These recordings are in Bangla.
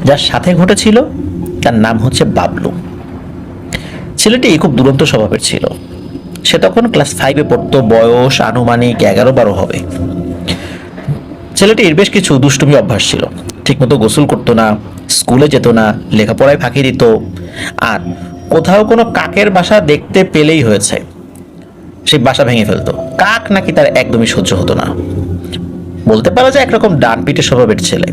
যার সাথে ঘটেছিল তার নাম হচ্ছে বাবলু। ছেলেটি খুব দুরন্ত স্বভাবের ছিল। সে তখন ক্লাস 5-এ পড়তো, বয়স আনুমানিক 11-12 হবে। ছেলেটির বেশ কিছু দুষ্টুমি অভ্যাস ছিল। ঠিকমতো গোসল করতো না, স্কুলে যেত না, লেখাপড়ায় ফাঁকি দিত, আর কোথাও কোনো কাকের বাসা দেখতে পেলেই হয়েছে সেই বাসা ভেঙে ফেলতো। কাক নাকি তার একদমই সহ্য হতো না। বলতে পারা যায় একরকম ডানপিটে স্বভাবের ছেলে।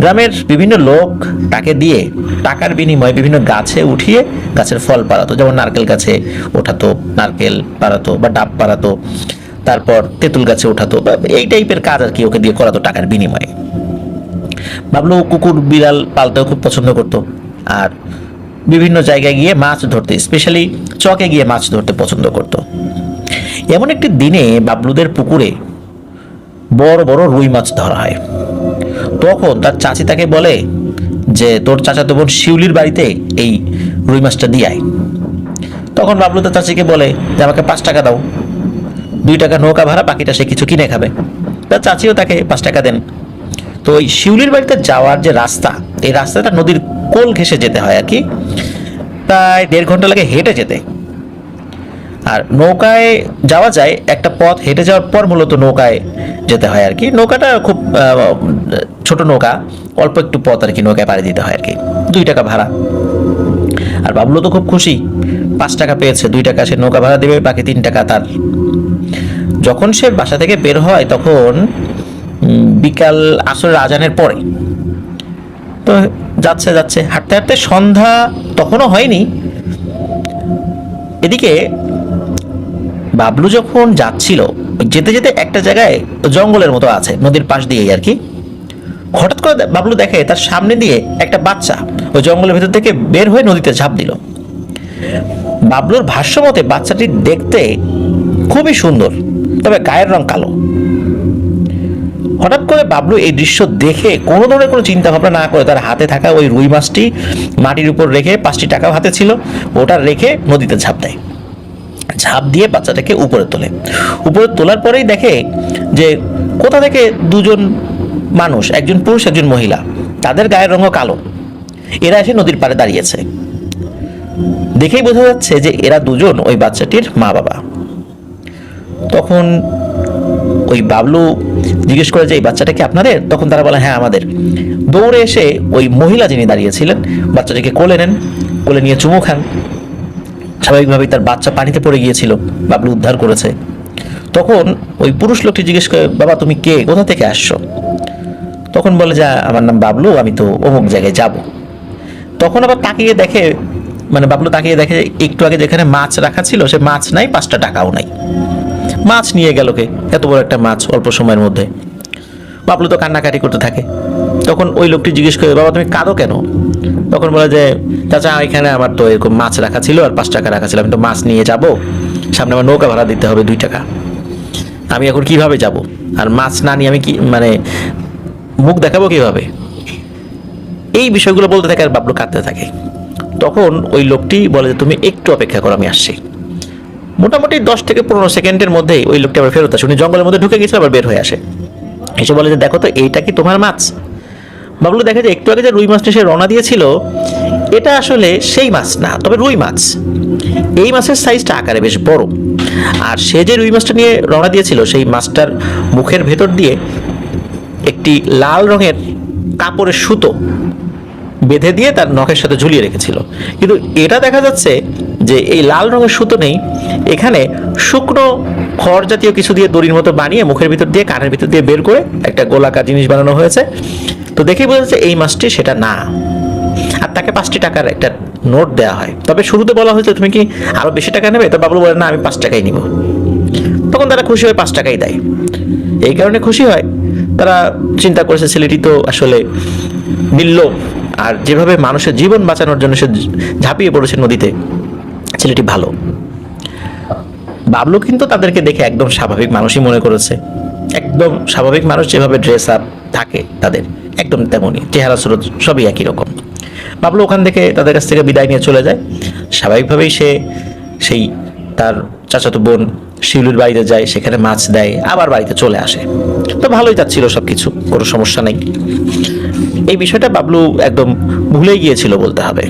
গ্রামের বিভিন্ন লোক তাকে দিয়ে টাকার বিনিময়ে বিভিন্ন গাছে উঠিয়ে গাছের ফল পাড়াতো, যেমন নারকেল গাছে ওঠাতো, নারকেল পাড়াতো বা ডাব পাড়াতো, তারপর তেঁতুল গাছে ওঠাতো, বা এই টাইপের কাজ আর কি ওকে দিয়ে করাতো টাকার বিনিময়ে। বাবলু কুকুর বিড়াল পালতেও খুব পছন্দ করতো, আর বিভিন্ন জায়গায় গিয়ে মাছ ধরতে, স্পেশালি চকে গিয়ে মাছ ধরতে পছন্দ করতো। এমন একটি দিনে বাবলুদের পুকুরে বড় বড় রুই মাছ ধরা হয়। তখন তার চাচি তাকে বলে যে তোর চাচাতো বোন শিউলির বাড়িতে এই রুই মাছটা দিয়ে আয়। তখন বাবলু তার চাচিকে বলে যে আমাকে 5 টাকা দাও, 2 টাকা নৌকা ভাড়া, বাকিটা সে কিছু কিনে খাবে। তার চাচিও তাকে 5 টাকা দেন। তো ওই শিউলির বাড়িতে যাওয়ার যে রাস্তা, এই রাস্তাটা নদীর কোল ঘেঁষে যেতে হয় আর কি, প্রায় 1.5 ঘন্টা লাগে হেঁটে যেতে। আর নৌকায় যাওয়া যায় একটা পথ, হেঁটে যাওয়ার পর মূলত নৌকায় যেতে হয় আর কি। নৌকাটা খুব ছোট নৌকা, অল্প একটু পথ আর কি নৌকায় পাড়ি দিতে হয় আর কি, 2 টাকা ভাড়া। আর বাবলু তো খুব খুশি, 5 টাকা পেয়েছে, 2 টাকা সে নৌকা ভাড়া দেবে, বাকি 3 টাকা তার। যখন সে বাসা থেকে বের হয় তখন বিকাল আসরের আজানের পরে। তো যাচ্ছে যাচ্ছে হাঁটতে হাঁটতে সন্ধ্যা তখনও হয়নি। এদিকে বাবলু যখন যাচ্ছিল, যেতে যেতে একটা জায়গায় জঙ্গলের মতো আছে, নদীর পাশ দিয়েই আর কি, হঠাৎ করে বাবলু দেখে তার সামনে দিয়ে একটা বাচ্চা ওই জঙ্গলের ভেতর থেকে বের হয়ে নদীতে ঝাঁপ দিল। বাবলুর ভাষ্য মতে বাচ্চাটি দেখতে খুবই সুন্দর, তবে গায়ের রং কালো। হঠাৎ করে বাবলু এই দৃশ্য দেখে কোনো ধরনের কোনো চিন্তা ভাবনা না করে তার হাতে থাকা ওই রুই মাছটি মাটির উপর রেখে, 5টি টাকাও হাতে ছিল, ওটা রেখে নদীতে ঝাঁপ দেয়। ঝাঁপ দিয়ে বাচ্চাটাকে উপরে তোলে। উপরে তোলার পরেই দেখে যে কোথা থেকে 2জন মানুষ, একজন পুরুষ একজন মহিলা, তাদের গায়ের রঙও কালো, এরা এসে নদীর পাড়ে দাঁড়িয়েছে। দেখেই বোঝা যাচ্ছে যে এরা 2জন ওই বাচ্চাটির মা বাবা। তখন ওই বাবলু জিজ্ঞেস করে যে এই বাচ্চাটা কি আপনাদের? তখন তারা বলে হ্যাঁ আমাদের। দৌড়ে এসে ওই মহিলা যিনি দাঁড়িয়েছিলেন বাচ্চাটাকে কোলে নেন, কোলে নিয়ে চুমু খান। স্বাভাবিকভাবেই তার বাচ্চা পানিতে পড়ে গিয়েছিল, বাবলু উদ্ধার করেছে। তখন ওই পুরুষ লোকটি জিজ্ঞেস করে বাবা তুমি কে, কোথা থেকে আসছো? তখন বলে যে আমার নাম বাবলু, আমি তো অমুক জায়গায় যাব। তখন আবার তাকিয়ে দেখে, মানে বাবলু তাকিয়ে দেখে একটু আগে যেখানে মাছ রাখা ছিল সে মাছ নাই, 5টা টাকাও নাই। মাছ নিয়ে গেল কে, এত বড় একটা মাছ অল্প সময়ের মধ্যে? বাবলু তো কান্নাকাটি করতে থাকে। তখন ওই লোকটি জিজ্ঞেস করে বাবা তুমি কাঁদো কেন? তখন বলে যে চাচা এখানে আমার তো এরকম মাছ রাখা ছিল আর 5 টাকা রাখা ছিল, আমি তো মাছ নিয়ে যাব, সামনে আমার নৌকা ভাড়া দিতে হবে 2 টাকা, আমি এখন কিভাবে যাব? আর মাছ না নিয়ে আমি কি মানে মুখ দেখাবো কিভাবে? এই বিষয়গুলো বলতে থাকে আর বাবলু কাঁদতে থাকে। তখন ওই লোকটি বলে যে তুমি একটু অপেক্ষা করো, আমি আসছি। মোটামুটি 10 থেকে 15 সেকেন্ডের মধ্যেই ওই লোকটি আবার ফেরত আসে। উনি জঙ্গলের মধ্যে ঢুকে গেছিল, আবার বের হয়ে আসে, এসে বলে যে দেখো তো এইটা কি তোমার মাছ? বাবলু দেখে যে একটু আগে যে রুই মাছটা সে রওনা দিয়েছিল এটা আসলে সেই মাছ না, তবে রুই মাছ। এই মাছের সাইজটা আকারে বেশ বড়। আর সে যে রুই মাছটা নিয়ে রওনা দিয়েছিল সেই মাছটার মুখের ভেতর দিয়ে একটি লাল রঙের কাপড়ের সুতো বেঁধে দিয়ে তার নখের সাথে ঝুলিয়ে রেখেছিল। কিন্তু এটা দেখা যাচ্ছে যে এই লাল রঙের সুতো নেই, এখানে শুকনো খড় জাতীয় কিছু দিয়ে দড়ির মতো বানিয়ে মুখের ভিতর দিয়ে কানের ভিতর দিয়ে বের করে একটা গোলাকার জিনিস বানানো হয়েছে। তো দেখেই বোঝা যাচ্ছে এই মাছটি সেটা না। আর তাকে 5টি টাকার একটা নোট দেওয়া হয়। তবে শুরুতে বলা হয়েছে তুমি কি আরো বেশি টাকা নেবে? তো বাবলু বলে না আমি 5 টাকাই নিব। তখন তারা খুশি হয়ে 5 টাকাই দেয়। এই কারণে খুশি হয় তারা চিন্তা করেছে ছেলেটি তো আসলে নির্লোভ, আর যেভাবে মানুষের জীবন বাঁচানোর জন্য সে ঝাঁপিয়ে পড়েছে নদীতে, ছেলেটি ভালো। বাবলু কিন্তু তাদেরকে দেখে একদম স্বাভাবিক মানুষই মনে করেছে। একদম স্বাভাবিক মানুষ যেভাবে ড্রেস আপ থাকে তাদের একদম তেমনই, চেহারা স্রোত সবই একই রকম। বাবলু ওখান থেকে তাদের কাছ থেকে বিদায় নিয়ে চলে যায়। স্বাভাবিকভাবেই সে সেই তার চাচাতো বোন শিউলির বাড়িতে যায়, সেখানে মাছ দেয়, আবার বাড়িতে চলে আসে। তো ভালোই যাচ্ছিল সবকিছু, কোনো সমস্যা নেই। এই বিষয়টা বাবলু একদম ভুলে গিয়েছিল বলতে হবে।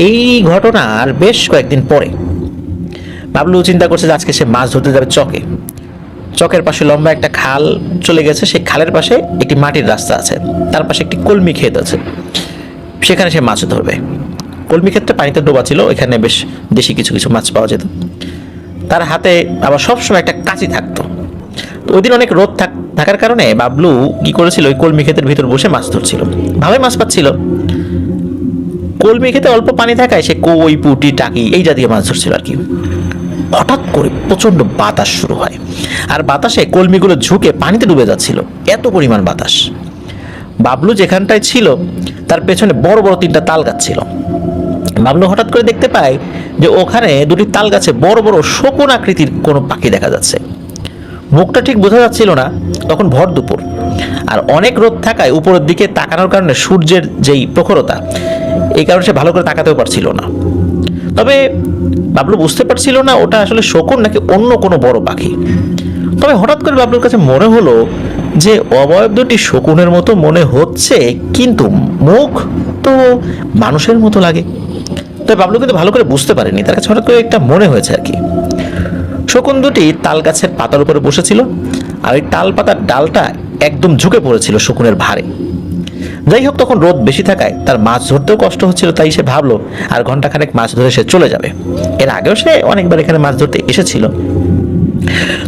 এই ঘটনার বেশ কয়েকদিন পরে বাবলু চিন্তা করছে যে আজকে সে মাছ ধরতে যাবে চকে। চকের পাশে লম্বা একটা খাল চলে গেছে, সেই খালের পাশে একটি মাটির রাস্তা আছে, তার পাশে একটি কলমি ক্ষেত আছে, সেখানে সে মাছ ধরবে। কলমি ক্ষেতটা পানিতে ডোবা ছিল, এখানে বেশ দেশি কিছু কিছু মাছ পাওয়া যেত। তার হাতে আবার সবসময় একটা কাঁচি থাকতো। ওই দিন অনেক রোদ থাকার কারণে বাবলু কি করেছিল, ওই কলমি ক্ষেতের ভিতর বসে মাছ ধরছিল, ভালোই মাছ পাচ্ছিল। কলমি ক্ষেতে অল্প পানি থাকায় সে কই, পুঁটি, টাকি এই জাতীয় মাছ ধরছিল আর কি। হঠাৎ করে প্রচন্ড বাতাস শুরু হয়, আর বাতাসে কলমিগুলো ঝুঁকে পানিতে ডুবে যাচ্ছিল, এত পরিমাণ বাতাস। বাবলু যেখানটায় ছিল তার পেছনে বড় বড় 3টা তাল গাছ ছিল। বাবলু হঠাৎ করে দেখতে পায় যে ওখানে 2টি তাল গাছে বড় বড় শকুন আকৃতির কোনো পাখি দেখা যাচ্ছে। মুখটা ঠিক বোঝা যাচ্ছিল না, তখন ভর দুপুর, আর অনেক রোদ থাকায় উপরের দিকে তাকানোর কারণে সূর্যের যেই প্রখরতা, এই কারণে সে ভালো করে তাকাতেও পারছিল না। তবে বাবলু বুঝতে পারছিল না ওটা আসলে শকুন নাকি অন্য কোনো বড় পাখি। তবে হঠাৎ করে বাবলুর কাছে মনে হলো যে অবয়ব দুটি শকুনের মতো মনে হচ্ছে, কিন্তু মুখ তো মানুষের মতো লাগে। তবে বাবলু কিন্তু ভালো করে বুঝতে পারেনি, তার কাছে হঠাৎ করে একটা মনে হয়েছে আর কি। শকুন দুটি তাল গাছের পাতার উপরে বসেছিল, আর ওই তাল পাতার ডালটা একদম ঝুঁকে পড়েছিল শকুনের ভারে। যাই হোক, তখন রোদ বেশি থাকায় তার মাছ ধরতেও কষ্ট হচ্ছিল, তাই সে ভাবলো আর ঘন্টাখানেক মাছ ধরে সে চলে যাবে। এর আগেও সে অনেকবার এখানে মাছ ধরতে এসেছিল।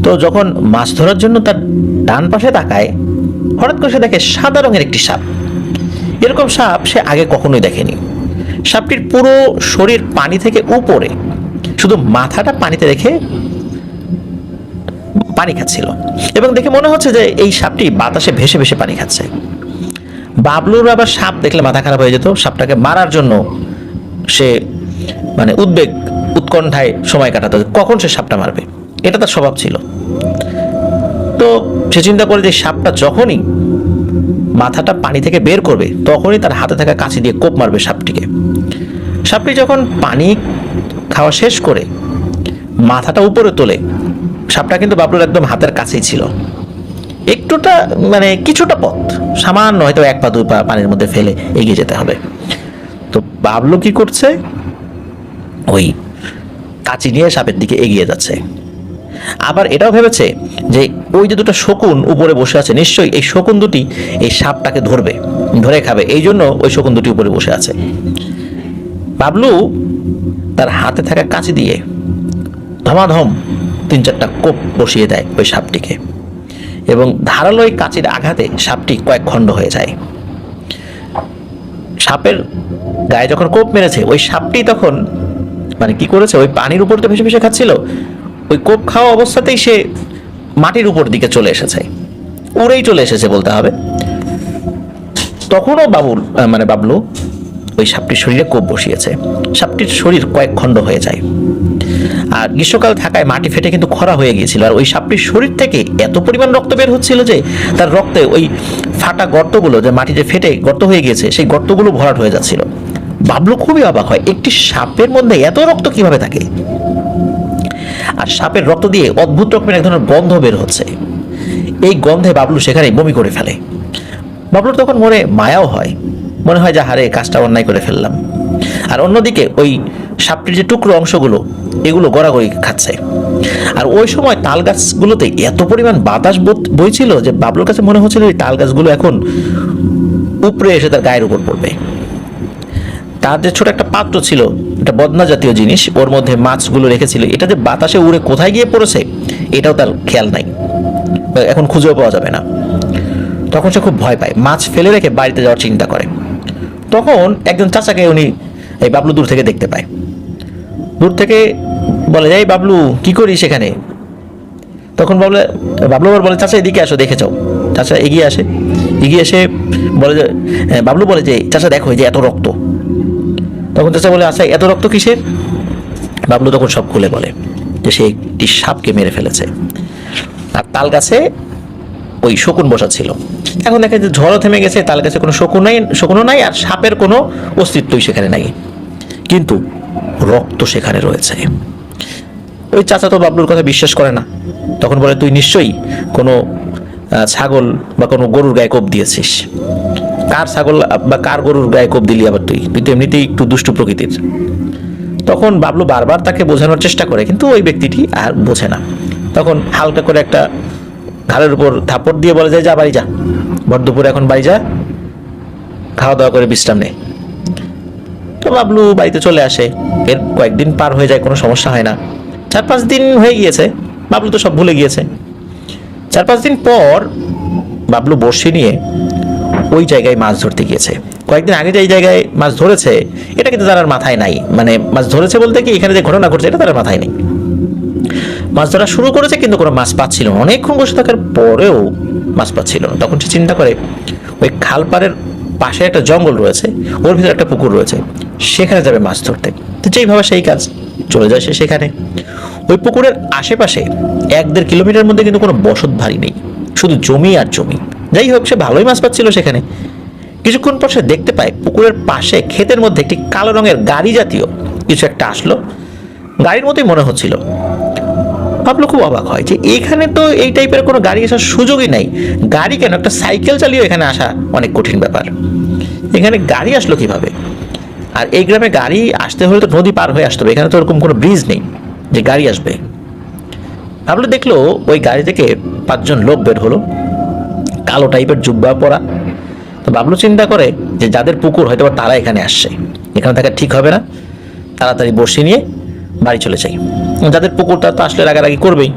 তো যখন মাছ ধরার জন্য তার ডান পাশে তাকায়, হঠাৎ করে সে দেখে সাদা রঙের একটি সাপ। এরকম সাপ সে আগে কখনোই দেখেনি। সাপটির পুরো শরীর পানি থেকে উপরে, শুধু মাথাটা পানিতে রেখে পানি খাচ্ছিল, এবং দেখে মনে হচ্ছে যে এই সাপটি বাতাসে ভেসে ভেসে পানি খাচ্ছে। বাবলুর আবার সাপ দেখলে মাথা খারাপ হয়ে যেত। সাপটাকে মারার জন্য সে উৎকণ্ঠায় সময় কাটাতো, কখন সে সাপটা মারবে, এটা তার স্বভাব ছিল। তো সে চিন্তা করে যে সাপটা যখনই মাথাটা পানি থেকে বের করবে, তখনই তার হাতে থাকা কাঁচি দিয়ে কোপ মারবে সাপটিকে। সাপটি যখন পানি খাওয়া শেষ করে মাথাটা উপরে তোলে, সাপটা কিন্তু বাবলুর একদম হাতের কাছেই ছিল। একটুটা কিছুটা পথ, সামান্য হয়তো 1 পা 2 পা পানির মধ্যে ফেলে এগিয়ে যেতে হবে। তো বাবলু কি করছে, ওই কাঁচি নিয়ে সাপের দিকে এগিয়ে যাচ্ছে। আবার এটাও ভেবেছে যে ওই যে 2টা শকুন উপরে বসে আছে, নিশ্চয়ই এই শকুন দুটি এই সাপটাকে ধরে খাবে, এই জন্য ওই শকুন দুটি উপরে বসে আছে। বাবলু তার হাতে থাকা কাঁচি দিয়ে ধমাধম 3-4টা কোপ বসিয়ে দেয় ওই সাপটিকে, এবং ধারালো ওই কাঁচির আঘাতে সাপটি কয়েক খণ্ড হয়ে যায়। সাপের গায়ে যখন কোপ মেরেছে, ওই সাপটি তখন কি করেছে, ওই পানির উপর তো ভেসে ভেসে খাচ্ছিল, ওই কোপ খাওয়া অবস্থাতেই সে মাটির উপর দিকে চলে এসেছে, উড়েই চলে এসেছে বলতে হবে। তখনও বাবলু ওই সাপটির শরীরে কোপ বসিয়েছে। সাপটির শরীর কয়েক খণ্ড হয়ে যায়, আর গ্রীষ্মকাল থাকায় মাটি ফেটে কিন্তু খরা হয়ে গিয়েছিল, আর ওই সাপটির শরীর থেকে এত পরিমাণ রক্ত বের হচ্ছিল যে তার রক্তে ওই ফাটা গর্তগুলো, যে মাটিতে ফেটে গর্ত হয়ে গিয়েছে, সেই গর্তগুলো ভরাট হয়ে যাচ্ছিল। বাবলু খুবই অবাক হয়, একটি সাপের মধ্যে এত রক্ত কিভাবে থাকে। আর সাপের রক্ত দিয়ে অদ্ভুত রকমের এক ধরনের গন্ধ বের হচ্ছে। এই গন্ধে বাবলু সেখানে বমি করে ফেলে। বাবলুর তখন মনে মায়াও হয়, মনে হয় যে হারে কাজটা অন্যায় করে ফেললাম। আর অন্যদিকে ওই সাপটির যে টুকরো অংশগুলো, এগুলো গড়াগড়ি খাচ্ছে। আর ওই সময় তাল গাছগুলোতে এত পরিমাণ বাতাস বইছিল যে বাবলুর কাছে মনে হচ্ছিল এই তাল গাছগুলো এখন উপরে এসে তার গায়ের উপর পড়বে। তার যে ছোট একটা পাত্র ছিল, একটা বদনা জাতীয় জিনিস, ওর মধ্যে মাছগুলো রেখেছিল, এটা যে বাতাসে উড়ে কোথায় গিয়ে পড়েছে এটাও তার খেয়াল নাই, এখন খুঁজেও পাওয়া যাবে না। তখন সে খুব ভয় পায়, মাছ ফেলে রেখে বাড়িতে যাওয়ার চিন্তা করে। তখন একজন চাচাকে এই বাবলু দূর থেকে দেখতে পায়। দূর থেকে বলে, এই বাবলু কি করিস সেখানে? তখন বাবলু আবার বলে, চাচা এদিকে আসো, দেখে যাও। চাচা এগিয়ে এসে বলে যে, বাবলু বলে যে, চাচা দেখো এই যে এত রক্ত। তখন চাচা বলে, আচ্ছা এত রক্ত কিসের? বাবলু তখন সব খুলে বলে যে সে একটি সাপকে মেরে ফেলেছে, আর তাল গাছে ওই শকুন বসা ছিল। এখন দেখে যে ঝড়ও থেমে গেছে, তাল গাছে কোনো শকুনও নাই, আর সাপের কোনো অস্তিত্বই সেখানে নাই, কিন্তু রক্ত সেখানে রয়েছে। ওই চাচা তো বাবলুর কথা বিশ্বাস করে না, তখন বলে, তুই নিশ্চয়ই কোনো ছাগল বা কোনো গরুর গায়ে কোপ দিয়েছিস। কার ছাগল বা কার গরুর গায়ে কোপ দিলি আবার তুই তো এমনিতেই একটু দুষ্টু প্রকৃতির। তখন বাবলু বারবার তাকে বোঝানোর চেষ্টা করে, কিন্তু ওই ব্যক্তিটি আর বোঝে না। তখন হালকা করে একটা ঘাড়ের উপর থাপড় দিয়ে বলে যায়, যা বাড়ি যা, ভর দুপুরে এখন বাড়ি যা, খাওয়া দাওয়া করে বিশ্রাম নে। তো বাবলু বাড়িতে চলে আসে। এর কয়েকদিন পার হয়ে যায়, কোনো সমস্যা হয় না। 4-5 দিন হয়ে গিয়েছে, বাবলু তো সব ভুলে গিয়েছে। 4-5 দিন পর বাবলু বড়শি নিয়ে ওই জায়গায় মাছ ধরতে গিয়েছে। কয়েকদিন আগে যে জায়গায় মাছ ধরেছে এটা কিন্তু তার আর মাথায় নাই, মানে মাছ ধরেছে বলতে কি এখানে যে ঘটনা ঘটছে এটা তার মাথায় নেই। মাছ ধরা শুরু করেছে কিন্তু কোনো মাছ পাচ্ছিল না, অনেকক্ষণ বসে থাকার পরেও মাছ পাচ্ছিল না। তখন সে চিন্তা করে ওই খালপাড়ের পাশে একটা জঙ্গল রয়েছে, ওর ভিতরে একটা পুকুর রয়েছে, সেখানে যাবে মাছ ধরতে। তো যেইভাবে সেই কাজ, চলে যায় সে সেখানে। ওই পুকুরের আশেপাশে 1-1.5 কিলোমিটার মধ্যে কিন্তু কোনো বসত বাড়ি নেই, শুধু জমি আর জমি। যাই হোক, সে ভালোই মাছ পাচ্ছিল সেখানে। কিছুক্ষণ পর সে দেখতে পায় পুকুরের পাশে ক্ষেতের মধ্যে একটি কালো রঙের গাড়ি জাতীয় কিছু একটা আসলো। গাড়ির মতোই মনে হচ্ছিল। ভাবলো, খুব অবাক হয় যে এখানে তো এই টাইপের কোনো গাড়ি আসার সুযোগই নাই। গাড়ি কেন, একটা সাইকেল চালিয়ে এখানে আসা অনেক কঠিন ব্যাপার, এখানে গাড়ি আসলো কিভাবে? আর এই গ্রামে গাড়ি আসতে হলে তো নদী পার হয়ে আসতে হবে, এখানে তো এরকম কোনো ব্রিজ নেই যে গাড়ি আসবে। ভাবলো, দেখলো ওই গাড়ি থেকে 5 জন লোক বের হলো, কালো টাইপের জুব্বা পরা। তো বাবলু চিন্তা করে যে যাদের পুকুর হয়তো তারা এখানে আসছে, এখানে থাকা ঠিক হবে না, তাড়াতাড়ি বড়শি নিয়ে বাড়ি চলে যাই। যাদের পুকুরটা তো আসলে রাগারাগি করবেই।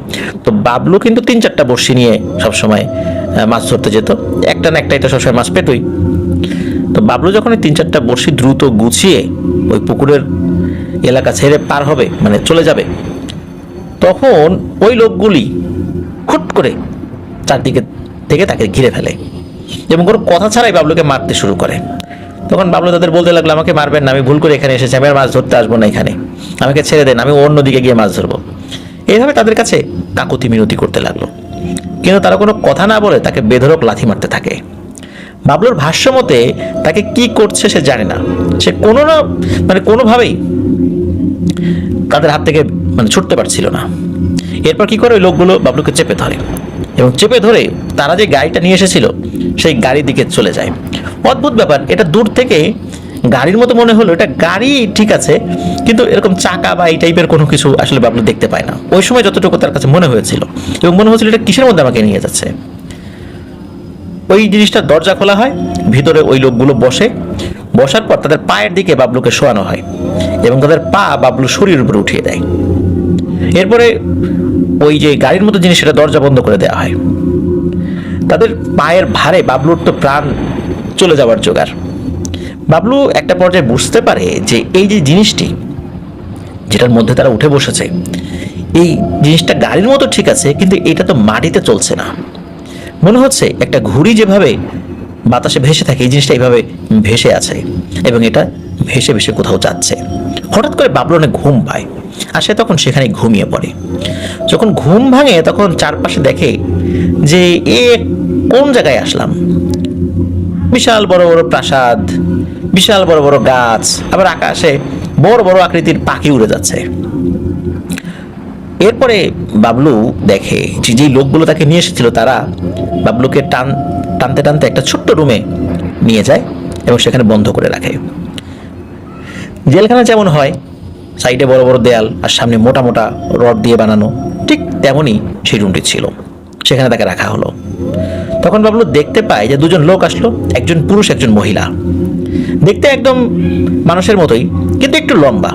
তো বাবলু কিন্তু 3-4টা বড়শি নিয়ে সবসময় মাছ ধরতে যেত, একটা না একটা এটা সবসময় মাছ পেতই। তো বাবলু যখন 3-4টা বড়শি দ্রুত গুছিয়ে ওই পুকুরের এলাকা ছেড়ে পার হবে, মানে চলে যাবে, তখন ওই লোকগুলি খুট করে চারদিকে থেকে তাকে ঘিরে ফেলে এবং কোনো কথা ছাড়াই বাবলুকে মারতে শুরু করে। তখন বাবলু তাদের বলতে লাগলো, আমাকে মারবেন না, আমি ভুল করে এখানে এসেছি, আমি আর মাছ ধরতে আসবো না এখানে, আমাকে ছেড়ে দেন, আমি অন্যদিকে গিয়ে মাছ ধরবো। এইভাবে তাদের কাছে কাকুতি মিনতি করতে লাগলো, কিন্তু তারা কোনো কথা না বলে তাকে বেধড়ক লাথি মারতে থাকে। বাবলুর ভাষ্য মতে তাকে কি করছে সে জানে না, সে কোনোভাবেই তাদের হাত থেকে ছুটতে পারছিল না। এরপর কি করে, ওই লোকগুলো বাবলুকে চেপে ধরে এবং চেপে ধরে তারা যে গাড়িটা নিয়ে এসেছিল সেই গাড়ির দিকে চলে যায়। অদ্ভুত ব্যাপার, এটা দূর থেকে গাড়ির মতো মনে হলো, এটা গাড়ি ঠিক আছে, কিন্তু এরকম চাকা বা এই টাইপের কোনো কিছু আসলে বাবলু দেখতে পায় না ওই সময়, যতটুকু তার কাছে মনে হয়েছিল। এবং মনে হচ্ছিল এটা কিসের মধ্যে আমাকে নিয়ে যাচ্ছে। ওই জিনিসটা দরজা খোলা হয়, ভিতরে ওই লোকগুলো বসে, বসার পর তাদের পায়ের দিকে বাবলুকে শোয়ানো হয় এবং তাদের পা বাবলু শরীরের উপরে উঠিয়ে দেয়। এরপরে ওই যে গাড়ির মতো জিনিস, সেটা দরজা বন্ধ করে দেওয়া হয়। তাদের পায়ের ভারে বাবলুর তো প্রাণ চলে যাওয়ার জোগাড়। বাবলু একটা পর্যায়ে বুঝতে পারে যে এই যে জিনিসটি যেটার মধ্যে তারা উঠে বসেছে, এই জিনিসটা গাড়ির মতো ঠিক আছে, কিন্তু এটা তো মাটিতে চলছে না। মনে হচ্ছে একটা ঘুড়ি যেভাবে বাতাসে ভেসে থাকে, এই জিনিসটা এইভাবে ভেসে আছে এবং এটা ভেসে ভেসে কোথাও যাচ্ছে। হঠাৎ করে বাবলু অনেক ঘুম পায় আর সে তখন সেখানে ঘুমিয়ে পড়ে। যখন ঘুম ভাঙে তখন চারপাশে দেখে যে এ কোন জায়গায় আসলাম। বিশাল বড় বড় প্রাসাদ, বিশাল বড় বড় গাছ, আবার আকাশে বড় বড় আকৃতির পাখি উড়ে যাচ্ছে। এরপরে বাবলু দেখে যে যেই লোকগুলো তাকে নিয়ে এসেছিল তারা বাবলুকে টানতে টানতে একটা ছোট্ট রুমে নিয়ে যায় এবং সেখানে বন্ধ করে রাখে। জেলখানা যেমন হয়, সাইডে বড় বড় দেয়াল আর সামনে মোটা মোটা রড দিয়ে বানানো, ঠিক তেমনই সেই রুমটি ছিল। সেখানে তাকে রাখা হলো। তখন বাবলু দেখতে পায় যে 2 জন লোক আসলো, একজন পুরুষ একজন মহিলা, দেখতে একদম মানুষের মতোই কিন্তু একটু লম্বা।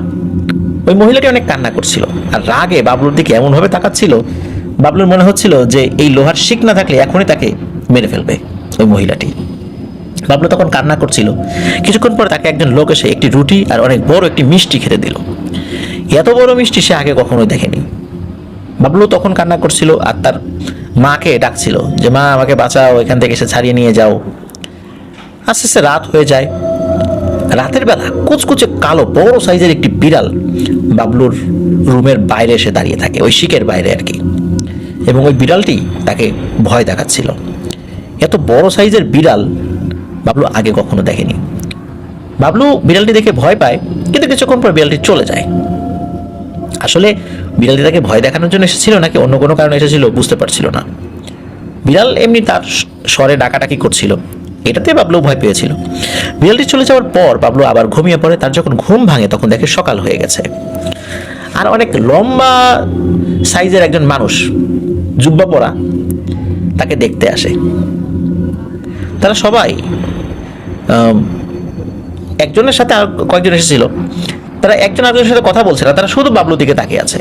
ওই মহিলাটি অনেক কান্না করছিল আর রাগে বাবলুর দিকে এমনভাবে তাকাচ্ছিল, বাবলুর মনে হচ্ছিল যে এই লোহার শিক না থাকলে এখনই তাকে মেরে ফেলবে ওই মহিলাটি। বাবলু তখন কান্না করছিল। কিছুক্ষণ পরে তাকে একজন লোক এসে একটি রুটি আর অনেক বড় একটি মিষ্টি খেতে দিল। এত বড় মিষ্টি সে আগে কখনোই দেখেনি। বাবলু তখন কান্না করছিল আর তার মাকে ডাকছিল যে মা, আমাকে বাঁচাও, এখান থেকে এসে ছাড়িয়ে নিয়ে যাও। আস্তে আস্তে রাত হয়ে যায়। রাতের বেলা কুচকুচে কালো বড় সাইজের একটি বিড়াল বাবলুর রুমের বাইরে এসে দাঁড়িয়ে থাকে, ওই শিকের বাইরে আর কি। এবং ওই বিড়ালটি তাকে ভয় দেখাচ্ছিল। এত বড় সাইজের বিড়াল বাবলু আগে কখনো দেখেনি। বাবলু বিড়ালটি দেখে ভয় পায়, কিন্তু কিছুক্ষণ পর বিড়ালটি চলে যায়। আসলে বিড়ালটি তাকে ভয় দেখানোর জন্য এসেছিল নাকি অন্য কোনো কারণে এসেছিল বুঝতে পারছিল না। বিড়াল এমনি তার স্বরে ডাকাডাকি করছিল, এটাতে বাবলু ভয় পেয়েছিল। বিড়ালটি চলে যাওয়ার পর বাবলু আবার ঘুমিয়ে পড়ে। তার যখন ঘুম ভাঙে তখন দেখে সকাল হয়ে গেছে, আর অনেক লম্বা সাইজের একজন মানুষ জুব্বা পরা তাকে দেখতে আসে। তারা সবাই একজনের সাথে আর কয়েকজন এসেছিল, তারা একজন আরেকজনের সাথে কথা বলছে না, তারা শুধু বাবলুর দিকে তাকিয়ে আছে।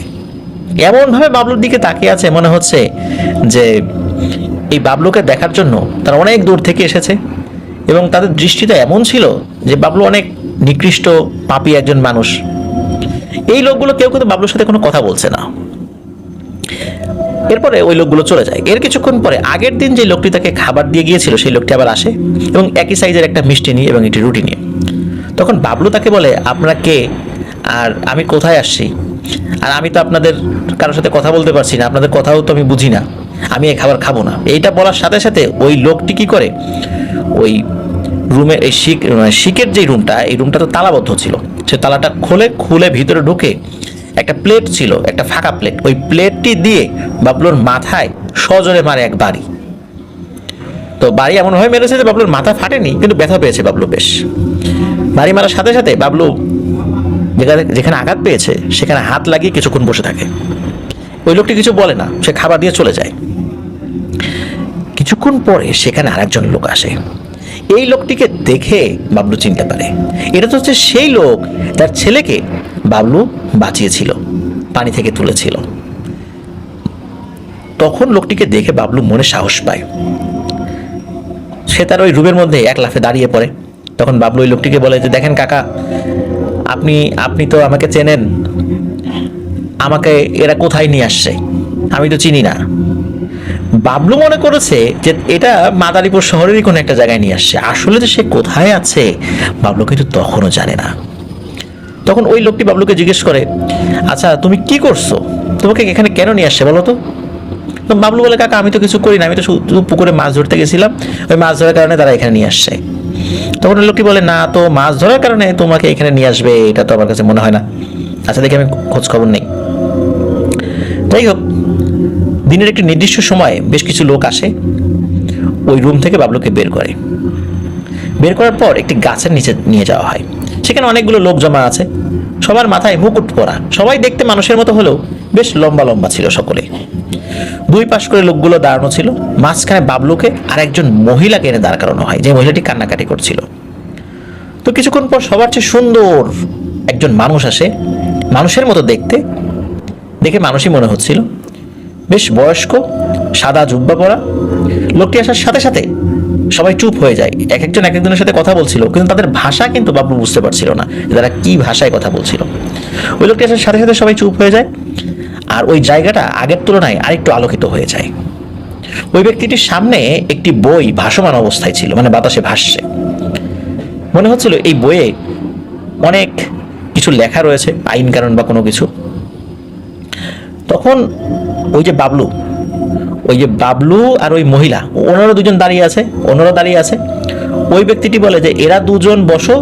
এমনভাবে বাবলুর দিকে তাকিয়ে আছে মনে হচ্ছে যে এই বাবলুকে দেখার জন্য তারা অনেক দূর থেকে এসেছে, এবং তাদের দৃষ্টিটা এমন ছিল যে বাবলু অনেক নিকৃষ্ট পাপী একজন মানুষ। এই লোকগুলো কেউ কিন্তু বাবলুর সাথে কোনো কথা বলছে না। এরপরে ওই লোকগুলো চলে যায়। এর কিছুক্ষণ পরে আগের দিন যে লোকটি তাকে খাবার দিয়ে গিয়েছিল সেই লোকটি আবার আসে, এবং একই সাইজের একটা মিষ্টি নিয়ে এবং একটি রুটি নিয়ে। তখন বাবলু তাকে বলে, আপনারা কে, আর আমি কোথায় আসছি, আর আমি তো আপনাদের কারোর সাথে কথা বলতে পারছি না, আপনাদের কথাও তো আমি বুঝি না, আমি এই খাবার খাবো না। এইটা বলার সাথে সাথে ওই লোকটি কি করে, ওই রুমের এই শিকের যে রুমটা, এই রুমটা তো তালাবদ্ধ ছিল, সে তালাটা খুলে ভিতরে ঢুকে একটা প্লেট ছিল, একটা ফাঁকা প্লেট, ওই প্লেটটি দিয়ে বাবলুর মাথায় সজোরে মারে এক বাড়ি। তো বাড়ি এমনভাবে মেরেছে যে বাবলুর মাথা ফাটেনি, কিন্তু ব্যথা পেয়েছে বাবলু বেশ। বাড়ি মারার সাথে সাথে বাবলু যেখানে আঘাত পেয়েছে সেখানে হাত লাগিয়ে কিছুক্ষণ বসে থাকে। ওই লোকটি কিছু বলে না, সে খাবার দিয়ে চলে যায়। কিছুক্ষণ পরে সেখানে আরেকজন লোক আসে। এই লোকটিকে দেখে বাবলু চিনতে পারে, এটা তো হচ্ছে সেই লোক যার ছেলেকে বাবলু বাঁচিয়েছিল, পানি থেকে তুলেছিল। তখন লোকটিকে দেখে বাবলু মনে সাহস পায়, সে তার ওই রুমের মধ্যে এক লাফে দাঁড়িয়ে পড়ে। তখন বাবলু ওই লোকটিকে বলে যে, দেখেন কাকা, আপনি তো আমাকে চেনেন, আমাকে এরা কোথায় নিয়ে আসছে, আমি তো চিনি না। বাবলু মনে করেছে যে এটা মাদারীপুর শহরেরই কোনো একটা জায়গায় নিয়ে আসছে, আসলে যে সে কোথায় আছে বাবলু কিন্তু তখনও জানে না। তখন ওই লোকটি বাবলুকে জিজ্ঞেস করে, আচ্ছা তুমি কি করছো, তোমাকে এখানে কেন নিয়ে আসছে বলো তো? বাবলু বলে, কাকা আমি তো কিছু করি না, আমি তো শুধু পুকুরে মাছ ধরতে গেছিলাম, ওই মাছ ধরার কারণে তারা এখানে নিয়ে আসছে। তখন ওই লোকটি বলে, না তো মাছ ধরার কারণে তোমাকে এখানে নিয়ে আসবে এটা তো আমার কাছে মনে হয় না, আচ্ছা দেখি আমি খোঁজ খবর নেই। যাই হোক, দিনের একটি নির্দিষ্ট সময়ে বেশ কিছু লোক আসে, ওই রুম থেকে বাবলুকে বের করার পর একটি গাছের নিচে নিয়ে যাওয়া হয়। সেখানে অনেকগুলো লোক জমা আছে, সবার মাথায় মুকুট পরা, সবাই দেখতে মানুষের মতো হলেও বেশ লম্বা লম্বা ছিল সকলে। দুই পাশ করে লোকগুলো দাঁড়ানো ছিল, মাঝখানে বাবলুকে আর একজন মহিলাকে এনে দাঁড় করানো হয়, যে মহিলাটি কান্নাকাটি করছিল। তো কিছুক্ষণ পর সবার চেয়ে সুন্দর একজন মানুষ আসে, মানুষের মতো দেখে মানুষই মনে হচ্ছিল, বেশ বয়স্ক, সাদা জুব্বা পরা। লোকটি আসার সাথে সাথে সবাই চুপ হয়ে যায়, একজন একজনের সাথে কথা বলছিল, কিন্তু তাদের ভাষা কিন্তু বাবলু বুঝতে পারছিল না তারা কি ভাষায় কথা বলছিল। ওই লোকটি আসার সাথে সাথে সবাই চুপ হয়ে যায়, আর ওই জায়গাটা আগের তুলনায় আরেকটু আলোকিত হয়ে যায়। ওই ব্যক্তিটির সামনে একটি বই ভাসমান অবস্থায় ছিল, মানে বাতাসে ভাসছে। মনে হচ্ছিল এই বইয়ে অনেক কিছু লেখা রয়েছে, আইন কানুন বা কোনো কিছু। তখন ওই যে বাবলু আর ওই মহিলা, ওনারা দুজন দাঁড়িয়ে আছে। ওই ব্যক্তিটি বলে যে, এরা দুজন বসো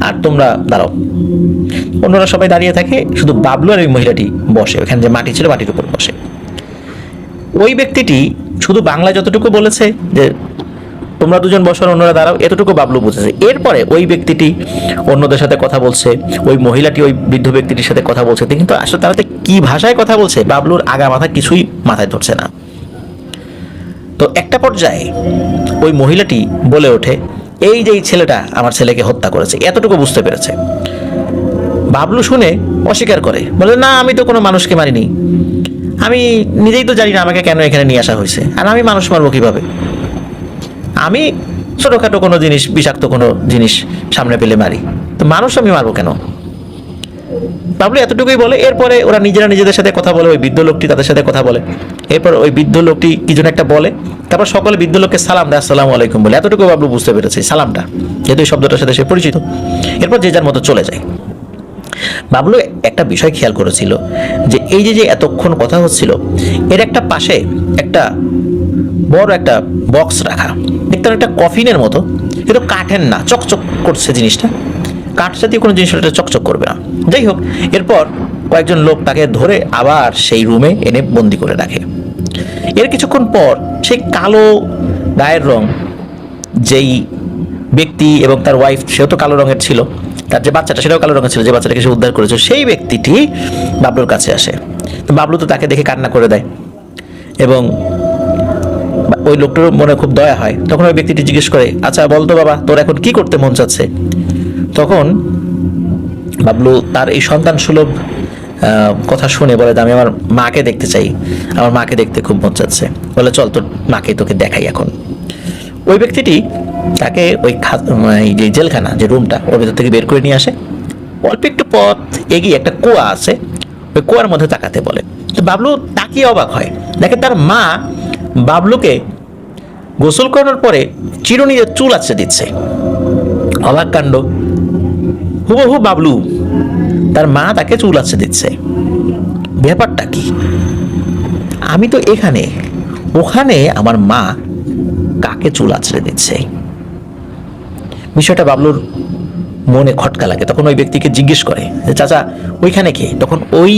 আর তোমরা দাঁড়াও। অন্যরা সবাই দাঁড়িয়ে থাকে, শুধু বাবলু আর ওই মহিলাটি বসে, ওখানে যে মাটি ছিল মাটির উপর বসে। ওই ব্যক্তিটি শুধু বাংলায় যতটুকু বলেছে যে তোমরা দুজন বসো আর অন্যরা দাঁড়াও, এতটুকু বাবলু বুঝেছে। এরপরে ওই ব্যক্তিটি অন্যদের সাথে কথা বলছে, ওই মহিলাটি ওই বৃদ্ধ ব্যক্তিটির সাথে কথা বলছে, কিন্তু আসলে তারা কি ভাষায় কথা বলছে বাবলুর আগা মাথা কিছুই মাথায় ধরছে না। তো একটা পর্যায়ে ওই মহিলাটি বলে ওঠে, এই যে এই ছেলেটা আমার ছেলেকে হত্যা করেছে, এতটুকু বুঝতে পেরেছে। বাবলু শুনে অস্বীকার করে, বলে, না আমি তো কোনো মানুষকে মারিনি, আমি নিজেই তো জানি না আমাকে কেন এখানে নিয়ে আসা হয়েছে, আর আমি মানুষ মারবো কিভাবে, আমি ছোটখাটো কোনো জিনিস, বিষাক্ত কোনো জিনিস সামনে পেলে মারি, তো মানুষ আমি মারবো কেন? বাবলু এতটুকুই বলে। এরপরে ওরা নিজেদের সাথে কথা বলে, ওই বৃদ্ধ লোকটি তাদের সাথে কথা বলে। এরপর ওই বৃদ্ধ লোকটি কি যেন একটা বলে, তারপর সকলে বৃদ্ধ লোককে সালাম দেয়, আসসালামু আলাইকুম বলে। এতটুকু বাবলু বুঝতে পেরেছে সালামটা, যেহেতু এই শব্দটার সাথে সে পরিচিত। এরপর যে যার মতো চলে যায়। বাবলু একটা বিষয় খেয়াল করেছিল যে এই যে এতক্ষণ কথা হচ্ছিল, এর একটা পাশে একটা বড় একটা বক্স রাখা, দেখতে একটা কফিনের মতো, কিন্তু কাঠের না, চকচক করছে জিনিসটা, কাঠ জাতীয় কোনো জিনিস চকচক করবে না। যাই হোক, এরপর কয়েকজন লোক তাকে ধরে আবার সেই রুমে এনে বন্দি করে রাখে। এর কিছুক্ষণ পর সেই কালো গায়ের রং যেই ব্যক্তি এবং তার ওয়াইফ, সেও তো কালো রঙের ছিল, তার যে বাচ্চাটা সেটাও কালো রঙের ছিল, যে বাচ্চাটাকে সে উদ্ধার করেছে, সেই ব্যক্তিটি বাবলুর কাছে আসে। তো বাবলু তো তাকে দেখে কান্না করে দেয় এবং ওই লোকটার মনে খুব দয়া হয়। তখন ওই ব্যক্তিটি জিজ্ঞেস করে, আচ্ছা বলতো বাবা, তোর এখন কি করতে মন চাচ্ছে? তখন বাবলু তার এই সন্তান সুলভ কথা শুনে বলে, আমি আমার মাকে দেখতে চাই, আমার মাকে দেখতে খুব মন চাচ্ছে। বলে, চল তোর মাকে তোকে দেখাই এখন। ওই ব্যক্তিটি তাকে ওই যে জেলখানা, যে রুমটা, ওর ভেতর থেকে বের করে নিয়ে আসে। অল্প একটু পথ এগিয়ে একটা কুয়া আছে, ওই কুয়ার মধ্যে তাকাতে বলে। তো বাবলু তাকিয়ে অবাক হয়, দেখে তার মা বাবলুকে গোসল করানোর পরে চিরুনি দিয়ে চুল আঁচড়ে দিচ্ছে। অবাক কাণ্ড, হুবহু বাবলু, তার মা তাকে চুল আঁচড়ে দিচ্ছে। ব্যাপারটা কি? আমি তো এখানে, ওখানে আমার মা কাকে চুল আঁচড়ে দিচ্ছে? বিষয়টা বাবলুর মনে খটকা লাগে। তখন ওই ব্যক্তিকে জিজ্ঞেস করে যে, চাচা ওইখানে কে? তখন ওই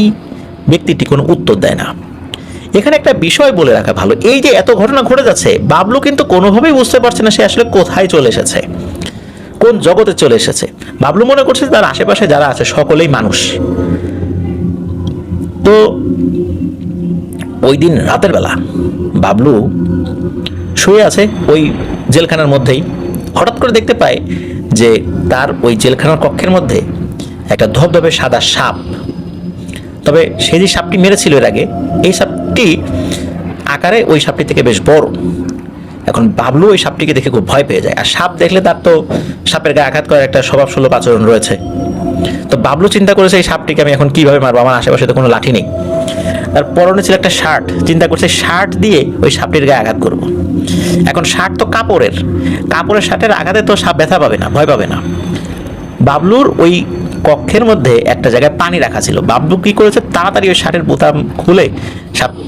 ব্যক্তিটি কোনো উত্তর দেয় না। এখানে একটা বিষয় বলে রাখা ভালো, এই যে এত ঘটনা ঘটে যাচ্ছে, বাবলু কিন্তু কোনোভাবেই বুঝতে পারছে না সে আসলে কোথায় চলে এসেছে, কোন জগতে চলে এসেছে। বাবলু মনে করছে তার আশেপাশে যারা আছে সকলেই মানুষ। তো ওই দিন রাতের বেলা বাবলু শুয়ে আছে ওই জেলখানার মধ্যেই। হঠাৎ করে দেখতে পায় যে তার ওই জেলখানার কক্ষের মধ্যে একটা ধবধবে সাদা সাপ। তবে সে যে সাপটি মেরেছিল এর আগে, এই সাপটি আকারে ওই সাপটি থেকে বেশ বড়। এখন বাবলু ওই সাপটিকে দেখে খুব ভয় পেয়ে যায়। আর সাপ দেখলে তার তো সাপের গায়ে আঘাত করার একটা স্বভাবসুলভ আচরণ রয়েছে। তো বাবলু চিন্তা করেছে, এই সাপটিকে আমি এখন কিভাবে মারবো, আমার আশেপাশে তো কোনো লাঠি নেই। তার পরনে ছিল একটা শার্ট, চিন্তা করছে শার্ট দিয়ে ওই সাপটির গায়ে আঘাত করব। এখন শার্ট তো কাপড়ের শার্টের আঘাতে তো সাপ ব্যথা পাবে না, ভয় পাবে না। বাবলুর ওই কক্ষের মধ্যে একটা জায়গায় পানি রাখা ছিল। বাবলু কি করেছে, তাড়াতাড়ি ওই শার্টের বোতাম খুলে,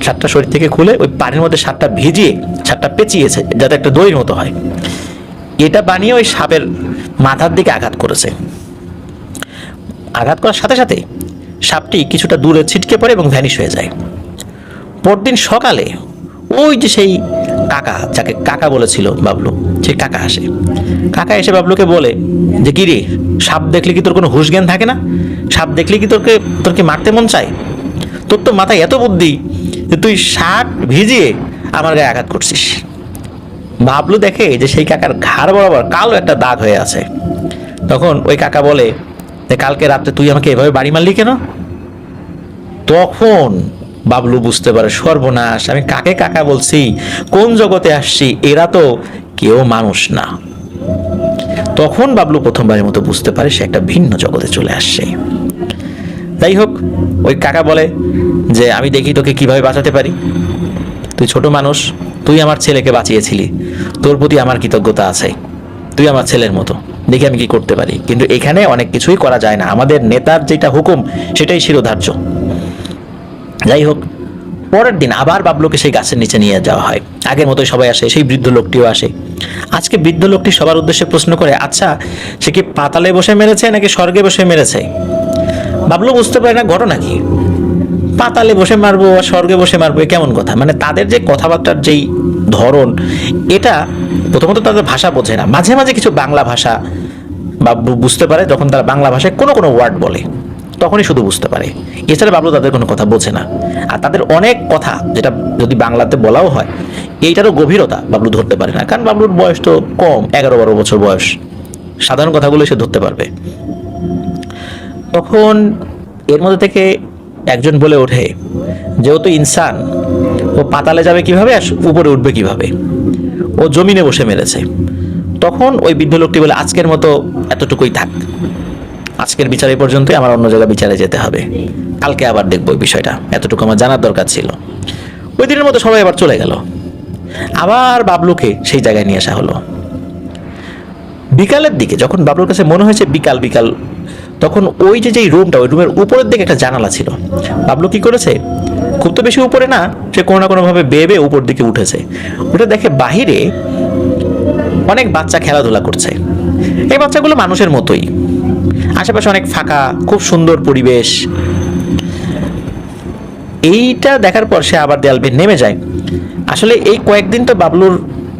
শার্টটা শরীর থেকে খুলে ওই পানির মধ্যে শার্টটা ভিজিয়ে শার্টটা পেঁচিয়েছে যাতে একটা দইয়ের মতো হয়। এটা বানিয়ে ওই সাপের মাথার দিকে আঘাত করেছে। আঘাত করার সাথে সাথে সাপটি কিছুটা দূরে ছিটকে পড়ে এবং ভ্যানিশ হয়ে যায়। পরদিন সকালে ওই যে সেই কাকা, যাকে কাকা বলেছিল বাবলু, সেই কাকা আসে। কাকা এসে বাবলুকে বলে যে, কি রে, সাপ দেখলে কি তোর কোনো হুঁশ জ্ঞান থাকে না? সাপ দেখলে কি তোর কি মারতে মন চায়? তোর তো মাথায় এত বুদ্ধি যে তুই শার্ট ভিজিয়ে আমার গায়ে আঘাত করছিস। বাবলু দেখে যে সেই কাকার ঘাড় বরাবর কালো একটা দাগ হয়ে আছে। তখন ওই কাকা বলে যে, কালকে রাতে তুই আমাকে এভাবে বাড়ি মারলি কেন? তখন বাবলু বুঝতে পারে, সর্বনাশ, আমি কাকে কাকা বলছি, কোন জগতে আসছি, এরা তো কেউ মানুষ না। তখন বাবলু প্রথমবারের মতো বুঝতে পারে সে একটা ভিন্ন জগতে চলে আসছে। যাই হোক, ওই কাকা বলে যে, আমি দেখি তোকে কিভাবে বাঁচাতে পারি। তুই ছোট মানুষ, তুই আমার ছেলেকে বাঁচিয়েছিলি, তোর প্রতি আমার কৃতজ্ঞতা আছে, তুই আমার ছেলের মতো, দেখি আমি কি করতে পারি। কিন্তু এখানে অনেক কিছুই করা যায় না, আমাদের নেতার যেটা হুকুম সেটাই শিরোধার্য। যাই হোক, পরের দিন আবার বাবলুকে সেই গাছের নিচে নিয়ে যাওয়া হয়। আগের মতোই সবাই আসে, সেই বৃদ্ধ লোকটিও আসে। আজকে বৃদ্ধ লোকটি সবার উদ্দেশ্যে প্রশ্ন করে, আচ্ছা সে কি পাতালে বসে মেরেছে নাকি স্বর্গে বসে মেরেছে? বাবলু বুঝতে পারে না ঘটনা কি। পাতালে বসে মারবো আর স্বর্গে বসে মারবো, এ কেমন কথা? মানে তাদের যে কথাবার্তার যেই ধরন, এটা প্রথমত তাদের ভাষা বোঝে না। মাঝে মাঝে কিছু বাংলা ভাষা বাবলু বুঝতে পারে, যখন তারা বাংলা ভাষায় কোনো কোনো ওয়ার্ড বলে তখনই শুধু বুঝতে পারে। এছাড়া বাবলু তাদের কোনো কথা বোঝে না। আর তাদের অনেক কথা যেটা যদি বাংলাতে বলাও হয়, এইটারও গভীরতা বাবলু ধরতে পারে না, কারণ বাবলুর বয়স তো কম, 11-12 বছর বয়স, সাধারণ কথাগুলো সে ধরতে পারবে। তখন এর মধ্যে থেকে একজন বলে ওঠে, যেহেতু ইনসান, ও পাতালে যাবে কিভাবে আর উপরে উঠবে কিভাবে? ও জমিনে বসে মেরেছে। তখন ওই বৃদ্ধ লোকটি বলে, আজকের মতো এতটুকুই থাক, আজকের বিচার এই পর্যন্তই, আমার অন্য জায়গায় বিচারে যেতে হবে, কালকে আবার দেখবো এই বিষয়টা, এতটুকু আমার জানার দরকার ছিল। ওই দিনের মতো সবাই আবার চলে গেল। আবার বাবলুকে সেই জায়গায় নিয়ে আসা হলো। বিকালের দিকে যখন বাবলুর কাছে মনে হয়েছে বিকাল বিকাল, তখন ওই যে রুমটা, ওই রুমের উপরের দিকে একটা জানালা ছিল। বাবলু কি করেছে, খুব তো বেশি উপরে না, সে কোনো না কোনোভাবে বেয়ে উপর দিকে উঠেছে। উঠে দেখে বাহিরে অনেক বাচ্চা খেলাধুলা করছে। এই বাচ্চাগুলো মানুষের মতোই, আশেপাশে অনেক ফাঁকা, খুব সুন্দর পরিবেশ। এইটা দেখার পর সে আবার দেয়াল বেয়ে নেমে যায়। আসলে এই কয়েকদিন তো বাবলুর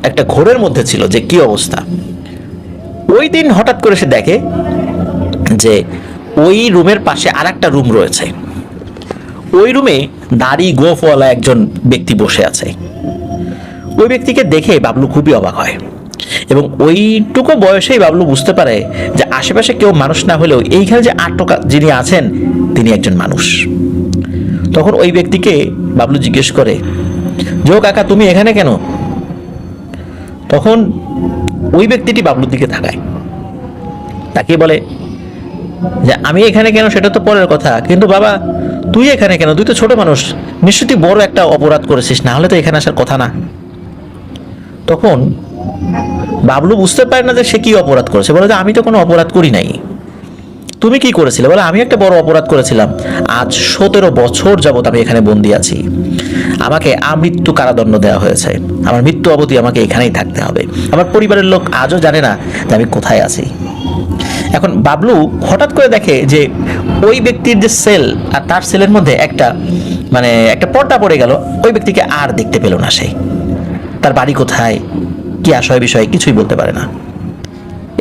একটা ঘোরের মধ্যে ছিল যে কি অবস্থা। ওই দিন হঠাৎ করে সে দেখে যে ওই রুমের পাশে আর একটা রুম রয়েছে, ওই রুমে দাড়ি গোফওয়ালা একজন ব্যক্তি বসে আছে। ওই ব্যক্তিকে দেখে বাবলু খুবই অবাক হয় এবং ওইটুকু বয়সেই বাবলু বুঝতে পারে যে আশেপাশে কেউ মানুষ না হলেও এইখানে যে আটকা যিনি আছেন তিনি একজন মানুষ। তখন ওই ব্যক্তিকে বাবলু জিজ্ঞেস করে যে ও কাকা তুমি এখানে কেন? তখন ওই ব্যক্তিটি বাবলুর দিকে তাকায়, তাকে বলে যে আমি এখানে কেন সেটা তো পরের কথা, কিন্তু বাবা তুই এখানে কেন? তুই তো ছোট মানুষ, নিশ্চয়ই তুই বড় একটা অপরাধ করেছিস, না হলে তো এখানে আসার কথা না। তখন বাবলু বুঝতে পারে না যে সে কি অপরাধ করেছে। বলে যে আমি তো কোনো অপরাধ করি নাই। তুমি কি করেছিলে? বলে আমি একটা বড় অপরাধ করেছিলাম। আজ 17 বছর যাবত আমি এখানে বন্দি আছি, আমাকে আমৃত্যু কারাদণ্ড দেওয়া হয়েছে, আমার মৃত্যু অবধি আমাকে এখানেই থাকতে হবে। আমার পরিবারের লোক আজও জানে না যে আমি কোথায় আছি। এখন বাবলু হঠাৎ করে দেখে যে ওই ব্যক্তির যে সেল আর তার সেলের মধ্যে একটা পর্দা পড়ে গেল। ওই ব্যক্তিকে আর দেখতে পেল না সে। তার বাড়ি কোথায়, কি আশয় বিষয়ে কিছুই বলতে পারে না।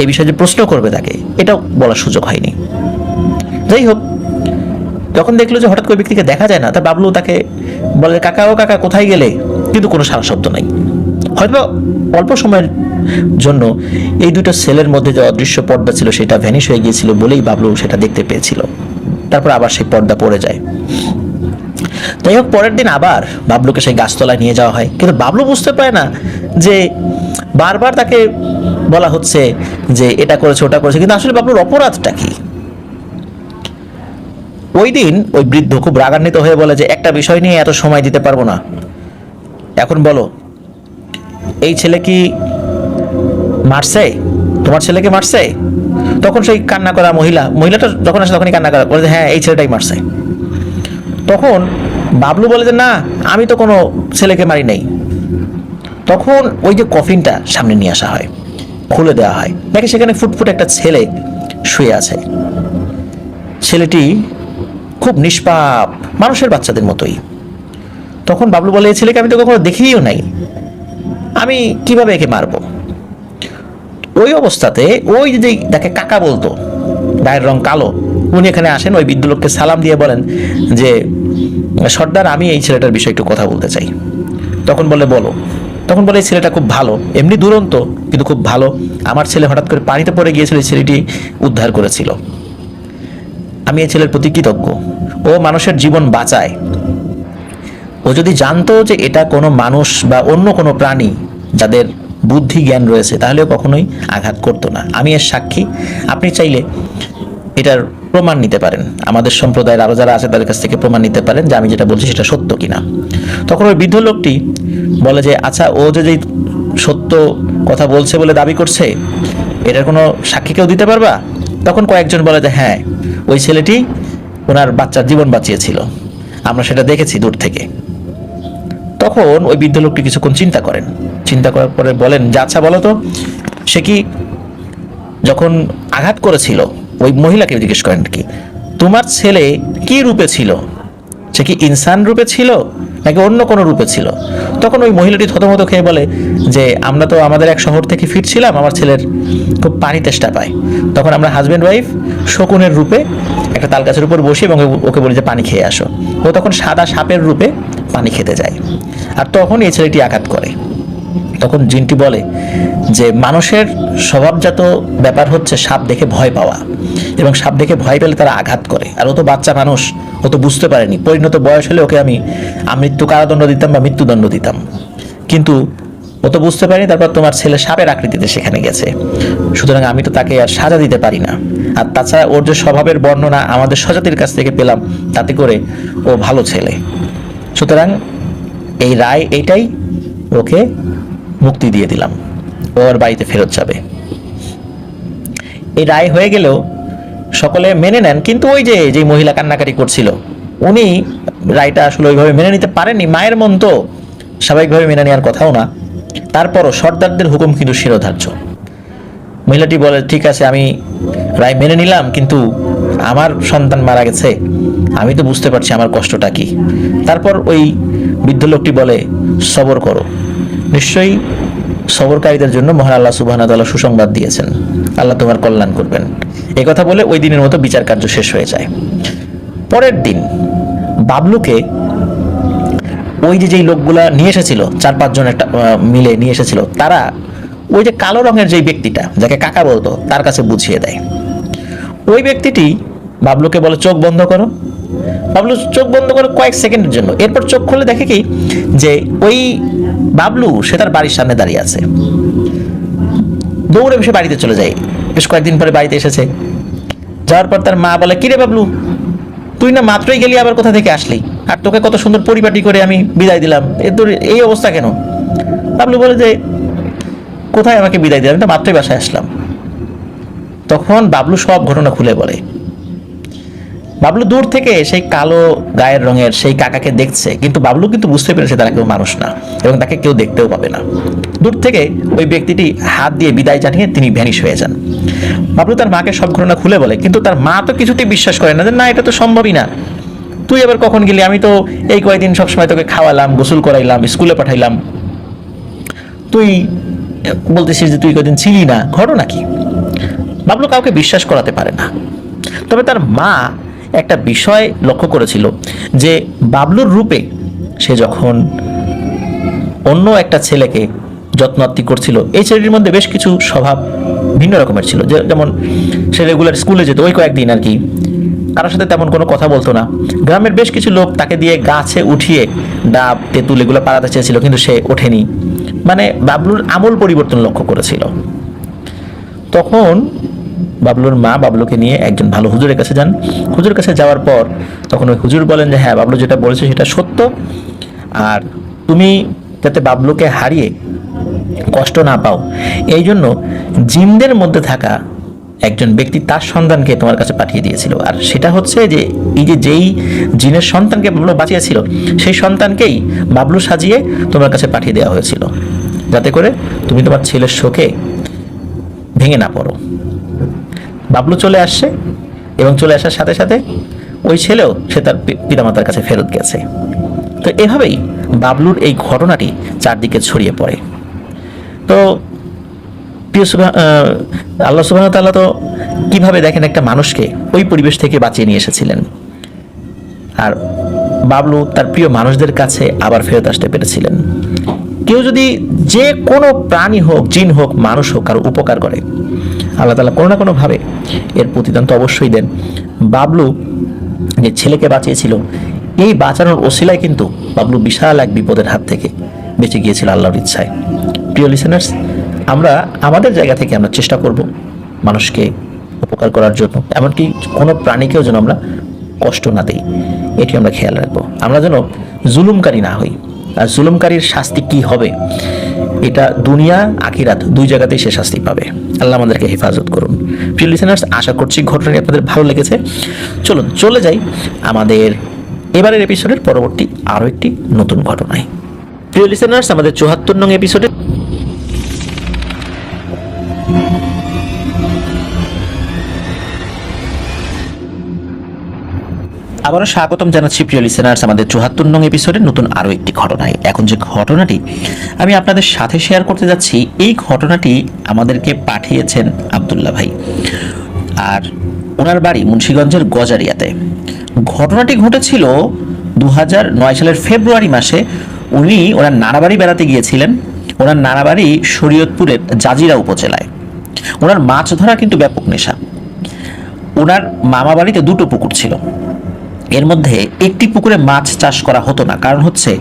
এই বিষয়ে যে প্রশ্ন করবে তাকে, এটাও বলার সুযোগ হয়নি। যাই হোক, যখন দেখলো যে হঠাৎ করে ব্যক্তিকে দেখা যায় না, তার বাবলু তাকে বলে কাকা ও কাকা কোথায় গেলে, কিন্তু কোনো সারা শব্দ নাই। হয়তো অল্প সময়ের জন্য এই দুটো সেলের মধ্যে যে অদৃশ্য পর্দা ছিল সেটা ভ্যানিশ হয়ে গিয়েছিল বলেই বাবলু সেটা দেখতে পেয়েছিল। তারপর আবার সেই পর্দা পড়ে যায়। যাই হোক, পরের দিন আবার বাবলুকে সেই গাছতলায় নিয়ে যাওয়া হয়, কিন্তু বাবলু বুঝতে পারে না যে বারবার তাকে বলা হচ্ছে যে এটা করেছে ওটা করেছে, কিন্তু আসলে বাবলুর অপরাধটা কি। ওই দিন ওই বৃদ্ধ খুব রাগান্বিত হয়ে বলে যে একটা বিষয় নিয়ে এত সময় দিতে পারবো না, এখন বলো এই ছেলে কি মারছে? তোমার ছেলেকে মারছে? তখন সেই কান্না করা মহিলাটা যখন আসে তখনই কান্না করা বলে যে হ্যাঁ এই ছেলেটাই মারছে। তখন বাবলু বলে যে না, আমি তো কোনো ছেলেকে মারি নাই। তখন ওই যে কফিনটা সামনে নিয়ে আসা হয়, খুলে দেওয়া হয়, দেখে সেখানে ফুটফুট একটা ছেলে শুয়ে আছে। ছেলেটি খুব নিষ্পাপ, মানুষের বাচ্চাদের মতোই। তখন বাবলু বলে এই ছেলেকে আমি তো কখনো দেখিও নাই, আমি কিভাবে একে মারবো? ওই অবস্থাতে ওই যে তাকে কাকা বলতো, গায়ের রং কালো, উনি এখানে আসেন। ওই বৃদ্ধ লোককে সালাম দিয়ে বলেন যে সর্দার আমি এই ছেলেটার বিষয়ে একটু কথা বলতে চাই। তখন বলে বলো। তখন বলে এই ছেলেটা খুব ভালো, এমনি দুরন্ত কিন্তু খুব ভালো। আমার ছেলে হঠাৎ করে পানিতে পড়ে গিয়েছিল, এই ছেলেটি উদ্ধার করেছিল। আমি এই ছেলের প্রতি কৃতজ্ঞ, ও মানুষের জীবন বাঁচায়। ও যদি জানতো যে এটা কোনো মানুষ বা অন্য কোনো প্রাণী যাদের বুদ্ধি জ্ঞান রয়েছে তাহলেও কখনোই আঘাত করতো না। আমি এর সাক্ষী, আপনি চাইলে এটার প্রমাণ নিতে পারেন, আমাদের সম্প্রদায়ের আরো যারা আছে তাদের কাছ থেকে প্রমাণ নিতে পারেন যে আমি যেটা বলছি সেটা সত্য কিনা। তখন ওই বৃদ্ধ লোকটি বলে যে আচ্ছা, ও যে সত্য কথা বলছে বলে দাবি করছে, এটার কোনো সাক্ষী কেউ দিতে পারবা? তখন কয়েকজন বলে যে হ্যাঁ, ওই ছেলেটি ওনার বাচ্চার জীবন বাঁচিয়েছিল, আমরা সেটা দেখেছি দূর থেকে। তখন ওই বৃদ্ধ লোকটি কিছুক্ষণ চিন্তা করেন, চিন্তা করার পরে বলেন যে আচ্ছা বলো তো, সে কি যখন আঘাত করেছিল, ওই মহিলাকে জিজ্ঞেস করেন কি তোমার ছেলে কি রূপে ছিল? সে কি ইনসান রূপে ছিল নাকি অন্য কোনো রূপে ছিল? তখন ওই মহিলাটি থতমত খেয়ে বলে যে আমরা তো আমাদের এক শহর থেকে ফিরছিলাম, আমার ছেলের খুব পানি তেষ্টা পায়, তখন আমরা হাজব্যান্ড ওয়াইফ শকুনের রূপে একটা তাল গাছের উপর বসি এবং ওকে বলি যে পানি খেয়ে আসো। ও তখন সাদা সাপের রূপে পানি খেতে যায়, আর তখন এই ছেলেটি আঘাত করে। তখন জিনটি বলে যে মানুষের স্বভাবজাত ব্যাপার হচ্ছে সাপ দেখে ভয় পাওয়া, এবং সাপ দেখে ভয় পেলে তারা আঘাত করে। আর ও তো বাচ্চা মানুষ, ও তো বুঝতে পারেনি। পরিণত বয়স হলে ওকে আমি মৃত্যু কারাদণ্ড দিতাম বা মৃত্যুদণ্ড দিতাম, কিন্তু ও তো বুঝতে পারেনি। তারপর তোমার ছেলে সাপের আকৃতিতে সেখানে গেছে, সুতরাং আমি তো তাকে আর সাজা দিতে পারি না। আর তাছাড়া ওর যে স্বভাবের বর্ণনা আমাদের স্বজাতির কাছ থেকে পেলাম, তাতে করে ও ভালো ছেলে। সুতরাং এই রায় এইটাই, ওকে মুক্তি দিয়ে দিলাম, ওর বাড়িতে ফেরত যাবে। এই রায় হয়ে গেলেও সকলে মেনে নেন, কিন্তু ওই যে মহিলা কান্নাকাটি করছিল উনি রায়টা আসলে ওইভাবে মেনে নিতে পারেননি। মায়ের মন তো স্বাভাবিকভাবে মেনে নেওয়ার কথাও না। তারপরও সর্দারদের হুকুম কিন্তু শিরোধার্য। মহিলাটি বলে ঠিক আছে, আমি রায় মেনে নিলাম, কিন্তু আমার সন্তান মারা গেছে, আমি তো বুঝতে পারছি আমার কষ্টটা কি। তারপর ওই বৃদ্ধ লোকটি বলে, সবর করো, নিশ্চয়ই সবরকারীদের জন্য মহান আল্লাহ সুবহানাহু ওয়া তাআলা সুসংবাদ দিয়েছেন, আল্লাহ তোমার কল্যাণ করবেন। এই কথা বলে ওই দিনের মতো বিচার কার্য শেষ হয়ে যায়। পরের দিন বাবলুকে ওই যেই লোকগুলা নিয়ে এসেছিল, 4-5 জন একটা মিলে নিয়ে এসেছিল, তারা ওই যে কালো রঙের যেই ব্যক্তিটা যাকে কাকা বলতো তার কাছে বুঝিয়ে দেয়। ওই ব্যক্তিটি বাবলুকে বলে, চোখ বন্ধ করো। বাবলু চোখ বন্ধ করে কয়েক সেকেন্ডের জন্য, এরপর চোখ খুলে দেখে কি যে ওই বাবলু সে তার বাড়ির সামনে দাঁড়িয়ে আছে। দৌড়ে বসে বাড়িতে চলে যায়। বেশ কয়েকদিন পরে বাড়িতে এসেছে, যাওয়ার পর তার মা বলে, কিরে বাবলু, তুই না মাত্রই গেলি, আবার কোথা থেকে আসলি? আর তোকে কত সুন্দর পরিপাটি করে আমি বিদায় দিলাম, তোর এই অবস্থা কেন? বাবলু বলে যে, কোথায় আমাকে বিদায় দিলাম, আমি তো মাত্রই বাসায় আসলাম। তখন বাবলু সব ঘটনা খুলে বলে। বাবলু দূর থেকে সেই কালো গায়ের রঙের সেই কাকাকে দেখছে, কিন্তু বাবলু কিন্তু বুঝতে পেরেছে তারা কেউ মানুষ না এবং তাকে কেউ দেখতেও পাবে না। দূর থেকে ওই ব্যক্তিটি হাত দিয়ে বিদায় জানিয়ে তিনি ভ্যানিশ হয়ে যান। বাবলু তার মাকে সব ঘটনা খুলে বলে, কিন্তু তার মা তো কিছুতেই বিশ্বাস করে না, যে না, এটা তো সম্ভবই না, তুই আবার কখন গেলি? আমি তো এই কয়েকদিন সবসময় তোকে খাওয়ালাম, গোসল করাইলাম, স্কুলে পাঠাইলাম, তুই বলতেছিস যে তুই কয়েকদিন ছিলি না, ঘটনা কি? বাবলু কাউকে বিশ্বাস করাতে পারে না। তবে তার মা একটা বিষয় লক্ষ্য করেছিল, যে বাবলুর রূপে সে যখন অন্য একটা ছেলেকে যত্নাত্তি করছিল, এই ছেলেটির মধ্যে বেশ কিছু স্বভাব ভিন্ন রকমের ছিল। যেমন সে রেগুলার স্কুলে যেত, ওই কয়েকদিন আর কি কারোর সাথে তেমন কোনো কথা বলতো না। গ্রামের বেশ কিছু লোক তাকে দিয়ে গাছে উঠিয়ে ডাব তেঁতুল এগুলো পাড়াতে চেয়েছিল, কিন্তু সে ওঠেনি। মানে বাবলুর আমূল পরিবর্তন লক্ষ্য করেছিল। তখন বাবলুর মা বাবলুকে নিয়ে একজন ভালো হুজুরের কাছে যান। হুজুরের কাছে যাওয়ার পর তখন ওই হুজুর বলেন যে, হ্যাঁ, বাবলু যেটা বলেছে সেটা সত্য, আর তুমি যাতে বাবলুকে হারিয়ে কষ্ট না পাও, এই জন্য জিনদের মধ্যে থাকা একজন ব্যক্তি তার সন্তানকে তোমার কাছে পাঠিয়ে দিয়েছিল। আর সেটা হচ্ছে যে এই যেই জিনের সন্তানকে বাবলু বাঁচিয়েছিল, সেই সন্তানকেই বাবলু সাজিয়ে তোমার কাছে পাঠিয়ে দেওয়া হয়েছিল, যাতে করে তুমি তোমার ছেলের শোকে ভেঙে না পড়ো। বাবলু চলে আসছে এবং চলে আসার সাথে সাথে ওই ছেলেও সে তার পিতামাতার কাছে ফেরত গেছে। তো এভাবেই বাবলুর এই ঘটনাটি চারদিকে ছড়িয়ে পড়ে। তো আল্লাহ সুবহানাহু ওয়া তাআলা তো কিভাবে দেখেন একটা মানুষকে ওই পরিবেশ থেকে বাঁচিয়ে নিয়ে এসেছিলেন, আর বাবলু তার প্রিয় মানুষদের কাছে আবার ফেরত আসতে পেরেছিলেন। কেউ যদি যে কোনো প্রাণী হোক, জিন হোক, মানুষ হোক, কারো উপকার করে, আল্লাহ তাআলা কোনো না কোনো ভাবে এর প্রতিদান তো অবশ্যই দেন। বাবলু যে ছেলেকে বাঁচিয়েছিল, এই বাঁচানোর ওসিলায় কিন্তু বাবলু বিশাল এক বিপদের হাত থেকে বেঁচে গিয়েছিল আল্লাহর ইচ্ছায়। প্রিয় লিসেনার্স, আমরা আমাদের জায়গা থেকে আমরা চেষ্টা করব মানুষকে উপকার করার জন্য, এমনকি কোনো প্রাণীকেও যেন আমরা কষ্ট না দিই, এটি আমরা খেয়াল রাখবো। আমরা যেন জুলুমকারী না হই। আর জুলুমকারীর শাস্তি কি হবে, এটা দুনিয়া আখিরাত দুই জায়গাতেই সে শাস্তি পাবে। আল্লাহ আমাদেরকে হেফাজত করুন। প্রিয় লিসেনার্স, আশা করছি ঘটনাটি আপনাদের ভালো লেগেছে। চলুন চলে যাই আমাদের এবারের এপিসোডের পরবর্তী আরও একটি নতুন ঘটনায়। প্রিয় লিসেনার্স, আমাদের ৭৪ নং এপিসোডে আবারও স্বাগতম জানাচ্ছি প্রিয় লিসেনার্স আমাদের ৭৪ নং এপিসোডের নতুন আরও একটি ঘটনায়। এখন যে ঘটনাটি আমি আপনাদের সাথে শেয়ার করতে যাচ্ছি, এই ঘটনাটি আমাদেরকে পাঠিয়েছেন আব্দুল্লাহ ভাই, আর ওনার বাড়ি মুন্সিগঞ্জের গজারিয়াতে। ঘটনাটি ঘটেছিল ২০০৯ সালের ফেব্রুয়ারি মাসে। উনি ওনার নানাবাড়ি বেড়াতে গিয়েছিলেন। ওনার নানাবাড়ি শরীয়তপুরের জাজিরা উপজেলায়। ওনার মাছ ধরা কিন্তু ব্যাপক নেশা। ওনার মামা বাড়িতে দুটো পুকুর ছিল, এর মধ্যে একটি পুকুরে মাছ চাষ করা হতো না, কারণ হচ্ছে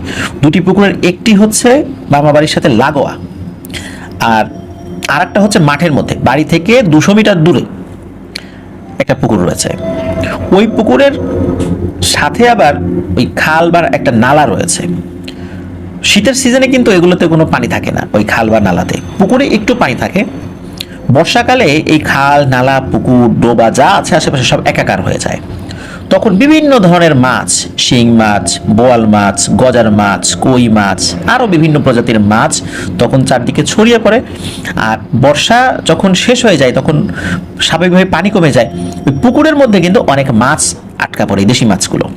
দুটি পুকুরের একটি হচ্ছে মামা বাড়ির সাথে লাগোয়া, আর আরেকটা হচ্ছে মাঠের মধ্যে, বাড়ি থেকে ২০০ মিটার দূরে একটা পুকুর রয়েছে। ওই পুকুরের সাথে আবার ওই খাল বা একটা নালা রয়েছে। শীতের সিজনে কিন্তু এগুলোতে কোনো পানি থাকে না, ওই খাল বা নালাতে। পুকুরে একটু পানি থাকে। বর্ষাকালে এই খাল, নালা, পুকুর, ডোবা যা আছে আশেপাশে সব একাকার হয়ে যায়। তখন বিভিন্ন ধরনের মাছ, শিং মাছ, বোয়াল মাছ, গজার মাছ, কই মাছ, আরও বিভিন্ন প্রজাতির মাছ তখন চারদিকে ছড়িয়ে পড়ে। আর বর্ষা যখন শেষ হয়ে যায় তখন স্বাভাবিকভাবে পানি কমে যায়, ওই পুকুরের মধ্যে কিন্তু অনেক মাছ আটকা পড়ে, দেশি মাছগুলো।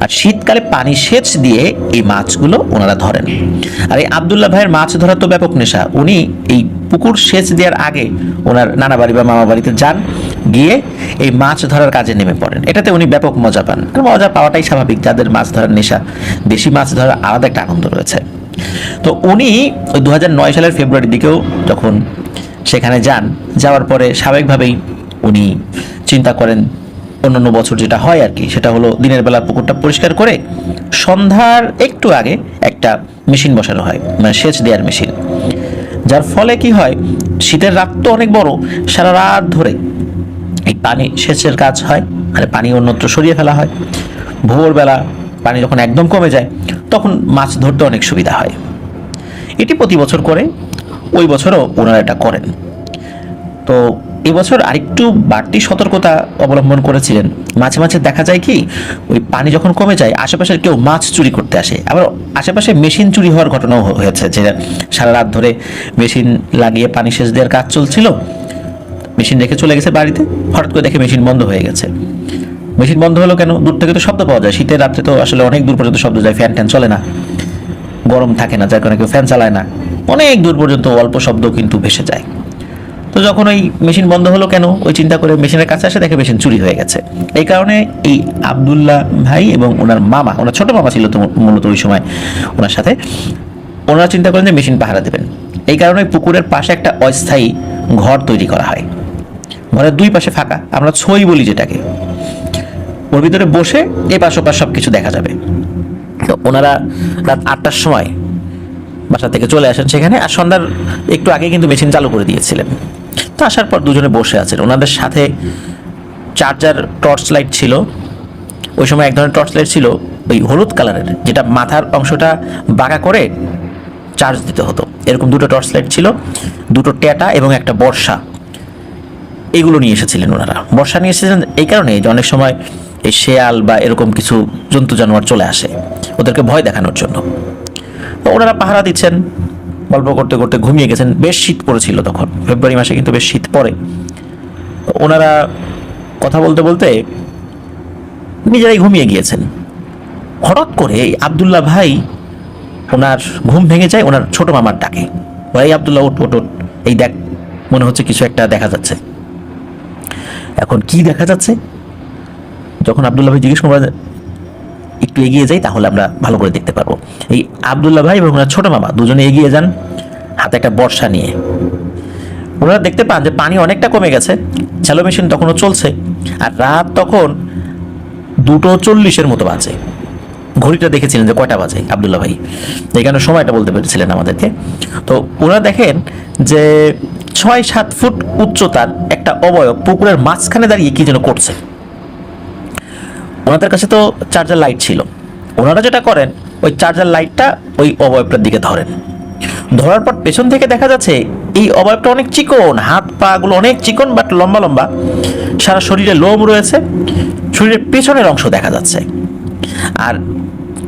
আর শীতকালে পানি সেচ দিয়ে এই মাছগুলো ওনারা ধরেন। আর এই আব্দুল্লাহ ভাইয়ের মাছ ধরা তো ব্যাপক নেশা। উনি এই পুকুর সেচ দেওয়ার আগে ওনার নানা বাড়ি বা মামা বাড়িতে যান, গিয়ে এই মাছ ধরার কাজে নেমে পড়েন। এটাতে উনি ব্যাপক মজা পান। আর মজা পাওয়াটাই স্বাভাবিক, যাদের মাছ ধরার নেশা, দেশি মাছ ধরার আলাদা একটা আনন্দ রয়েছে। তো উনি ওই 2009 সালের ফেব্রুয়ারির দিকেও যখন সেখানে যান, যাওয়ার পরে স্বাভাবিকভাবেই উনি চিন্তা করেন অন্যান্য বছর যেটা হয় আর কি, সেটা হলো দিনের বেলা পুকুরটা পরিষ্কার করে সন্ধ্যার একটু আগে একটা মেশিন বসানো হয়, মানে সেচ দেওয়ার মেশিন। যার ফলে কি হয়, শীতের রাত তো অনেক বড়, সারা রাত ধরে এই পানি সেচের কাজ হয়, মানে পানি অন্যত্র সরিয়ে ফেলা হয়। ভোরবেলা পানি যখন একদম কমে যায় তখন মাছ ধরতে অনেক সুবিধা হয়। এটি প্রতি বছর করে, ওই বছরও ওনারা এটা করেন। তো এবছর আরেকটু বাড়তি সতর্কতা অবলম্বন করেছিলেন। মাঝে মাঝে দেখা যায় কি, ওই পানি যখন কমে যায় আশেপাশের কেউ মাছ চুরি করতে আসে। আবার আশেপাশে মেশিন চুরি হওয়ার ঘটনাও হয়েছে, যে সারা রাত ধরে মেশিন লাগিয়ে পানি সেচ দেওয়ার কাজ চলছিল, মেশিন রেখে চলে গেছে বাড়িতে, হঠাৎ করে দেখে মেশিন বন্ধ হয়ে গেছে। মেশিন বন্ধ হলো কেন? দূর থেকে তো শব্দ পাওয়া যায়, শীতের রাত্রে তো আসলে অনেক দূর পর্যন্ত শব্দ যায়, ফ্যান ট্যান চলে না, গরম থাকে না, যার কারণে কেউ ফ্যান চালায় না, অনেক দূর পর্যন্ত অল্প শব্দ কিন্তু ভেসে যায়। তো যখন ওই মেশিন বন্ধ হলো কেন, ওই চিন্তা করে মেশিনের কাছে আসে, দেখে মেশিন চুরি হয়ে গেছে। এই কারণে এই আব্দুল্লাহ ভাই এবং ওনার মামা, ওনার ছোট মামা ছিল তো মূলত ওই সময় ওনার সাথে, ওনারা চিন্তা করেন যে মেশিন পাহারা দেবেন। এই কারণে পুকুরের পাশে একটা অস্থায়ী ঘর তৈরি করা হয়। ঘরের দুই পাশে ফাঁকা, আমরা ছই বলি যেটাকে। ওর ভিতরে বসে এপাশ ওপাশ সব কিছু দেখা যাবে। তো ওনারা রাত 8টার সময় বাসা থেকে চলে আসেন সেখানে, আর সন্ধ্যার একটু আগে কিন্তু মেশিন চালু করে দিয়েছিলেন। তো আসার পর দুজনে বসে আছেন, ওনাদের সাথে চার্জার টর্চ লাইট ছিল। ওই সময় এক ধরনের টর্চ লাইট ছিল ওই হলুদ কালারের, যেটা মাথার অংশটা বাঁকা করে চার্জ দিতে হতো। এরকম দুটো টর্চ লাইট ছিল, দুটো ট্যাটা এবং একটা বর্ষা। এগুলো নিয়ে এসেছিলেন ওনারা। বর্ষা নিয়ে এসেছিলেন এই কারণে যে অনেক সময় এই শেয়াল বা এরকম কিছু জন্তু জানোয়ার চলে আসে, ওদেরকে ভয় দেখানোর জন্য। তো ওনারা পাহারা দিচ্ছেন, গল্প করতে করতে ঘুমিয়ে গেছেন। বেশ শীত পড়েছিল তখন, ফেব্রুয়ারি মাসে কিন্তু বেশ শীত পড়ে। ওনারা কথা বলতে বলতে নিজেরাই ঘুমিয়ে গিয়েছেন। হঠাৎ করে আব্দুল্লাহ ভাই, ওনার ঘুম ভেঙে যায় ওনার ছোট মামার ডাকে। ভাই আব্দুল্লাহ, ওঠ ওঠ ওঠ, এই দেখ, মনে হচ্ছে কিছু একটা দেখা যাচ্ছে। এখন কি দেখা যাচ্ছে? যখন আব্দুল্লাহ ভাই জিজ্ঞেস করবেন, একটু এগিয়ে যাই তাহলে আমরা ভালো করে দেখতে পারবো। এই আব্দুল্লাহ ভাই এবং ওনার ছোট মামা দুজনে এগিয়ে যান, হাতে একটা বর্ষা নিয়ে। ওনারা দেখতে পান যে পানি অনেকটা কমে গেছে, চালো মেশিন তখনও চলছে, আর রাত তখন 2:40 মতো বাজে। ঘড়িটা দেখেছিলেন যে কয়টা বাজে আব্দুল্লাহ ভাই, এখানে সময়টা বলতে পেরেছিলেন আমাদেরকে। তো ওনারা দেখেন যে 6-7 ফুট উচ্চতার একটা অবয়ব পুকুরের মাঝখানে দাঁড়িয়ে কি যেন করছে। ওনাদের কাছে তো চার্জার লাইট ছিল। ওনারা যেটা করেন, ওই চার্জার লাইটটা ওই অবয়বটার দিকে ধরেন। ধরার পর পেছন থেকে দেখা যাচ্ছে এই অবয়বটা অনেক চিকন, হাত পা গুলো অনেক চিকন বাট লম্বা লম্বা, সারা শরীরে লোম রয়েছে, শরীরের পেছনের অংশ দেখা যাচ্ছে। আর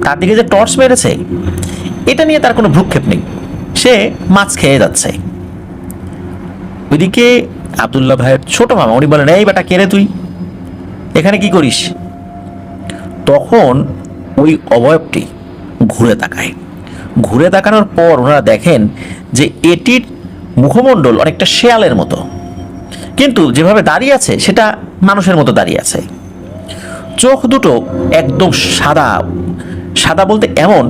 তার দিকে যে টর্চ মেরেছে, এটা নিয়ে তার কোনো ভ্রুক্ষেপ নেই, সে মাছ খেয়ে যাচ্ছে। ওইদিকে আব্দুল্লাহ ভাইয়ের ছোট মামা, উনি বলেন, এই বেটা, কে রে তুই, এখানে কি করিস? তখন ওই অবয়বটি ঘুরে তাকায়। ঘুরে তাকানোর পর ওনারা দেখেন যে এটির মুখমণ্ডল অনেকটা শেয়ালের মতো, কিন্তু যেভাবে দাঁড়িয়ে আছে সেটা মানুষের মতো দাঁড়িয়ে আছে। চোখ দুটো একদম সাদা। সাদা বলতে এমন,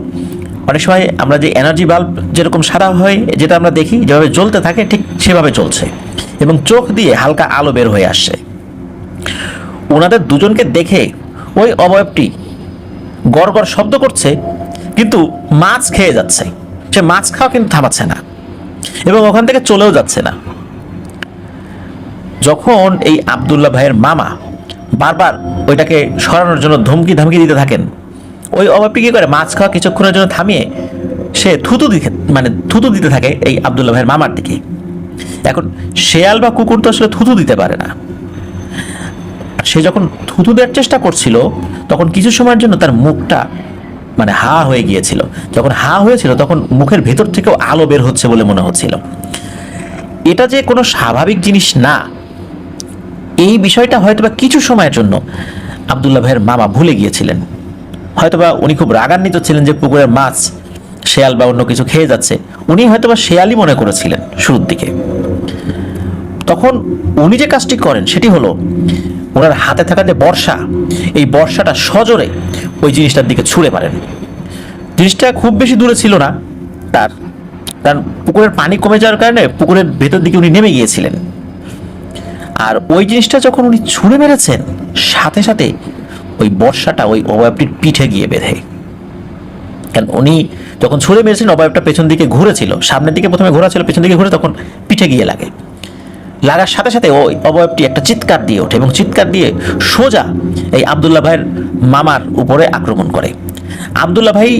অনেক সময় আমরা যে এনার্জি বাল্ব যেরকম সাদা হয়, যেটা আমরা দেখি যেভাবে জ্বলতে থাকে, ঠিক সেভাবে জ্বলছে, এবং চোখ দিয়ে হালকা আলো বের হয়ে আসছে। ওনাদের দুজনকে দেখে ওই অবয়বটি গড় গড় শব্দ করছে, কিন্তু মাছ খেয়ে যাচ্ছে। সে মাছ খাওয়া কিন্তু থামাচ্ছে না, এবং ওখান থেকে চলেও যাচ্ছে না। যখন এই আব্দুল্লাহ ভাইয়ের মামা বারবার ওইটাকে সরানোর জন্য ধমকি ধামকি দিতে থাকেন, ওই অবয়বটি কি করে, মাছ খাওয়া কিছুক্ষণের জন্য থামিয়ে সে থুতু দিতে থাকে এই আব্দুল্লাহ ভাইয়ের মামার দিকে। এখন শেয়াল বা কুকুর তো আসলে থুতু দিতে পারে না, সে যখন থুতু দেওয়ার চেষ্টা করছিল তখন কিছু সময়ের জন্য তার মুখটা মানে হা হয়ে গিয়েছিল। যখন হা হয়েছিল তখন মুখের ভেতর থেকেও আলো বের হচ্ছে বলে মনে হচ্ছিল। এটা যে কোনো স্বাভাবিক জিনিস না, এই বিষয়টা হয়তোবা কিছু সময়ের জন্য আব্দুল্লাহ ভাইয়ের মামা ভুলে গিয়েছিলেন। হয়তোবা উনি খুব রাগান্বিত ছিলেন যে পুকুরের মাছ শেয়াল বা অন্য কিছু খেয়ে যাচ্ছে, উনি হয়তোবা শেয়ালই মনে করেছিলেন শুরুর দিকে। তখন উনি যে কাজটি করেন সেটি হলো ওনার হাতে থাকা যে বর্ষা, এই বর্ষাটা সজোরে ওই জিনিসটার দিকে ছুঁড়ে মারেন। জিনিসটা খুব বেশি দূরে ছিল না তার, কারণ পুকুরের পানি কমে যাওয়ার কারণে পুকুরের ভেতর দিকে উনি নেমে গিয়েছিলেন। আর ওই জিনিসটা যখন উনি ছুঁড়ে মেরেছেন, সাথে সাথে ওই বর্ষাটা ওই অবয়বটির পিঠে গিয়ে বেঁধে। কারণ উনি যখন ছুঁড়ে মেরেছেন অবয়বটা পেছন দিকে ঘুরেছিল, সামনের দিকে প্রথমে ঘোরা ছিল, পেছন দিকে ঘুরে তখন পিঠে গিয়ে লাগে। লাগার সাথে সাথে ওই অবয়বটি একটা চিৎকার দিয়ে ওঠে এবং চিৎকার দিয়ে সোজা এই আব্দুল্লাহ ভাইয়ের মামার উপরে আক্রমণ করে। আব্দুল্লাহ ভাই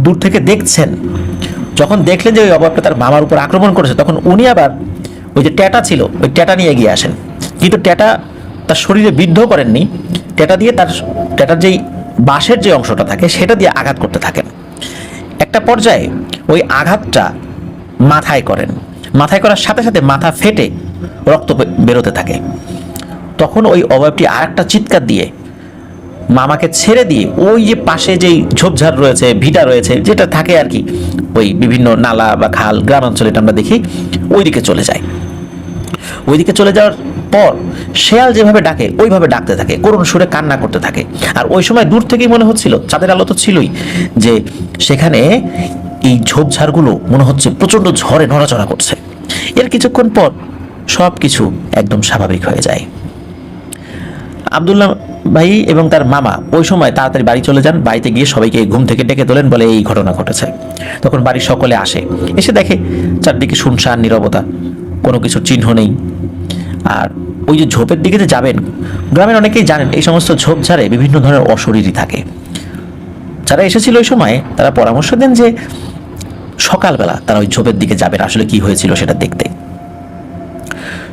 দূর থেকে দেখছেন, যখন দেখলেন যে ওই অবয়বটা তার মামার উপর আক্রমণ করেছে তখন উনি আবার ওই যে ট্যাটা ছিল ওই ট্যাটা নিয়ে এগিয়ে আসেন, কিন্তু ট্যাটা তার শরীরে বিদ্ধ করেননি, ট্যাটা দিয়ে তার ট্যাটার যেই বাঁশের যে অংশটা থাকে সেটা দিয়ে আঘাত করতে থাকেন। একটা পর্যায়ে ওই আঘাতটা মাথায় করেন, মাথায় করার সাথে সাথে মাথা ফেটে রক্ত বেরোতে থাকে। তখন ওই অবয়বটি আর একটা চিৎকার দিয়ে মামাকে ছেড়ে দিয়ে ওই যে পাশে যেই ঝোপঝাড় রয়েছে, ভিটা রয়েছে, যেটা থাকে আর কি ওই বিভিন্ন নালা বা খাল গ্রাম অঞ্চলে এটা আমরা দেখি, ওইদিকে চলে যায়। ওইদিকে চলে যাওয়ার পর শেয়াল যেভাবে ডাকে ওইভাবে ডাকতে থাকে, করুণ সুরে কান্না করতে থাকে। আর ওই সময় দূর থেকেই মনে হচ্ছিল, চাঁদের আলো তো ছিলই, যে সেখানে এই ঝোপঝাড়গুলো মনে হচ্ছে প্রচণ্ড ঝড়ে নড়াচড়া করছে। এর কিছুক্ষণ পর সব কিছু একদম স্বাভাবিক হয়ে যায়। আব্দুল্লাহ ভাই এবং তার মামা ওই সময় তাড়াতাড়ি বাড়ি চলে যান। বাড়িতে গিয়ে সবাইকে ঘুম থেকে ডেকে তোলেন, বলে এই ঘটনা ঘটেছে। তখন বাড়ির সকলে আসে, এসে দেখে চারদিকে শুনশান নীরবতা, কোনো কিছুর চিহ্ন নেই। আর ওই যে ঝোপের দিকে যে যাবেন, গ্রামের অনেকেই জানেন এই সমস্ত ঝোপঝাড়ে বিভিন্ন ধরনের অশরীরী থাকে। যারা এসেছিল ওই সময় তারা পরামর্শ দেন যে সকালবেলা তারা ওই ঝোপের দিকে যাবেন, আসলে কি হয়েছিল সেটা দেখতে।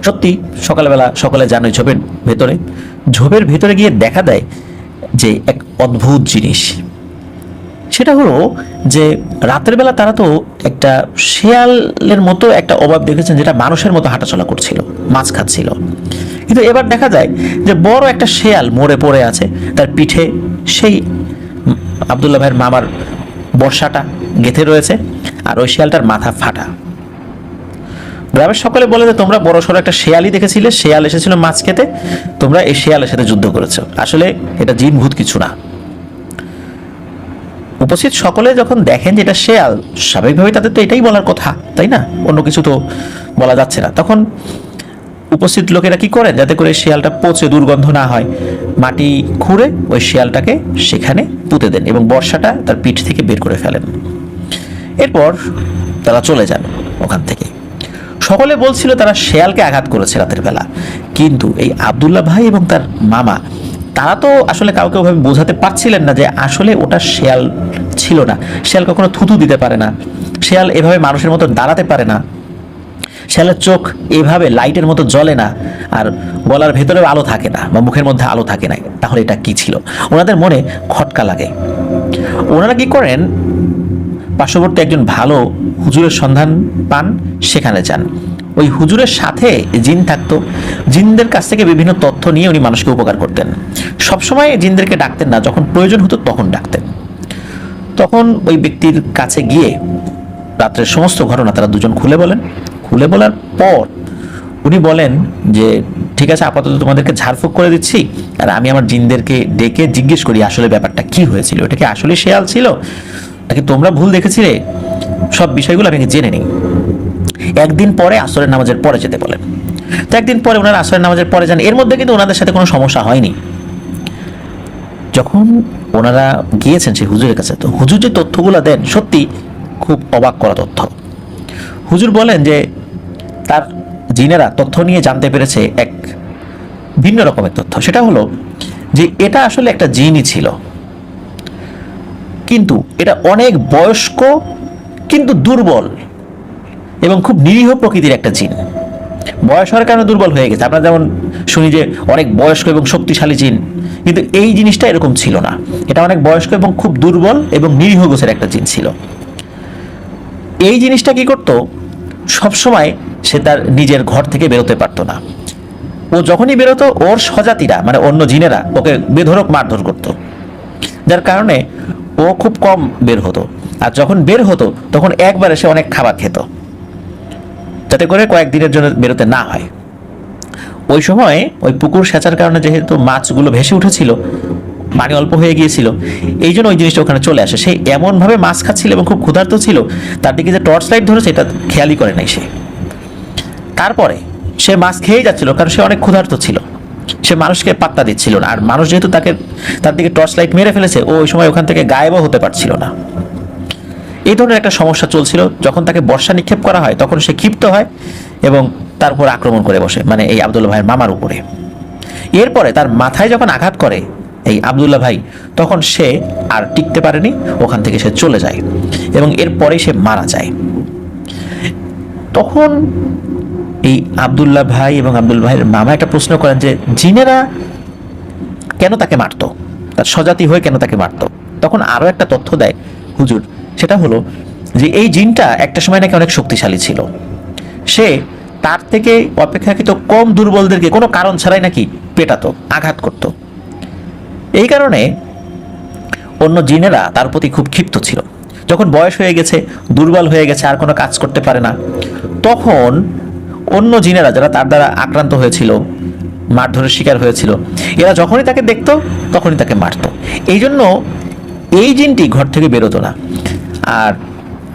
সত্যি সকালবেলা সকলে যান ওই ঝোপের ভেতরে গিয়ে দেখা দেয় যে এক অদ্ভুত জিনিস। সেটা হলো যে রাতের বেলা তারা তো একটা শেয়ালের মতো একটা অভাব দেখেছেন, যেটা মানুষের মতো হাঁটাচলা করছিল, মাছ খাচ্ছিল। কিন্তু এবার দেখা যায় যে বড় একটা শেয়াল মরে পড়ে আছে, তার পিঠে সেই আব্দুল্লাহ ভাইয়ের মামার বর্ষাটা গেঁথে রয়েছে, আর ওই শেয়ালটার মাথা ফাটা। গ্রামের সকলে বলে যে তোমরা বড় সড়ো একটা শেয়ালই দেখেছিলে, শেয়াল এসেছিল মাছ খেতে, তোমরা এই শেয়ালের সাথে যুদ্ধ করেছো, আসলে এটা জিন ভূত কিছু না। উপস্থিত সকলে যখন দেখেন যে এটা শেয়াল, স্বাভাবিকভাবে তাদের তো এটাই বলার কথা, তাই না? অন্য কিছু তো বলা যাচ্ছে না। তখন উপস্থিত লোকেরা কি করেন, যাতে করে শিয়ালটা পচে দুর্গন্ধ না হয়, মাটি খুঁড়ে ওই শিয়ালটাকে সেখানে পুঁতে দেন এবং বর্ষাটা তার পিঠ থেকে বের করে ফেলেন। এরপর তারা চলে যান ওখান থেকে। সকলে বলছিল তারা শেয়ালকে আঘাত করেছে রাতের বেলা, কিন্তু এই আব্দুল্লাহ ভাই এবং তার মামা তারা তো আসলে কাউকে ওভাবে বোঝাতে পারছিলেন না যে আসলে ওটা শেয়াল ছিল না। শেয়াল কখনো থুতু দিতে পারে না, শেয়াল এভাবে মানুষের মতো দাঁড়াতে পারে না, শেয়ালের চোখ এভাবে লাইটের মতো জ্বলে না, আর গলার ভেতরেও আলো থাকে না বা মুখের মধ্যে আলো থাকে না। তাহলে এটা কি ছিল? ওনাদের মনে খটকা লাগে। ওনারা কি করেন, পার্শ্ববর্তী একজন ভালো হুজুরের সন্ধান পান, সেখানে যান। ওই হুজুরের সাথে জিন থাকতো, জিনদের কাছ থেকে বিভিন্ন তথ্য নিয়ে উনি মানুষকে উপকার করতেন। সবসময় জিনদেরকে ডাকতেন না, যখন প্রয়োজন হতো তখন ডাকতেন। তখন ওই ব্যক্তির কাছে গিয়ে রাত্রের সমস্ত ঘটনা তারা দুজন খুলে বলেন। খুলে বলার পর উনি বলেন যে ঠিক আছে, আপাতত তোমাদেরকে ঝাড়ফুঁক করে দিচ্ছি, আর আমি আমার জিনদেরকে ডেকে জিজ্ঞেস করি আসলে ব্যাপারটা কি হয়েছিল, এটা কি আসলে শেয়াল ছিল নাকি তোমরা ভুল দেখেছিলে, সব বিষয়গুলো আমি জেনে নিই। একদিন পরে আসরের নামাজের পরে যেতে বলেন। তো একদিন পরে ওনারা আসরের নামাজের পরে যান। এর মধ্যে কিন্তু ওনাদের সাথে কোনো সমস্যা হয়নি। যখন ওনারা গিয়েছেন সেই হুজুরের কাছে, তো হুজুর যে তথ্যগুলো দেন সত্যি খুব অবাক করা তথ্য। হুজুর বলেন যে তার জিনেরা তথ্য নিয়ে জানতে পেরেছে এক ভিন্ন রকমের তথ্য। সেটা হলো যে এটা আসলে একটা জিনই ছিল, কিন্তু এটা অনেক বয়স্ক কিন্তু দুর্বল এবং খুব নিরীহ প্রকৃতির একটা জিন। বয়স হওয়ার কারণে দুর্বল হয়ে গেছে। আমরা যেমন শুনি যে অনেক বয়স্ক এবং শক্তিশালী জিন, কিন্তু এই জিনিসটা এরকম ছিল না। এটা অনেক বয়স্ক এবং খুব দুর্বল এবং নিরীহ গোছের একটা জিন ছিল। এই জিনিসটা কি করতো, সবসময় সে তার নিজের ঘর থেকে বেরোতে পারতো না। ও যখনই বেরোতো ওর স্বজাতিরা মানে অন্য জিনেরা ওকে বেধড়ক মারধর করতো, যার কারণে ও খুব কম বের হতো। আর যখন বের হতো তখন একবারে সে অনেক খাবার খেত, যাতে করে কয়েকদিনের জন্য বেরোতে না হয়। ওই সময় ওই পুকুর সেচার কারণে যেহেতু মাছগুলো ভেসে উঠেছিল, পানি অল্প হয়ে গিয়েছিল, এই জন্য ওই জিনিসটা ওখানে চলে আসে। সে এমনভাবে মাছ খাচ্ছিল এবং খুব ক্ষুধার্ত ছিল, তার দিকে যে টর্চ লাইট ধরেছে এটা খেয়ালই করে নাই সে। তারপরে সে মাছ খেয়েই যাচ্ছিল, কারণ সে অনেক ক্ষুধার্ত ছিল। সে মানুষকে পাত্তা দিচ্ছিল না, আর মানুষ যেহেতু তার দিকে টর্চ লাইট মেরে ফেলেছে, ও ওই সময় ওখান থেকে গায়েবও হতে পারছিল না। এই ধরনের একটা সমস্যা চলছিল। যখন তাকে বর্ষা নিক্ষেপ করা হয় তখন সে ক্ষিপ্ত হয় এবং তার উপর আক্রমণ করে বসে, মানে এই আব্দুল্লাহ ভাইয়ের মামার উপরে। এরপরে তার মাথায় যখন আঘাত করে এই আব্দুল্লাহ ভাই, তখন সে আর টিকতে পারেনি, ওখান থেকে সে চলে যায় এবং এরপরে সে মারা যায়। তখন এই আব্দুল্লাহ ভাই এবং আব্দুল ভাইয়ের মামা একটা প্রশ্ন করেন যে জিনেরা কেন তাকে মারতো, তার স্বজাতি হয়ে কেন তাকে মারতো। তখন আরো একটা তথ্য দেয় হুজুর, সেটা হলো যে এই জিনটা একটা সময় নাকি অনেক শক্তিশালী ছিল। সে তার থেকে অপেক্ষাকৃত কম দুর্বলদেরকে কোনো কারণ ছাড়াই নাকি পেটাতো, আঘাত করত। এই কারণে অন্য জিনেরা তার প্রতি খুব ক্ষিপ্ত ছিল। যখন বয়স হয়ে গেছে, দুর্বল হয়ে গেছে, আর কোনো কাজ করতে পারে না, তখন অন্য জিনেরা যারা তার দ্বারা আক্রান্ত হয়েছিল, মারধরের শিকার হয়েছিল, এরা যখনই তাকে দেখতো তখনই তাকে মারত। এই জন্য এই জিনটি ঘর থেকে বেরোতো না। আর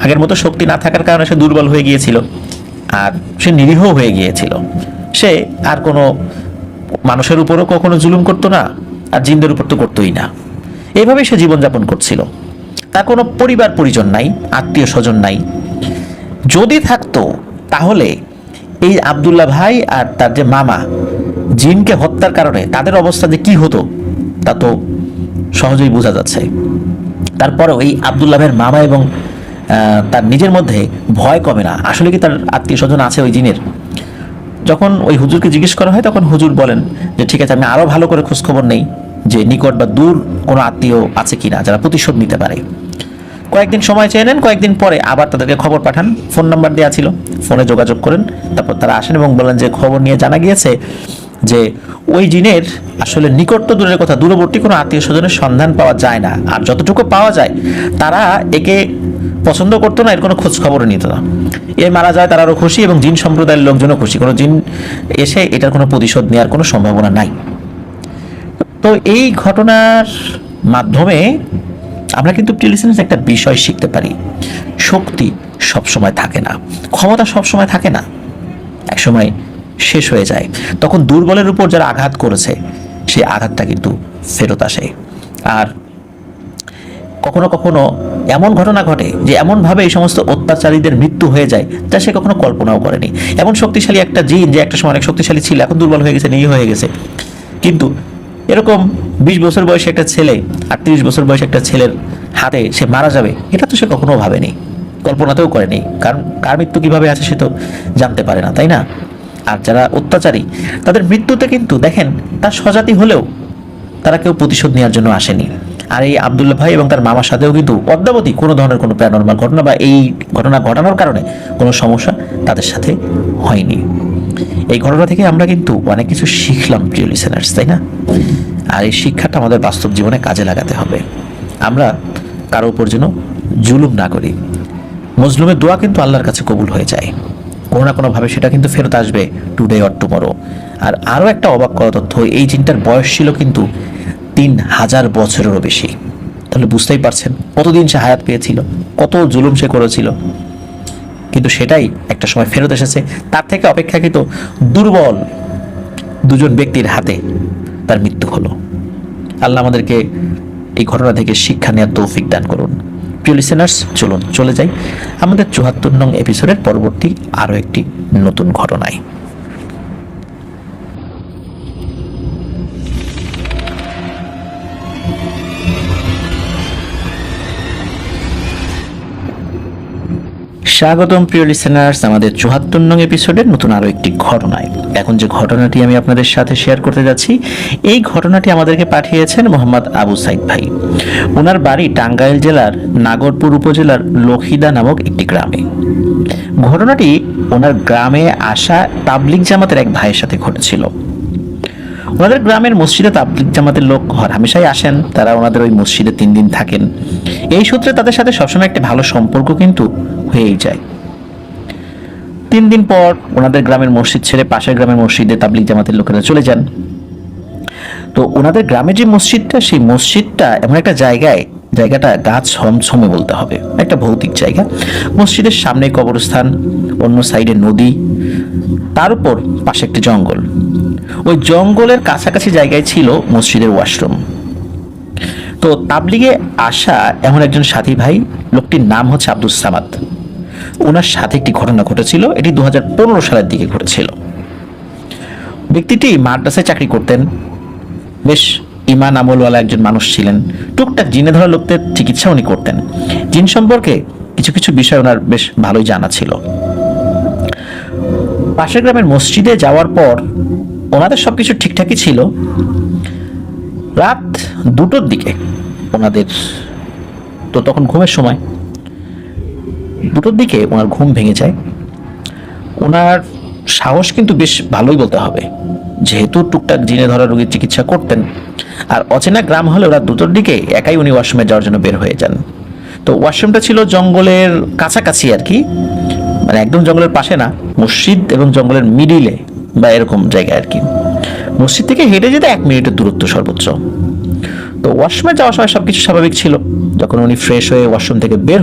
আগের মতো শক্তি না থাকার কারণে সে দুর্বল হয়ে গিয়েছিল, আর সে নিরীহ হয়ে গিয়েছিল। সে আর কোনো মানুষের উপরও কখনো জুলুম করতো না, আর জিনদের উপর তো করতোই না। এইভাবেই সে জীবনযাপন করছিল। তার কোনো পরিবার পরিজন নাই, আত্মীয় স্বজন নাই। যদি থাকতো তাহলে এই আব্দুল্লাহ ভাই আর তার যে মামা জিনকে হত্যার কারণে তাদের অবস্থা যে কি হতো তা তো সহজেই বোঝা যাচ্ছে। তারপরেও এই আব্দুল্লাহ ভাইয়ের মামা এবং তার নিজের মধ্যে ভয় কমে না। আসলে কি তার আত্মীয় স্বজন আছে ওই জিনের? যখন ওই হুজুরকে জিজ্ঞেস করা হয় তখন হুজুর বলেন যে ঠিক আছে, আমি আরো ভালো করে খোঁজখবর নেই যে নিকট বা দূর কোনো আত্মীয় আছে কিনা যারা প্রতিশোধ নিতে পারে। কয়েকদিন সময় চেয়ে নেন, কয়েকদিন পরে আবার তাদেরকে খবর পাঠান। ফোন নাম্বার দেওয়া ছিল, ফোনে যোগাযোগ করেন। তারপর তারা আসেন এবং বলেন যে খবর নিয়ে জানা গিয়েছে যে ওই জিনের আসলে নিকট তো দূরের কথা, দূরবর্তী কোনো আত্মীয় স্বজনের সন্ধান পাওয়া যায় না। আর যতটুকু পাওয়া যায় তারা একে পছন্দ করতো না, এর কোনো খোঁজ খবরও নিত না। এ মারা যায় তারা আরও খুশি এবং জিন সম্প্রদায়ের লোকজনও খুশি, কোনো জিন এসে এটার কোনো প্রতিশোধ নেওয়ার কোনো সম্ভাবনা নাই। তো এই ঘটনার মাধ্যমে আমরা কিন্তু প্রিলিসেন্স একটা বিষয় শিখতে পারি। শক্তি সবসময় থাকে না, ক্ষমতা সবসময় থাকে না, একসময় শেষ হয়ে যায়। তখন দুর্বলের উপর যারা আঘাত করেছে সেই আঘাতটা কিন্তু ফেরত আসে। আর কখনো কখনো এমন ঘটনা ঘটে যে এমনভাবে এই সমস্ত অত্যাচারীদের মৃত্যু হয়ে যায় যা সে কখনো কল্পনাও করেনি। এমন শক্তিশালী একটা জিন যে একটা সময় অনেক শক্তিশালী ছিল, এখন দুর্বল হয়ে গেছে, নিরীহ হয়ে গেছে। কিন্তু এরকম 20 বছর বয়সে একটা ছেলে আর 30 বছর বয়সে একটা ছেলের হাতে সে মারা যাবে, এটা তো সে কখনো ভাবেনি, কল্পনাতেও করেনি। কারণ কার মৃত্যু কিভাবে আছে সে তো জানতে পারে না, তাই না? আর যারা অত্যাচারী তাদের মৃত্যুতে কিন্তু দেখেন তার স্বজাতি হলেও তারা কেউ প্রতিশোধ নেওয়ার জন্য আসেনি। আর এই আব্দুল্লাহ ভাই এবং তার মামার সাথেও কিন্তু অদ্যাবধি কোনো ধরনের কোনো প্যারানরমাল ঘটনা বা এই ঘটনা ঘটানোর কারণে কোনো সমস্যা তাদের সাথে হয়নি। এই ঘটনা থেকে আমরা কিন্তু অনেক কিছু শিখলাম প্রিয় লিসেনার্স, তাই না? আর এই শিক্ষাটা আমাদের বাস্তব জীবনে কাজে লাগাতে হবে। আমরা কারো উপর যেন জুলুম না করি। মজলুমের দোয়া কিন্তু আল্লাহর কাছে কবুল হয়ে যায়, কোনো না কোনোভাবে সেটা কিন্তু ফেরত আসবে টুডে অর টুমরো। আর আরও একটা অবাক করা তথ্য, এই জিনটার বয়স ছিল কিন্তু 3000 বছরেরও বেশি। তাহলে বুঝতেই পারছেন কতদিন সে হায়াত পেয়েছিল, কত জুলুম সে করেছিল, কিন্তু সেটাই একটা সময় ফেরত এসেছে। তার থেকে অপেক্ষাকৃত দুর্বল দুজন ব্যক্তির হাতে তার মৃত্যু হলো। আল্লাহ আমাদেরকে এই ঘটনা থেকে শিক্ষা নেওয়ার তৌফিক দান করুন। প্রিয় লিসেনার্স, চলুন চলে যাই আমাদের 74 নং এপিসোডের পরবর্তী আরও একটি নতুন ঘটনায়। স্বাগতম প্রিয় লিসেনার্স আমাদের ৭৪ নং এপিসোডের নতুন আরও একটি ঘটনায়। এখন যে ঘটনাটি আমি আপনাদের সাথে শেয়ার করতে যাচ্ছি, এই ঘটনাটি আমাদেরকে পাঠিয়েছেন মোহাম্মদ আবু সাইদ ভাই। ওনার বাড়ি টাঙ্গাইল জেলার নাগরপুর উপজেলার লখিদা নামক একটি গ্রামে। ঘটনাটি ওনার গ্রামে আসা তাবলিগ জামাতের এক ভাইয়ের সাথে ঘটেছিল। ওনাদের গ্রামের মসজিদে তাবলিগ জামাতের লোক হামেশাই আসেন, তারা ওনাদের ওই মসজিদে 3 দিন থাকেন। এই সূত্রে তাদের সাথে সবসময় একটা ভালো সম্পর্ক কিন্তু হয়েই যায়। 3 দিন পর ওনাদের গ্রামের মসজিদ ছেড়ে পাশের গ্রামের মসজিদে তাবলিগ জামাতের লোকেরা চলে যান। তো ওনাদের গ্রামের যে মসজিদটা, সেই মসজিদটা এমন একটা জায়গাটা গাছ ছমছমে বলতে হবে, একটা ভৌতিক জায়গা। মসজিদের সামনে কবরস্থান, অন্য সাইডে নদী, তার উপর পাশে একটি জঙ্গল। ওই জঙ্গলের কাছাকাছি জায়গায় ছিল মসজিদের ওয়াশরুম। তো তাবলিগে আসা এমন একজন সাথী ভাই, লোকটির নাম হচ্ছে আব্দুস সামাদ। ওনার সাথে একটি ঘটনা ঘটেছিল, এটি 2015 সালের দিকে ঘটেছিল। ব্যক্তিটি মাদ্রাসায় চাকরি করতেন, বেশ ইমান আমলওয়ালা একজন মানুষ ছিলেন। টুকটাক জিনে ধরা লোকদের চিকিৎসা উনি করতেন। জিন সম্পর্কে কিছু কিছু বিষয় ওনার বেশ ভালোই জানা ছিল। পাশের গ্রামের মসজিদে যাওয়ার পর ওনাদের সবকিছু ঠিকঠাকই ছিল। রাত 2টোর দিকে ওনাদের, তো তখন ঘুমের সময়, 2টোর দিকে ওনার ঘুম ভেঙে যায়। ওনার সাহস কিন্তু বেশ ভালোই বলতে হবে, যেহেতু টুকটাক জিনে ধরা রোগীর চিকিৎসা করতেন। আর অচেনা গ্রাম হলে ওরা 2টোর দিকে একাই উনি ওয়াশরুমে যাওয়ার জন্য বের হয়ে যান। তো ওয়াশরুমটা ছিল জঙ্গলের কাছাকাছি আর কি, মানে একদম জঙ্গলের পাশে না, মসজিদ এবং জঙ্গলের মিডিলে বা এরকম জায়গায় আর কি। মসজিদ থেকে হেঁটে যেতে 1 মিনিটের দূরত্ব সর্বোচ্চ। তো ওয়াশরুমে যাওয়ার সময় সবকিছু স্বাভাবিক ছিল। যখন উনি ফ্রেশ হয়ে ওয়াশরুম থেকে বের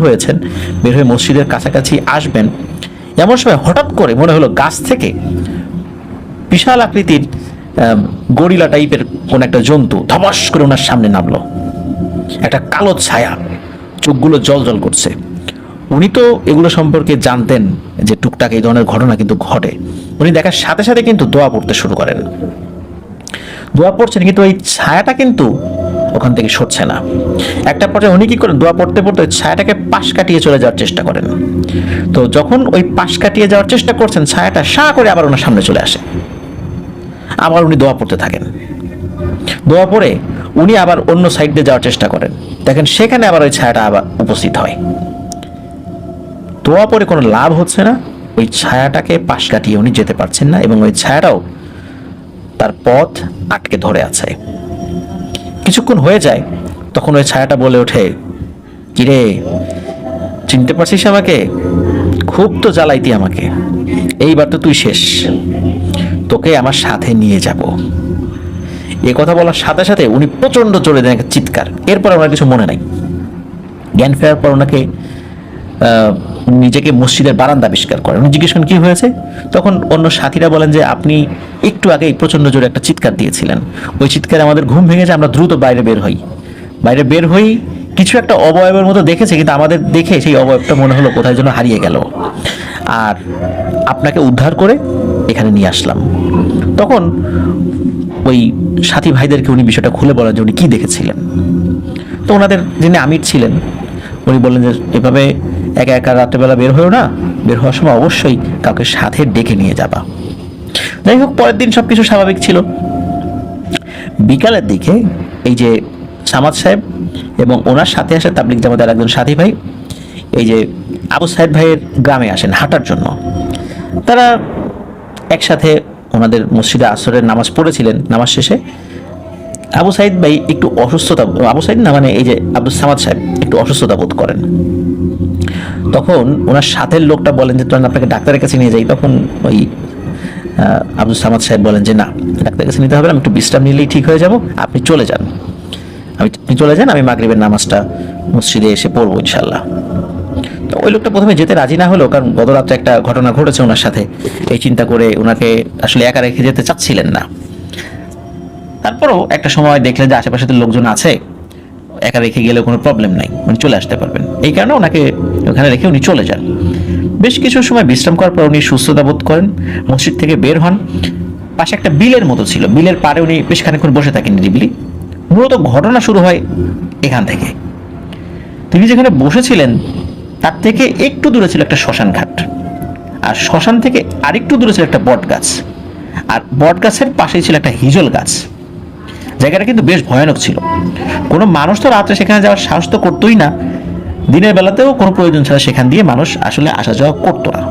হয়ে মসজিদের কাছাকাছি আসবেন, এমন সময় হঠাৎ করে মনে হলো গাছ থেকে বিশাল আকৃতির গরিলা টাইপের কোন একটা জন্তু ধপাস করে ওনার সামনে নামলো। একটা কালো ছায়া, চোখগুলো জল করছে। উনি তো এগুলো সম্পর্কে জানতেন যে টুকটাক এই ধরনের ঘটনা কিন্তু ঘটে। উনি দেখার সাথে সাথে কিন্তু দোয়া পড়তে শুরু করেন। দোয়া পড়ছেন, কিন্তু ওই ছায়াটা কিন্তু ওখান থেকে সরছে না। একটা পর্যায়ে উনি কি করেন, দোয়া পড়তে পড়তে ছায়াটাকে পাশ কাটিয়ে চলে যাওয়ার চেষ্টা করেন। তো যখন ওই পাশ কাটিয়ে যাওয়ার চেষ্টা করছেন, ছায়াটা সা করে আবার ওনার সামনে চলে আসে। আবার উনি দোয়া পড়তে থাকেন। দোয়া পড়ে উনি আবার অন্য সাইড দিয়ে যাওয়ার চেষ্টা করেন, দেখেন সেখানে আবার ওই ছায়াটা আবার উপস্থিত হয়। দোয়া পড়ে কোনো লাভ হচ্ছে না, ওই ছায়াটাকে পাশ কাটিয়ে উনি যেতে পারছেন না, এবং ওই ছায়াটাও তার পথ আটকে ধরে আছে। কিছুক্ষণ হয়ে যায়, তখন ওই ছায়াটা বলে ওঠে, কিরে চিনতে পারছিস আমাকে? খুব তো জ্বালাইতি আমাকে, এইবার তো তুই শেষ, তোকে আমার সাথে নিয়ে যাব। এ কথা বলার সাথে সাথে উনি প্রচন্ড জোরে দেন একটা চিৎকার। এরপর ওনার কিছু মনে নাই। জ্ঞান ফেরার পর ওনাকে নিজেকে মসজিদের বারান্দা আবিষ্কার করেন। উনি জিজ্ঞেস করেন কি হয়েছে। তখন অন্য সাথীরা বলেন যে আপনি একটু আগেই প্রচন্ড জোরে একটা চিৎকার দিয়েছিলেন, ওই চিৎকারে আমাদের ঘুম ভেঙে যায়, আমরা দ্রুত বাইরে বের হই। কিছু একটা অবয়বের মতো দেখেছে, কিন্তু আমাদের দেখে সেই অবয়বটা মনে হলো কোথায় যেন হারিয়ে গেল, আর আপনাকে উদ্ধার করে এখানে নিয়ে আসলাম। তখন ওই সাথী ভাইদেরকে উনি বিষয়টা খুলে বলেন যে উনি কি দেখেছিলেন। তো ওনাদের যিনি আমির ছিলেন, উনি বললেন যে এভাবে একা একা রাত্রেবেলা বের হয়েও না, বের হওয়ার সময় অবশ্যই কাউকে সাথে ডেকে নিয়ে যাবা। যাই হোক, পরের দিন সবকিছু স্বাভাবিক ছিল। বিকালের দিকে এই যে সামাদ সাহেব এবং ওনার সাথে আসে তাবলিগ জামাতের একজন সাথী ভাই, এই যে আবু সাইদ ভাইয়ের গ্রামে আসেন হাঁটার জন্য। তারা একসাথে ওনাদের মসজিদে আসরের নামাজ পড়েছিলেন। নামাজ শেষে আবু সাইদ ভাই একটু অসুস্থতা, আবু সাইদ না মানে এই যে আব্দুল সামাদ সাহেব একটু অসুস্থতা বোধ করেন। তখন ওনার সাথের লোকটা বলেন যে তখন আপনাকে ডাক্তারের কাছে নিয়ে যাই। তখন ওই আব্দুল সামাদ সাহেব বলেন যে না, ডাক্তারের কাছে নিতে হবে না, আমি একটু বিশ্রাম নিলেই ঠিক হয়ে যাব, আপনি চলে যান, আমি মাগরিবের নামাজটা মসজিদে এসে পড়বো ইনশাল্লাহ। তো ওই লোকটা প্রথমে যেতে রাজি না হলো, কারণ গত রাত্রে একটা ঘটনা ঘটেছে ওনার সাথে, এই চিন্তা করে ওনাকে আসলে একা রেখে যেতে চাচ্ছিলেন না। তারপরও একটা সময় দেখলেন যে আশেপাশে তো লোকজন আছে, একা রেখে গেলেও কোনো প্রবলেম নাই, উনি চলে আসতে পারবেন। এই কারণে ওনাকে ওখানে রেখে উনি চলে যান। বেশ কিছু সময় বিশ্রাম করার পর উনি সুস্থতা বোধ করেন, মসজিদ থেকে বের হন। পাশে একটা বিলের মতো ছিল, বিলের পাড়ে উনি বেশ খানিকক্ষণ বসে থাকেন নিরিবিলি। মূলত ঘটনা শুরু হয় এখান থেকে। তিনি যেখানে বসেছিলেন তার থেকে একটু দূরে ছিল একটা শ্মশান ঘাট, আর শ্মশান থেকে আরেকটু দূরে ছিল একটা বট গাছ, আর বট গাছের পাশেই ছিল একটা হিজল গাছ। জায়গাটা কিন্তু বেশ ভয়ানক ছিল। কোনো মানুষ তো রাত্রে সেখানে যাওয়ার সাহস তো করতোই না, দিনের বেলাতেও কোনো প্রয়োজন ছাড়া সেখান দিয়ে মানুষ আসলে আসা যাওয়া করতো না।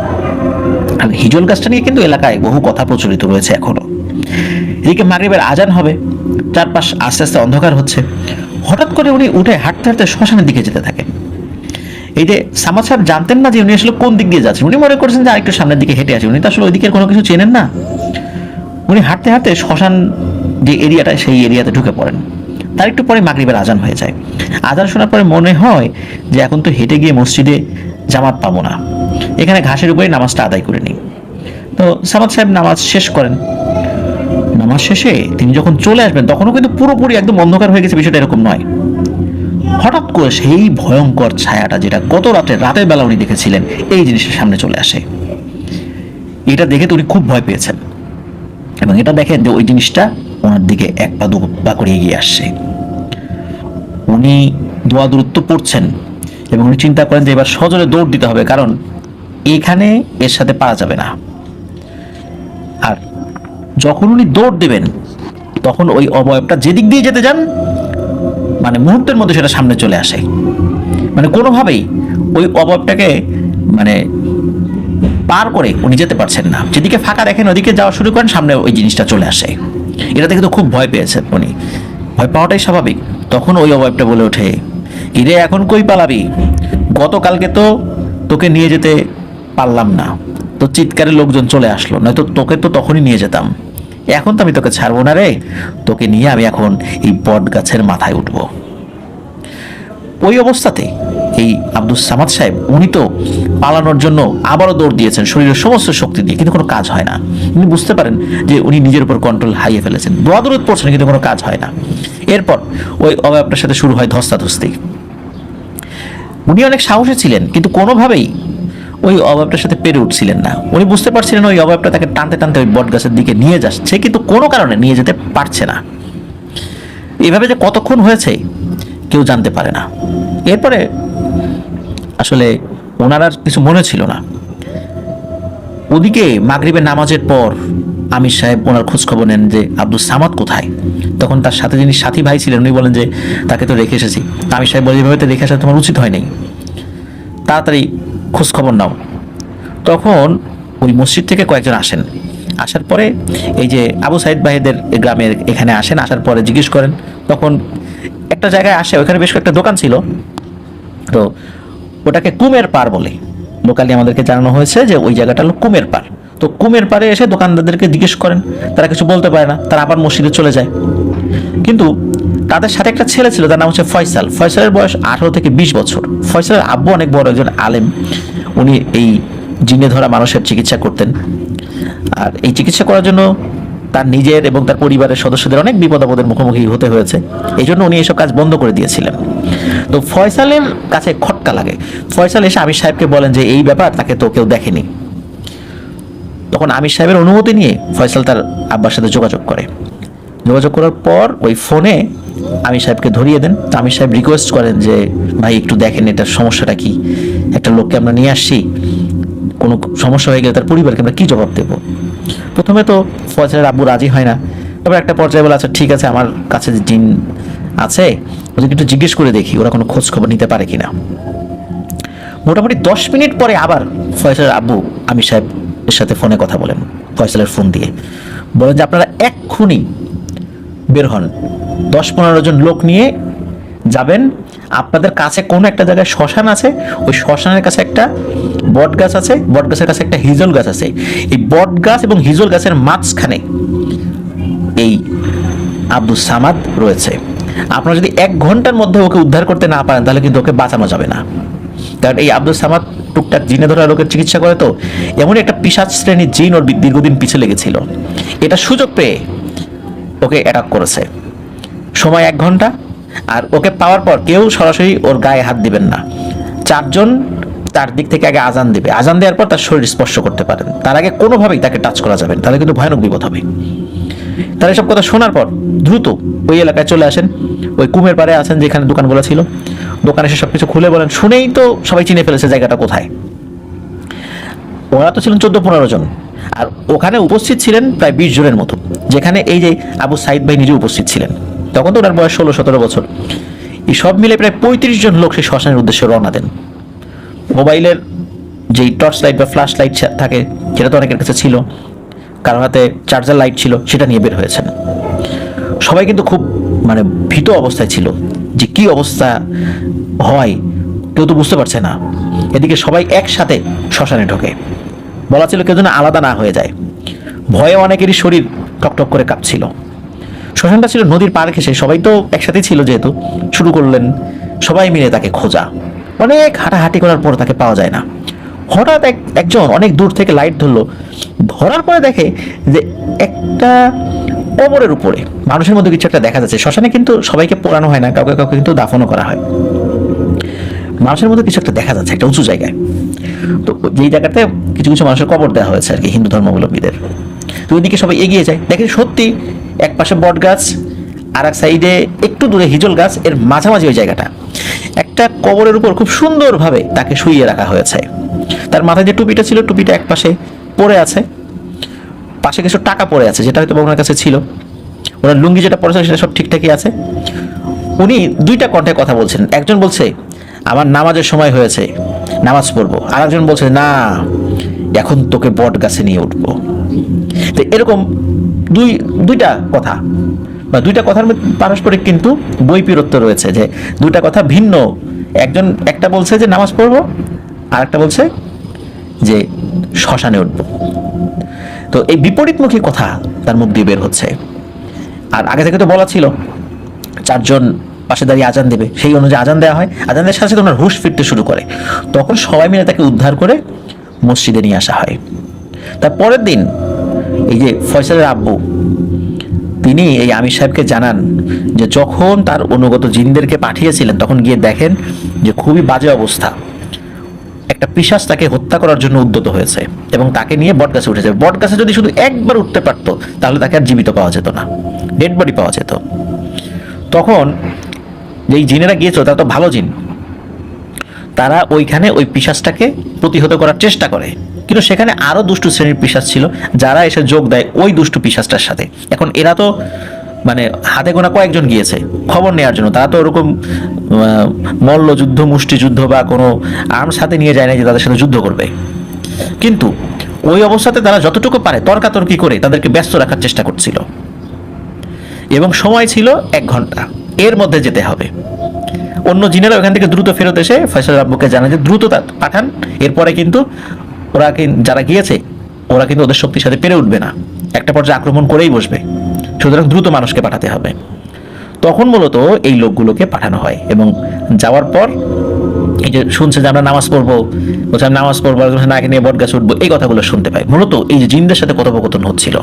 আর হিজল গাছটা নিয়ে কিন্তু এলাকায় বহু কথা প্রচলিত রয়েছে এখনো। এদিকে মাগরিবের আজান হবে, চারপাশ আস্তে আস্তে অন্ধকার হচ্ছে। হঠাৎ করে উনি উঠে হাঁটতে হাঁটতে শ্মশানের দিকে যেতে থাকেন। এই যে সামাদ সাহেব জানতেন না যে উনি আসলে কোন দিক দিয়ে যাচ্ছেন, উনি মনে করছেন যে আরেকটু সামনের দিকে হেঁটে আছে, উনি তো আসলে ওই দিকের কোনো কিছু চেনেন না। উনি হাঁটতে হাঁটতে শ্মশান যে এরিয়াটা সেই এরিয়াতে ঢুকে পড়েন। তার একটু পরে মাগরিবের আজান হয়ে যায়। আজান শোনার পরে মনে হয় যে এখন তো হেঁটে গিয়ে মসজিদে জামাত পাবো না, এখানে ঘাসের উপরে নামাজটা আদায় করে নিই। তো সামাদ সাহেব নামাজ শেষ করেন। নামাজ শেষে তিনি যখন চলে আসবেন তখনও কিন্তু পুরোপুরি একদম অন্ধকার হয়ে গেছে, বিষয়টা এরকম নয়। হঠাৎ করে সেই ভয়ঙ্কর ছায়াটা যেটা গত রাতের বেলা উনি দেখেছিলেন এই জিনিসের সামনে চলে আসে। এটা দেখে তো উনি খুব ভয় পেয়েছেন, এবং এটা দেখেন যে ওই জিনিসটা ওনার দিকে এক পা দু পা করে এগিয়ে আসছে। উনি দোয়া দূরত্ব পড়ছেন এবং উনি চিন্তা করেন যে এবার সজোরে দৌড় দিতে হবে, কারণ এখানে এর সাথে পারা যাবে না। আর যখন উনি দৌড় দেবেন তখন ওই অবয়বটা যেদিক দিয়ে যেতে যান মানে মুহূর্তের মধ্যে সেটা সামনে চলে আসে। মানে কোনোভাবেই ওই অবয়বটাকে মানে পার করে উনি যেতে পারছেন না। যেদিকে ফাঁকা দেখেন ওদিকে যাওয়া শুরু করেন, সামনে ওই জিনিসটা চলে আসে। এটা দেখে তো খুব ভয় পেয়েছেন উনি, ভয় পাওয়াটাই স্বাভাবিক। তখন ওই অবয়বটা বলে ওঠে, ইরে এখন কই পালাবি, গতকালকে তো তোকে নিয়ে যেতে পারলাম না, তো চিৎকারে লোকজন চলে আসলো, নয়তো তোকে তো তখনই নিয়ে যেতাম। এখন তো আমি তোকে ছাড়বো না রে, তোকে নিয়ে আমি এখন এই বট গাছের মাথায় উঠবো। ওই অবস্থাতে এই আব্দুস সামাদ সাহেব উনি তো পালানোর জন্য আবারও দৌড় দিয়েছেন শরীরের সমস্ত শক্তি দিয়ে, কিন্তু কোনো কাজ হয় না। উনি বুঝতে পারেন যে উনি নিজের উপর কন্ট্রোল হারিয়ে ফেলেছেন, দোয়া দৌড় পড়ছেন কিন্তু কোনো কাজ হয় না। এরপর ওই অবয়বটার সাথে শুরু হয় ধস্তাধস্তি। উনি অনেক সাহসী ছিলেন, কিন্তু কোনোভাবেই ওই অবয়বটার সাথে পেরে উঠছিলেন না। উনি বুঝতে পারছিলেন ওই অবয়বটা তাকে টানতে টানতে ওই বট গাছের দিকে নিয়ে যাচ্ছে, কিন্তু কোনো কারণে নিয়ে যেতে পারছে না। এভাবে যে কতক্ষণ হয়েছে কেউ জানতে পারে না। এরপরে আসলে ওনার আর কিছু মনে ছিল না। ওদিকে মাগরিবের নামাজের পর আমির সাহেব ওনার খোঁজ খবর নেন যে আব্দুস সামাদ কোথায়। তখন তার সাথে যিনি সাথী ভাই ছিলেন উনি বলেন যে তাকে তো রেখে এসেছি। আমির সাহেব বলে, এভাবে তো রেখে আসা তোমার উচিত হয় নাই, তাড়াতাড়ি খোঁজ খবর নাও। তখন ওই মসজিদ থেকে কয়েকজন আসেন। আসার পরে এই যে আবু সাইদ ভাইদের গ্রামের এখানে আসেন, আসার পরে জিজ্ঞেস করেন। তখন একটা জায়গায় আসে, ওখানে বেশ কয়েকটা দোকান ছিল, তো ওটাকে কুমের পার বলে লোকালি আমাদেরকে জানানো হয়েছে যে ওই জায়গাটা হলো কুমের পার। তো কুমের পারে এসে দোকানদারদেরকে জিজ্ঞেস করেন, তারা কিছু বলতে পারে না, তারা আবার মসজিদে চলে যায়। কিন্তু তাদের সাথে একটা ছেলে ছিল, তার নাম হচ্ছে ফয়সাল। ফয়সালের বয়স 18 থেকে 20 বছর। ফয়সালের আব্বু অনেক বড় একজন আলেম, উনি এই জিনে ধরা মানুষের চিকিৎসা করতেন। আর এই চিকিৎসা করার জন্য তার নিজের এবং তার পরিবারের সদস্যদের অনেক বিপদ আপদের মুখোমুখি হতে হয়েছে, এই জন্য উনি এইসব কাজ বন্ধ করে দিয়েছিলেন। তো ফয়সালের কাছে খটকা লাগে। ফয়সাল এসে আমির সাহেবকে বলেন যে এই ব্যাপার, তাকে তো কেউ দেখেনি। তখন আমির সাহেবের অনুমতি নিয়ে ফয়সাল তার আব্বার সাথে যোগাযোগ করে। যোগাযোগ করার পর ওই ফোনে আমির সাহেবকে ধরিয়ে দেন। তো আমির সাহেব রিকোয়েস্ট করেন যে ভাই একটু দেখেন এটার সমস্যাটা কি, একটা লোককে আমরা নিয়ে আসছি, কোনো সমস্যা হয়ে গেলে তার পরিবারকে আমরা কি জবাব দেবো। প্রথমে তো ফয়সালের আব্বু রাজি হয় না, তবে একটা পর্যায়ে বলে আচ্ছা ঠিক আছে, আমার কাছে যে জিন আছে ওদেরকে একটু জিজ্ঞেস করে দেখি ওরা কোনো খোঁজ খবর নিতে পারে কিনা। মোটামুটি 10 মিনিট পরে আবার ফয়সালের আব্বু আমির সাহেবের সাথে ফোনে কথা বলেন, ফয়সালের ফোন দিয়ে বলেন যে আপনারা এক্ষুনি বের হন, 10-15 জন লোক নিয়ে যাবেন, আপনাদের কাছে কোনো একটা জায়গায় শ্মশান আছে, ওই শ্মশানের কাছে একটা বট গাছ আছে, বট গাছের কাছে একটা হিজল গাছ আছে। এই বট গাছ এবং হিজল গাছের মাঝখানে এই আব্দুস সামাদ রয়েছে। আপনারা যদি 1 ঘন্টার মধ্যে ওকে উদ্ধার করতে না পারেন তাহলে কিন্তু ওকে বাঁচানো যাবে না, কারণ এই আব্দুস সামাদ টুকটাক জিনে ধরা লোকের চিকিৎসা করে। তো এমনই একটা পিশাচ শ্রেণীর জিন ওর দীর্ঘদিন পিছে লেগেছিল, এটা সুযোগ পেয়ে ওকে অ্যাটাক করেছে। সময় 1 ঘন্টা, আর ওকে পাওয়ার পর কেউ সরাসরি ওর গায়ে হাত দিবেন না। 4 জন তার দিক থেকে আগে আজান দেবে, আজান দেওয়ার পর তার শরীর স্পর্শ করতে পারেন, তার আগে কোনোভাবেই তাকে টাচ করা যাবে না, তাহলে কিন্তু ভয়ানক বিপদ হবে। তারা এসব কথা শোনার পর দ্রুত ওই এলাকায় চলে আসেন, ওই কুমের পাড়ে আছেন যেখানে দোকানগুলো ছিল, দোকানে এসে সবকিছু খুলে বলেন, শুনেই তো সবাই চিনে ফেলেছে জায়গাটা কোথায়। ওরা তো ছিলেন 14-15 জন, আর ওখানে উপস্থিত ছিলেন প্রায় 20 জনের মতো, যেখানে এই যে আবু সাইদ ভাই নিজে উপস্থিত ছিলেন। তখন তো ওনার বয়স 16-17 বছর। এই সব মিলে প্রায় 35 জন লোক সেই শ্মশানের উদ্দেশ্যে রওনা দেন। মোবাইলের যেই টর্চ লাইট বা ফ্ল্যাশ লাইট থাকে সেটা তো অনেকের কাছে ছিল, কারোর হাতে চার্জার লাইট ছিল, সেটা নিয়ে বের হয়েছেন। সবাই কিন্তু খুব মানে ভীত অবস্থায় ছিল যে কি অবস্থা হয় কেউ তো বুঝতে পারছে না। এদিকে সবাই একসাথে শ্মশানে ঢোকে, বলা ছিল কেউ যেন আলাদা না হয়ে যায়। ভয়ে অনেকেরই শরীর টকটক করে কাঁপছিল। শ্মশানটা ছিল নদীর পাড় ঘেঁষে, সবাই তো একসাথেই ছিল, যেহেতু শুরু করলেন সবাই মিলে তাকে খোঁজা। অনেক হাঁটাহাঁটি করার পর তাকে পাওয়া যায় না। হঠাৎ একজন অনেক দূর থেকে লাইট ধরলো, ধরার পরে দেখে যে একটা কবরের উপরে মানুষের মধ্যে কিছু একটা দেখা যাচ্ছে। শ্মশানে কিন্তু সবাইকে পোড়ানো হয় না, কাউকে কাউকে কিন্তু দাফনও করা হয়। মানুষের মধ্যে কিছু একটা দেখা যাচ্ছে একটা উঁচু জায়গায়। তো যেই জায়গাতে কিছু কিছু মানুষের কবর দেওয়া হয়েছে আর কি, হিন্দু ধর্মাবলম্বীদের। তো ওইদিকে সবাই এগিয়ে যায়, দেখে সত্যি এক পাশে বট গাছ, আর এক সাইডে একটু দূরে হিজল গাছ, এর মাঝামাঝি ওই জায়গাটা একটা কবরের উপর খুব সুন্দরভাবে তাকে শুইয়ে রাখা হয়েছে। তার মাথায় যে টুপিটা ছিল, টুপিটা এক পাশে পড়ে আছে, পাশে কিছু টাকা পড়ে আছে যেটা হয়তো ওনার কাছে ছিল। ওনার লুঙ্গি যেটা পড়েছে সেটা সব ঠিকঠাকই আছে। উনি দুইটা কণ্ঠে কথা বলছেন, একজন বলছে আমার নামাজের সময় হয়েছে, নামাজ পড়বো, আর একজন বলছে না এখন তোকে বট গাছে নিয়ে উঠবো। তো এরকম দুইটা কথা বা দুইটা কথার মধ্যে পারস্পরিক কিন্তু বৈপরীত্য রয়েছে, যে দুইটা কথা ভিন্ন। একজন একটা বলছে যে নামাজ পড়বো, আর একটা বলছে যে শ্মশানে উঠবো। তো এই বিপরীতমুখী কথা তার মুখ দিয়ে বের হচ্ছে। আর আগে থেকে তো বলা ছিল 4 জন পাশে দাঁড়িয়ে আজান দেবে, সেই অনুযায়ী আজান দেওয়া হয়। আজান দেওয়ার সাথে সাথে ওনার হুঁশ ফিরতে শুরু করে। তখন সবাই মিলে তাকে উদ্ধার করে মসজিদে নিয়ে আসা হয়। তার পরের দিন এই যে ফয়সালের আব্বু, তিনি এই আমির সাহেবকে জানান যে যখন তার অনুগত জিনদেরকে পাঠিয়েছিলেন তখন গিয়ে দেখেন যে খুবই বাজে অবস্থা, একটা পিশাচ তাকে হত্যা করার জন্য উদ্যত হয়েছে এবং তাকে নিয়ে বটগাছে উঠেছে। বটগাছে যদি শুধু একবার উঠতে পারতো তাহলে তাকে আর জীবিত পাওয়া যেত না, ডেড বডি পাওয়া যেত। তখন যেই জিনেরা গিয়েছিল তারা তো ভালো জিন, তারা ওইখানে ওই পিশাচটাকে প্রতিহত করার চেষ্টা করে, কিন্তু সেখানে আরো দুষ্টু শ্রেণীর পিশাচ ছিল যারা এসে যোগ দেয় ওই দুষ্টু পিশাচটার সাথে। এখন এরা তো মানে হাতে গোনা কয়েকজন গিয়েছে খবর নেওয়ার জন্য, তারা তো ওরকম মল্লযুদ্ধ, মুষ্টিযুদ্ধ বা কোনো আর্মস হাতে নিয়ে যায় না যে তাদের সাথে যুদ্ধ করবে। কিন্তু ওই অবস্থাতে তারা যতটুকু পারে তর্কাতর্কি করে তাদেরকে ব্যস্ত রাখার চেষ্টা করছিল, এবং সময় ছিল 1 ঘন্টা, এর মধ্যে যেতে হবে। অন্য জিনেরা ওখান থেকে দ্রুত ফেরত এসে ফয়সাল আব্বুকে জানায় যে দ্রুত পাঠান, এরপরে কিন্তু ওরা যারা গিয়েছে ওরা কিন্তু ওদের শক্তির সাথে পেরে উঠবে না, একটা পর্যায়ে আক্রমণ করেই বসবে, সুতরাং দ্রুত মানুষকে পাঠাতে হবে। তখন মূলত এই লোকগুলোকে পাঠানো হয়, এবং যাওয়ার পর এই যে শুনছে যে আমরা নামাজ পড়বো, বলছে আমি নামাজ পড়বো, নাকে নিয়ে বট গাছ উঠবো, এই কথাগুলো শুনতে পাই। মূলত এই যে জিনদের সাথে কথোপকথন হচ্ছিল।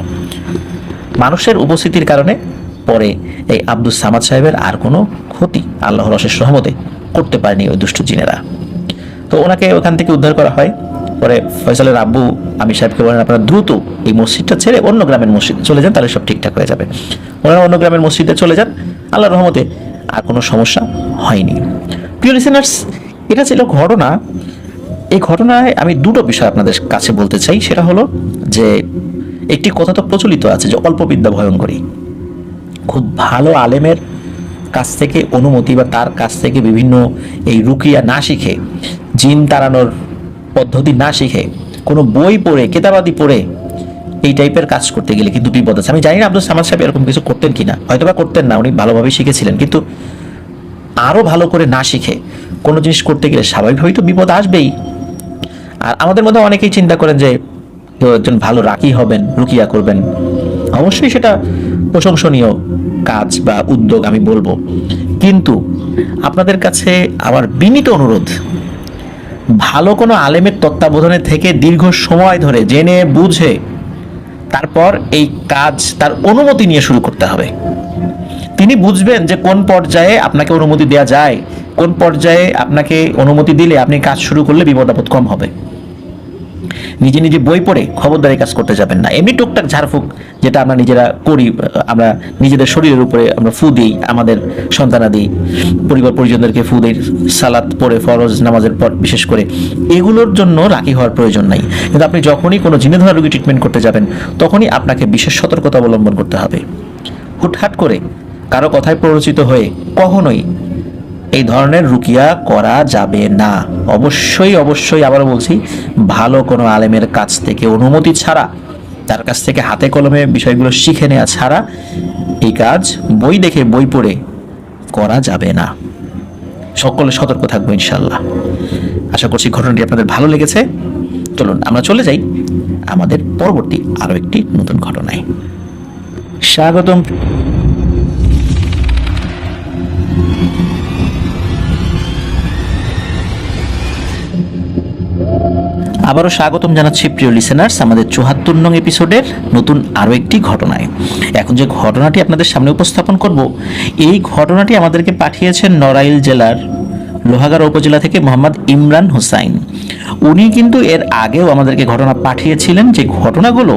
মানুষের উপস্থিতির কারণে পরে এই আব্দুস সামাদ সাহেবের আর কোনো ক্ষতি আল্লাহর অশেষ রহমতে করতে পারেনি ওই দুষ্টু জিনেরা। তো ওনাকে ওখান থেকে উদ্ধার করা হয়। পরে ফয়সালের আব্বু আমির সাহেবকে বলেন আপনারা দ্রুত এই মসজিদটা ছেড়ে অন্য গ্রামের মসজিদে চলে যান, তাহলে সব ঠিকঠাক হয়ে যাবে। ওনারা অন্য গ্রামের মসজিদে চলে যান, আল্লাহর রহমতে আর কোনো সমস্যা হয়নি। প্রিয় লিসেনার্স, এটা ছিল ঘটনা। এই ঘটনায় আমি দুটো বিষয় আপনাদের কাছে বলতে চাই। সেটা হলো যে একটি কথা তো প্রচলিত আছে যে অল্প বিদ্যা ভয়ঙ্করী। খুব ভালো আলেমের কাছ থেকে অনুমতি বা তার কাছ থেকে বিভিন্ন এই রুকিয়া না শিখে, জিন তাড়ানোর পদ্ধতি না শিখে, কোনো বই পড়ে কেতাবাদি পড়ে এই টাইপের কাজ করতে গেলে কিন্তু বিপদ আছে। আমি জানি না আব্দুল সামাদ সাহেব এরকম কিছু করতেন কিনা, হয়তো বা করতেন না, উনি ভালোভাবে শিখেছিলেন, কিন্তু আরো ভালো করে না শিখে কোনো জিনিস করতে গেলে স্বাভাবিকভাবেই তো বিপদ আসবেই। আর আমাদের মধ্যে অনেকেই চিন্তা করেন যে কেউ একজন ভালো রাকি হবেন, রুকিয়া করবেন, অবশ্যই সেটা প্রশংসনীয় কাজ বা উদ্যোগ আমি বলবো, কিন্তু আপনাদের কাছে আমার বিনীত অনুরোধ, ভালো কোনো আলেমের তত্ত্বাবধানে থেকে দীর্ঘ সময় ধরে জেনে বুঝে তারপর এই কাজ তার অনুমতি নিয়ে শুরু করতে হবে। তিনি বুঝবেন যে কোন পর্যায়ে আপনাকে অনুমতি দেওয়া যায়, কোন পর্যায়ে আপনাকে অনুমতি দিলে আপনি কাজ শুরু করলে বিপদ আপদ কম হবে। নিজে নিজে বই পড়ে খবরদারি কাজ করতে যাবেন না। এমনি টুকটাক ঝাড়ফুঁক যেটা আমরা নিজেরা করি, আমরা নিজেদের শরীরের উপরে আমরা ফু দিই, আমাদের সন্তানাদি পরিবার পরিজনদেরকে ফু দিই সালাত পড়ে, ফরজ নামাজের পর বিশেষ করে, এগুলোর জন্য রাখি হওয়ার প্রয়োজন নাই। কিন্তু আপনি যখনই কোনো জিনে ধরা রোগী ট্রিটমেন্ট করতে যাবেন তখনই আপনাকে বিশেষ সতর্কতা অবলম্বন করতে হবে। হুটহাট করে কারো কথায় প্ররোচিত হয়ে কখনোই এই ধরনের রুকিয়া করা যাবে না। অবশ্যই অবশ্যই আবারও বলছি, ভালো কোনো আলেমের কাছ থেকে অনুমতি ছাড়া, তার কাছ থেকে হাতে কলমে বিষয়গুলো শিখে নেওয়া ছাড়া এই কাজ বই দেখে বই পড়ে করা যাবে না। সকলে সতর্ক থাকবো ইনশাল্লাহ। আশা করছি ঘটনাটি আপনাদের ভালো লেগেছে। চলুন আমরা চলে যাই আমাদের পরবর্তী আরো একটি নতুন ঘটনায়। স্বাগতম। আবারও স্বাগতম জানাচ্ছি প্রিয় লিসেনার্স আমাদের ৭৪ নং এপিসোডের নতুন আরও একটি ঘটনায়। এখন যে ঘটনাটি আপনাদের সামনে উপস্থাপন করব, এই ঘটনাটি আমাদেরকে পাঠিয়েছেন নড়াইল জেলার লোহাগাড়া উপজেলা থেকে মোহাম্মদ ইমরান হোসাইন। উনি কিন্তু এর আগেও আমাদেরকে ঘটনা পাঠিয়েছিলেন, যে ঘটনাগুলো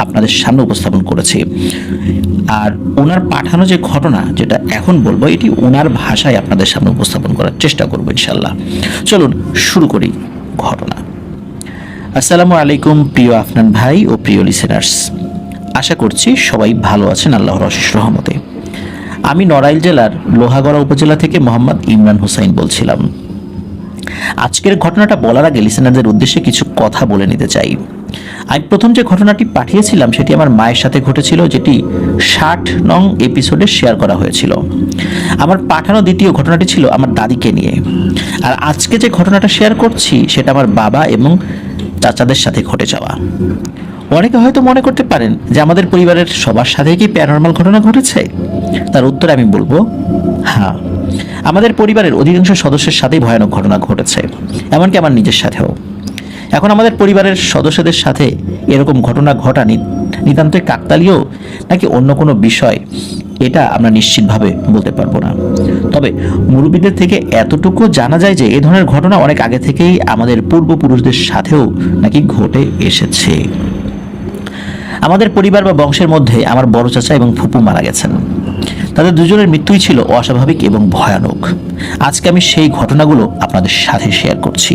আপনাদের সামনে উপস্থাপন করেছি। আর ওনার পাঠানো যে ঘটনা, যেটা এখন বলবো, এটি ওনার ভাষায় আপনাদের সামনে উপস্থাপন করার চেষ্টা করবো ইনশাল্লাহ। চলুন শুরু করি ঘটনা। আসসালামু আলাইকুম প্রিয় আফনান ভাই ও প্রিয় লিসেনার্স, আশা করছি সবাই ভালো আছেন আল্লাহর অশেষ রহমতে। আমি নড়াইল জেলার লোহাগড়া উপজেলা থেকে মোহাম্মদ ইমরান হোসাইন বলছিলাম। আজকের ঘটনাটা বলার আগে লিসেনারদের উদ্দেশ্যে কিছু কথা বলে নিতে চাই। আমি প্রথম যে ঘটনাটি পাঠিয়েছিলাম সেটি আমার মায়ের সাথে ঘটেছিল, যেটি ৬০ নং এপিসোডে শেয়ার করা হয়েছিল। আমার পাঠানো দ্বিতীয় ঘটনাটি ছিল আমার দাদিকে নিয়ে। আর আজকে যে ঘটনাটা শেয়ার করছি সেটা আমার বাবা এবং চাচাদের সাথে ঘটে যাওয়া। অনেকে হয়তো মনে করতে পারেন যে আমাদের পরিবারের সবার সাথে কি প্যারানরমাল ঘটনা ঘটেছে। তার উত্তরে আমি বলবো, হ্যাঁ, আমাদের পরিবারের অধিকাংশ সদস্যের সাথেই ভয়ানক ঘটনা ঘটেছে, এমনকি আমার নিজের সাথেও। এখন আমাদের পরিবারের সদস্যদের সাথে এরকম ঘটনা ঘটা নিতান্তই কাকতালীয় নাকি অন্য কোনো বিষয়, এটা আমরা নিশ্চিতভাবে বলতে পারবো না। তবে মুরব্বীদের থেকে এতটুকু জানা যায় যে এ ধরনের ঘটনা অনেক আগে থেকেই আমাদের পূর্বপুরুষদের সাথেও নাকি ঘটে এসেছে। আমাদের পরিবার বা বংশের মধ্যে আমার বড় চাচা এবং ফুপু মারা গেছেন। তাদের দুজনের মৃত্যুই ছিল অস্বাভাবিক এবং ভয়ানক। আজকে আমি সেই ঘটনাগুলো আপনাদের সাথে শেয়ার করছি।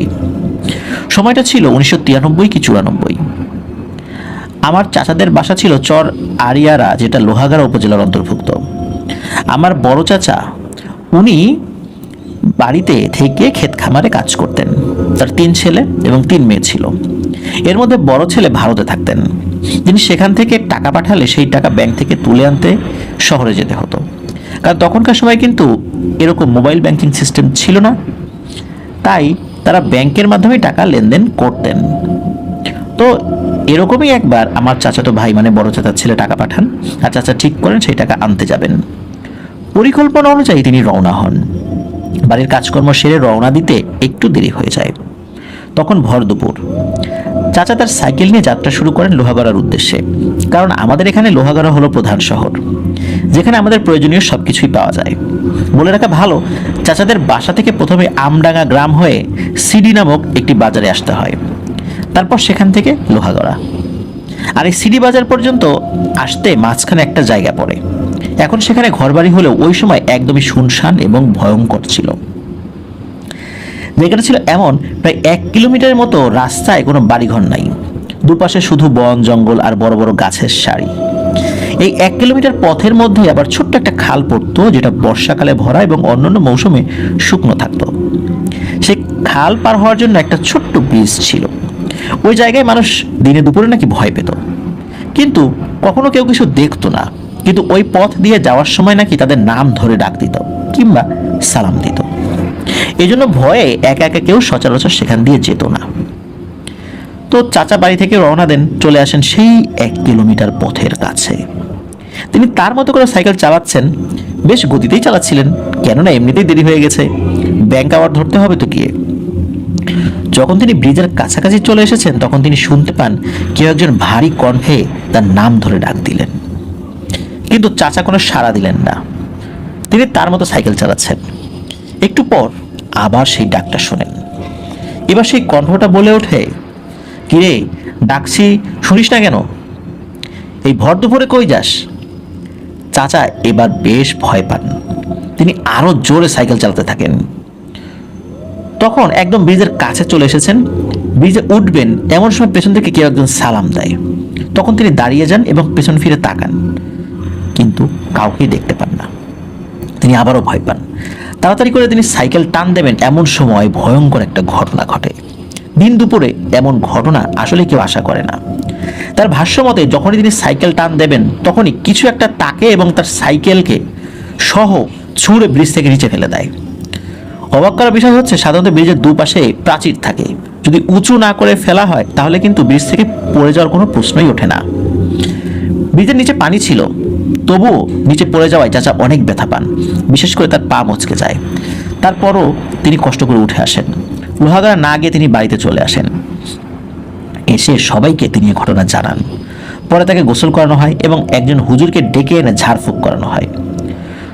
সময়টা ছিল ১৯৯৩ কি ৯৪। আমার চাচাদের বাসা ছিল চর আরিয়ারা, যেটা লোহাগাড়া উপজেলার অন্তর্ভুক্ত। আমার বড় চাচা, উনি বাড়িতে থেকে ক্ষেত খামারে কাজ করতেন। তার ৩ ছেলে এবং ৩ মেয়ে ছিল। এর মধ্যে বড় ছেলে ভারতে থাকতেন। তিনি সেখান থেকে টাকা পাঠালে সেই টাকা ব্যাংক থেকে তুলে আনতে শহরে যেতে হতো, কারণ তখনকার সময় কিন্তু এরকম মোবাইল ব্যাংকিং সিস্টেম ছিল না। তাই তারা ব্যাংকের মাধ্যমে টাকা লেনদেন করতেন। তো এরকমই একবার আমার চাচাতো ভাই মানে বড় চাচার ছেলে টাকা পাঠান, আর চাচা ঠিক করেন সেই টাকা আনতে যাবেন। পরিকল্পনা অনুযায়ী তিনি রওনা হন। বাড়ির কাজকর্ম সেরে রওনা দিতে একটু দেরি হয়ে যায়। তখন ভর দুপুর। চাচা তার সাইকেল নিয়ে যাত্রা শুরু করেন লোহাগড়ার উদ্দেশ্যে, কারণ আমাদের এখানে লোহাগড়া হলো প্রধান শহর, যেখানে আমাদের প্রয়োজনীয় সবকিছুই পাওয়া যায়। বলে রাখা ভালো, চাচাদের বাসা থেকে প্রথমে আমডাঙ্গা গ্রাম হয়ে সিডি নামক একটি বাজারে আসতে হয়, তারপর সেখান থেকে লোহাগড়া। আর এই সিডি বাজার পর্যন্ত আসতে মাঝখানে একটা জায়গা পড়ে। এখন সেখানে ঘরবাড়ি হলেও ওই সময় একদমই শুনশান এবং ভয়ঙ্কর ছিল। জায়গাটা ছিল এমন, প্রায় ১ কিলোমিটারের মতো রাস্তায় কোনো বাড়িঘর নাই, দুপাশে শুধু বন জঙ্গল আর বড় বড় গাছের সারি। এই ১ কিলোমিটার পথের মধ্যে আবার ছোট্ট একটা খাল পড়তো, যেটা বর্ষাকালে ভরা এবং অন্যান্য মৌসুমে শুকনো থাকতো। সেই খাল পার হওয়ার জন্য একটা ছোট্ট ব্রিজ ছিল। ওই জায়গায় মানুষ দিনে দুপুরে নাকি ভয় পেত, কিন্তু কখনো কেউ কিছু দেখতো না। কিন্তু ওই পথ দিয়ে যাওয়ার সময় নাকি তাদের নাম ধরে ডাক দিত কিংবা সালাম দিত। এই জন্য ভয়ে একা একা কেউ সচরাচর সেখান দিয়ে যেত না। তো চাচা বাড়ি থেকে রওনা দেন, চলে আসেন সেই ১ কিলোমিটার পথের কাছে। তিনি তার মতো করে সাইকেল চালাচ্ছেন, বেশ গতিতেই চালাচ্ছিলেন, কেননা এমনিতেই দেরি হয়ে গেছে, ব্যাংক আবার ধরতে হবে তো গিয়ে। যখন তিনি ব্রিজের কাছাকাছি চলে এসেছেন তখন তিনি শুনতে পান কেউ একজন ভারী কণ্ঠে তার নাম ধরে ডাক দিলেন, কিন্তু চাচা কোনো সাড়া দিলেন না। তিনি তার মতো সাইকেল চালাচ্ছেন। একটু পর আবার সেই ডাকটা শোনেন। এবার সেই কণ্ঠটা বলে ওঠে, কিরে, ডাকছি শুনিস না কেন? এই ভর দুপুরে কই যাস? চাচা এবার বেশ ভয় পান। তিনি আরো জোরে সাইকেল চালাতে থাকেন। তখন একদম ব্রিজের কাছে চলে এসেছেন। ব্রিজে উঠবেন এমন সময় পেছন থেকে কেউ একজন সালাম দেয়। তখন তিনি দাঁড়িয়ে যান এবং পেছন ফিরে তাকান, কিন্তু কাউকে দেখতে পান না। তিনি আবারও ভয় পান। তাড়াতাড়ি করে তিনি সাইকেল টান দেবেন এমন সময় ভয়ঙ্কর একটা ঘটনা ঘটে। দিন দুপুরে এমন ঘটনা আসলে কেউ আশা করে না। তার ভাষ্য মতে যখনই তিনি সাইকেল টান দেবেন তখনই কিছু একটা তাকে এবং তার সাইকেলকে সহ ছুঁড়ে ব্রিজ থেকে নিচে ফেলে দেয়। অবাক করার বিষয় হচ্ছে, সাধারণত ব্রিজের দুপাশে প্রাচীর থাকে, যদি উঁচু না করে ফেলা হয় তাহলে কিন্তু ব্রিজ থেকে পড়ে যাওয়ার কোনো প্রশ্নই ওঠে না। ব্রিজের নিচে পানি ছিল, তবুও নিচে পড়ে যাওয়ায় চাচা অনেক ব্যথা পান, বিশেষ করে তার পা মচকে যায়। তারপরও তিনি কষ্ট করে উঠে আসেন। লোহাগাড়া না গিয়ে তিনি বাড়িতে চলে আসেন। এসে সবাইকে তিনি এই ঘটনা জানান। পরে তাকে গোসল করানো হয় এবং একজন হুজুরকে ডেকে এনে ঝাড়ফুঁক করানো হয়।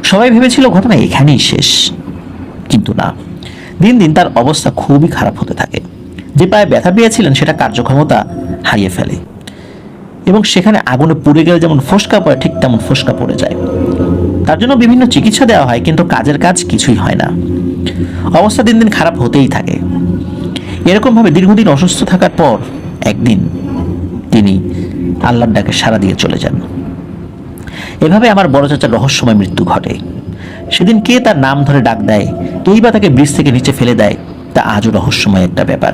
সবাই ভেবেছিল ঘটনা এখানেই শেষ, কিন্তু না। দিন দিন তার অবস্থা খুবই খারাপ হতে থাকে। যে পায়ে ব্যথা পেয়েছিলেন সেটা কার্যক্ষমতা হারিয়ে ফেলে এবং সেখানে আগুনে পুড়ে গেলে যেমন ফোসকা পড়ে ঠিক তেমন ফোসকা পড়ে যায়। তার জন্য বিভিন্ন চিকিৎসা দেওয়া হয়, কিন্তু কাজের কাজ কিছুই হয় না। অবস্থা দিন দিন খারাপ হতেই থাকে। এরকমভাবে দীর্ঘদিন অসুস্থ থাকার পর একদিন তিনি আল্লাহর ডাকে সাড়া দিয়ে চলে যান। এভাবে আমার বড় চাচার রহস্যময় মৃত্যু ঘটে। সেদিন কে তার নাম ধরে ডাক দেয়, কেই বা তাকে ব্রিজ থেকে নিচে ফেলে দেয়, তা আজও রহস্যময় একটা ব্যাপার।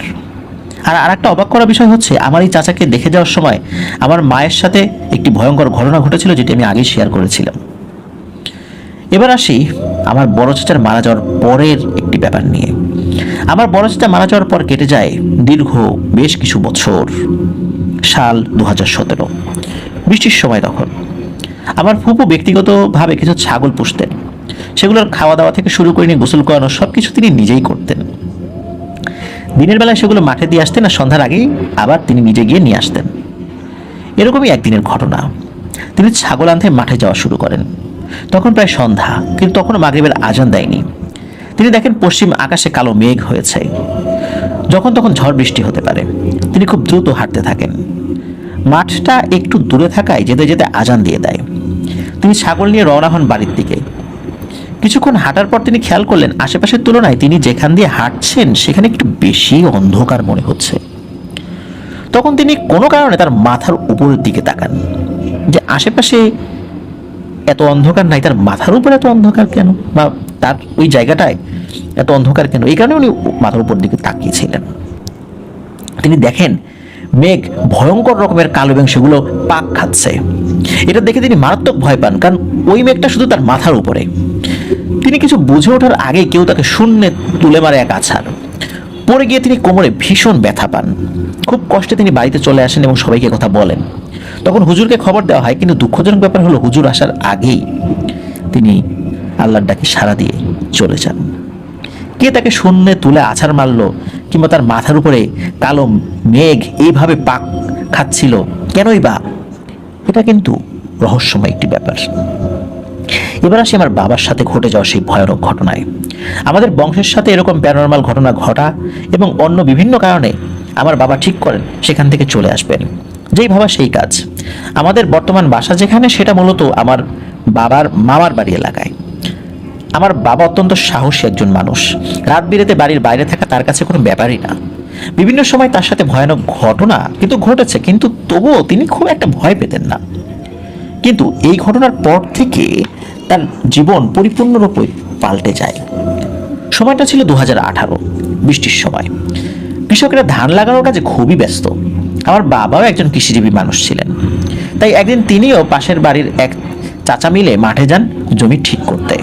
আর একটা অবাক করা বিষয় হচ্ছে, আমার এই চাচাকে দেখে যাওয়ার সময় আমার মায়ের সাথে একটি ভয়ঙ্কর ঘটনা ঘটেছিল, যেটি আমি আগেই শেয়ার করেছিলাম। এবার আসি আমার বড় চাচার মারা যাওয়ার পরের একটি ব্যাপার নিয়ে। আমার বড় চাচা মারা যাওয়ার পর কেটে যায় দীর্ঘ বেশ কিছু বছর। সাল 2017, বৃষ্টির সময়। তখন আমার ফুপু ব্যক্তিগতভাবে কিছু ছাগল পুষতেন। সেগুলোর খাওয়া দাওয়া থেকে শুরু করে নিয়ে গোসল করানো সবকিছু তিনি নিজেই করতেন। দিনের বেলায় সেগুলো মাঠে দিয়ে আসতেন, আর সন্ধ্যার আগেই আবার তিনি নিজে গিয়ে নিয়ে আসতেন। এরকমই একদিনের ঘটনা। তিনি ছাগল আনতে মাঠে যাওয়া শুরু করেন। তখন প্রায় সন্ধ্যা, কিন্তু তখনও মাগরিবের আজান দেয়নি। তিনি দেখেন পশ্চিম আকাশে কালো মেঘ হয়েছে, যখন তখন ঝড় বৃষ্টি হতে পারে। তিনি খুব দ্রুত হাঁটতে থাকেন। মাঠটা একটু দূরে থাকায় যেতে যেতে আজান দিয়ে দেয়। তিনি ছাগল নিয়ে রওনা হন বাড়ির দিকে। কিছুক্ষণ হাঁটার পর তিনি খেয়াল করলেন আশেপাশের তুলনায় তিনি যেখান দিয়ে হাঁটছেন সেখানে একটু বেশি অন্ধকার মনে হচ্ছে। তখন তিনি কোনো কারণে তার মাথার উপরের দিকে তাকান, যে আশেপাশে এত অন্ধকার নাই, তার মাথার উপর এত অন্ধকার কেন, বা তার ওই জায়গাটায় এত অন্ধকার কেন। এই কারণে উনি মাথার উপর দিকে তাকিয়েছিলেন। তিনি দেখেন মেঘ ভয়ঙ্কর রকমের কালো এবং সেগুলো পাক খাচ্ছে। এটা দেখে তিনি মারাত্মক ভয় পান, কারণ ওই মেঘটা শুধু তার মাথার উপরে। তিনি কিছু বুঝে ওঠার আগে কেউ তাকে শূন্যে তুলে মারে এক আছাড়। পড়ে গিয়ে তিনি কোমরে ভীষণ ব্যথা পান। খুব কষ্টে তিনি বাড়িতে চলে আসেন এবং সবাইকে কথা বলেন। তখন হুজুরকে খবর দেওয়া হয়, কিন্তু দুঃখজনক ব্যাপার হলো হুজুর আসার আগেই তিনি আল্লাহর ডাকে সাড়া দিয়ে চলে যান। কে তাকে শূন্যে তুলে আছাড় মারলো, কিংবা তার মাথার উপরে কালো মেঘ এইভাবে পাক খাচ্ছিল কেনই বা, এটা কিন্তু রহস্যময় একটি ব্যাপার। এবার আসি আমার বাবার সাথে ঘটে যাওয়া সেই ভয়ানক ঘটনায়। আমাদের বংশের সাথে এরকম প্যারানরমাল ঘটনা ঘটা এবং অন্য বিভিন্ন কারণে আমার বাবা ঠিক করেন সেখান থেকে চলে আসবেন। যেই ভাবা সেই কাজ। আমাদের বর্তমান বাসা যেখানে, সেটা মূলত আমার বাবার মামার বাড়ি এলাকায়। আমার বাবা অত্যন্ত সাহসী একজন মানুষ। রাত বিরেতে বাড়ির বাইরে থাকা তার কাছে কোনো ব্যাপারই না। বিভিন্ন সময় তার সাথে ভয়ানক ঘটনা কিন্তু ঘটেছে, কিন্তু তবুও তিনি খুব একটা ভয় পেতেন না। কিন্তু এই ঘটনার পর থেকে তার জীবন পরিপূর্ণরূপে পাল্টে যায়। সময়টা ছিল 2018, বৃষ্টির সময়। কৃষকেরা ধান লাগানোর কাজে খুবই ব্যস্ত। আমার বাবাও একজন কৃষিজীবী মানুষ ছিলেন, তাই একদিন তিনিও পাশের বাড়ির এক চাচা মিলে মাঠে যান জমি ঠিক করতে।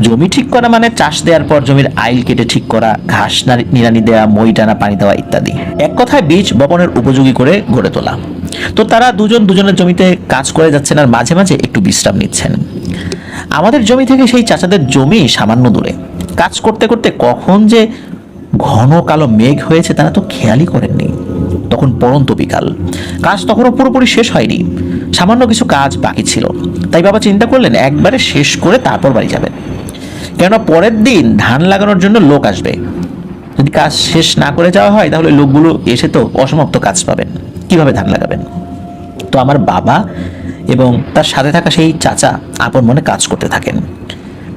জমি ঠিক করা মানে চাষ দেওয়ার পর জমির আইল কেটে ঠিক করা, ঘাস নিড়ানি দেওয়া, মই টানা, পানি দেওয়া ইত্যাদি। এক কথায় বীজ বপনের উপযোগী করে গড়ে তোলা। তো তারা দুজনের জমিতে কাজ করে যাচ্ছেন আর মাঝে মাঝে একটু বিশ্রাম নিচ্ছেন। আমাদের জমি থেকে সেই চাচাদের জমি সামান্য দূরে। কাজ করতে করতে কখন যে ঘন কালো মেঘ হয়েছে তারা তো খেয়ালই করেননি। তখন পড়ন্ত বিকাল, কাজ তখনও পুরোপুরি শেষ হয়নি, সামান্য কিছু কাজ বাকি ছিল। তাই বাবা চিন্তা করলেন একবারে শেষ করে তারপর বাড়ি যাবেন, কেননা পরের দিন ধান লাগানোর জন্য লোক আসবে। যদি কাজ শেষ না করে যাওয়া হয় তাহলে লোকগুলো এসে তো অসমাপ্ত কাজ পাবেন, কিভাবে ধান লাগাবেন। তো আমার বাবা এবং তার সাথে থাকা সেই চাচা আপন মনে কাজ করতে থাকেন।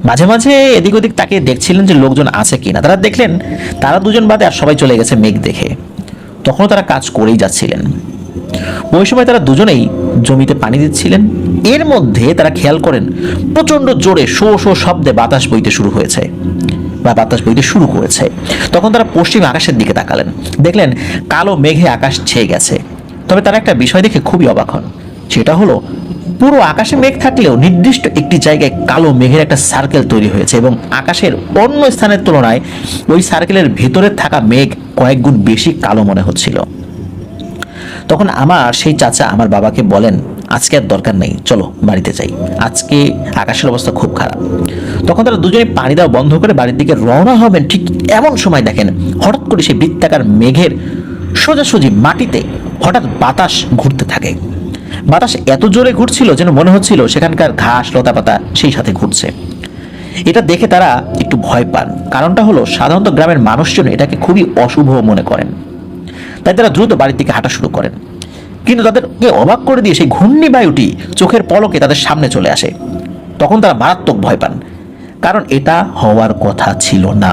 মাঝে মাঝে এদিক ওদিক তাকিয়ে দেখছিলেন যে লোকজন আছে কিনা। তারা দেখলেন তারা দুজন বাদে আর সবাই চলে গেছে মেঘ দেখে। তখনও তারা কাজ করেই যাচ্ছিলেন। ওই সময় তারা দুজনেই জমিতে পানি দিচ্ছিলেন। এর মধ্যে তারা খেয়াল করেন প্রচন্ড জোরে শো শো শব্দে বাতাস বইতে শুরু হয়েছে বা বাতাস বইতে শুরু করেছে। তখন তারা পশ্চিম আকাশের দিকে তাকালেন, দেখলেন কালো মেঘে আকাশ ছেয়ে গেছে। তবে তারা একটা বিষয় দেখে খুবই অবাক হন, সেটা হলো পুরো আকাশে মেঘ থাকলেও নির্দিষ্ট একটি জায়গায় কালো মেঘের একটা সার্কেল তৈরি হয়েছে এবং আকাশের অন্য স্থানের তুলনায় ওই সার্কেলের ভেতরে থাকা মেঘ কয়েক গুণ বেশি কালো মনে হচ্ছিল। তখন আমার সেই চাচা আমার বাবাকে বলেন, আজকে আর দরকার নেই, চলো বাড়িতে যাই, আজকে আকাশের অবস্থা খুব খারাপ। তখন তারা দুজনে পানি দেওয়া বন্ধ করে বাড়ির দিকে রওনা হবেন। ঠিক এমন সময় দেখেন হঠাৎ করে সেই বৃত্তাকার মেঘের সোজাসুজি মাটিতে হঠাৎ বাতাস ঘুরতে থাকে। বাতাস এত জোরে ঘুরছিল যেন মনে হচ্ছিল সেখানকার ঘাস লতাপাতা সেই সাথে ঘুরছে। এটা দেখে তারা একটু ভয় পান। কারণটা হলো সাধারণত গ্রামের মানুষজন এটাকে খুবই অশুভ মনে করেন। তাই তারা দ্রুত বাড়ির দিকে হাঁটা শুরু করেন। কিন্তু তাদেরকে অবাক করে দিয়ে সেই ঘূর্ণিবায়ুটি চোখের পলকে তাদের সামনে চলে আসে। তখন তারা মারাত্মক ভয় পান, কারণ এটা হওয়ার কথা ছিল না,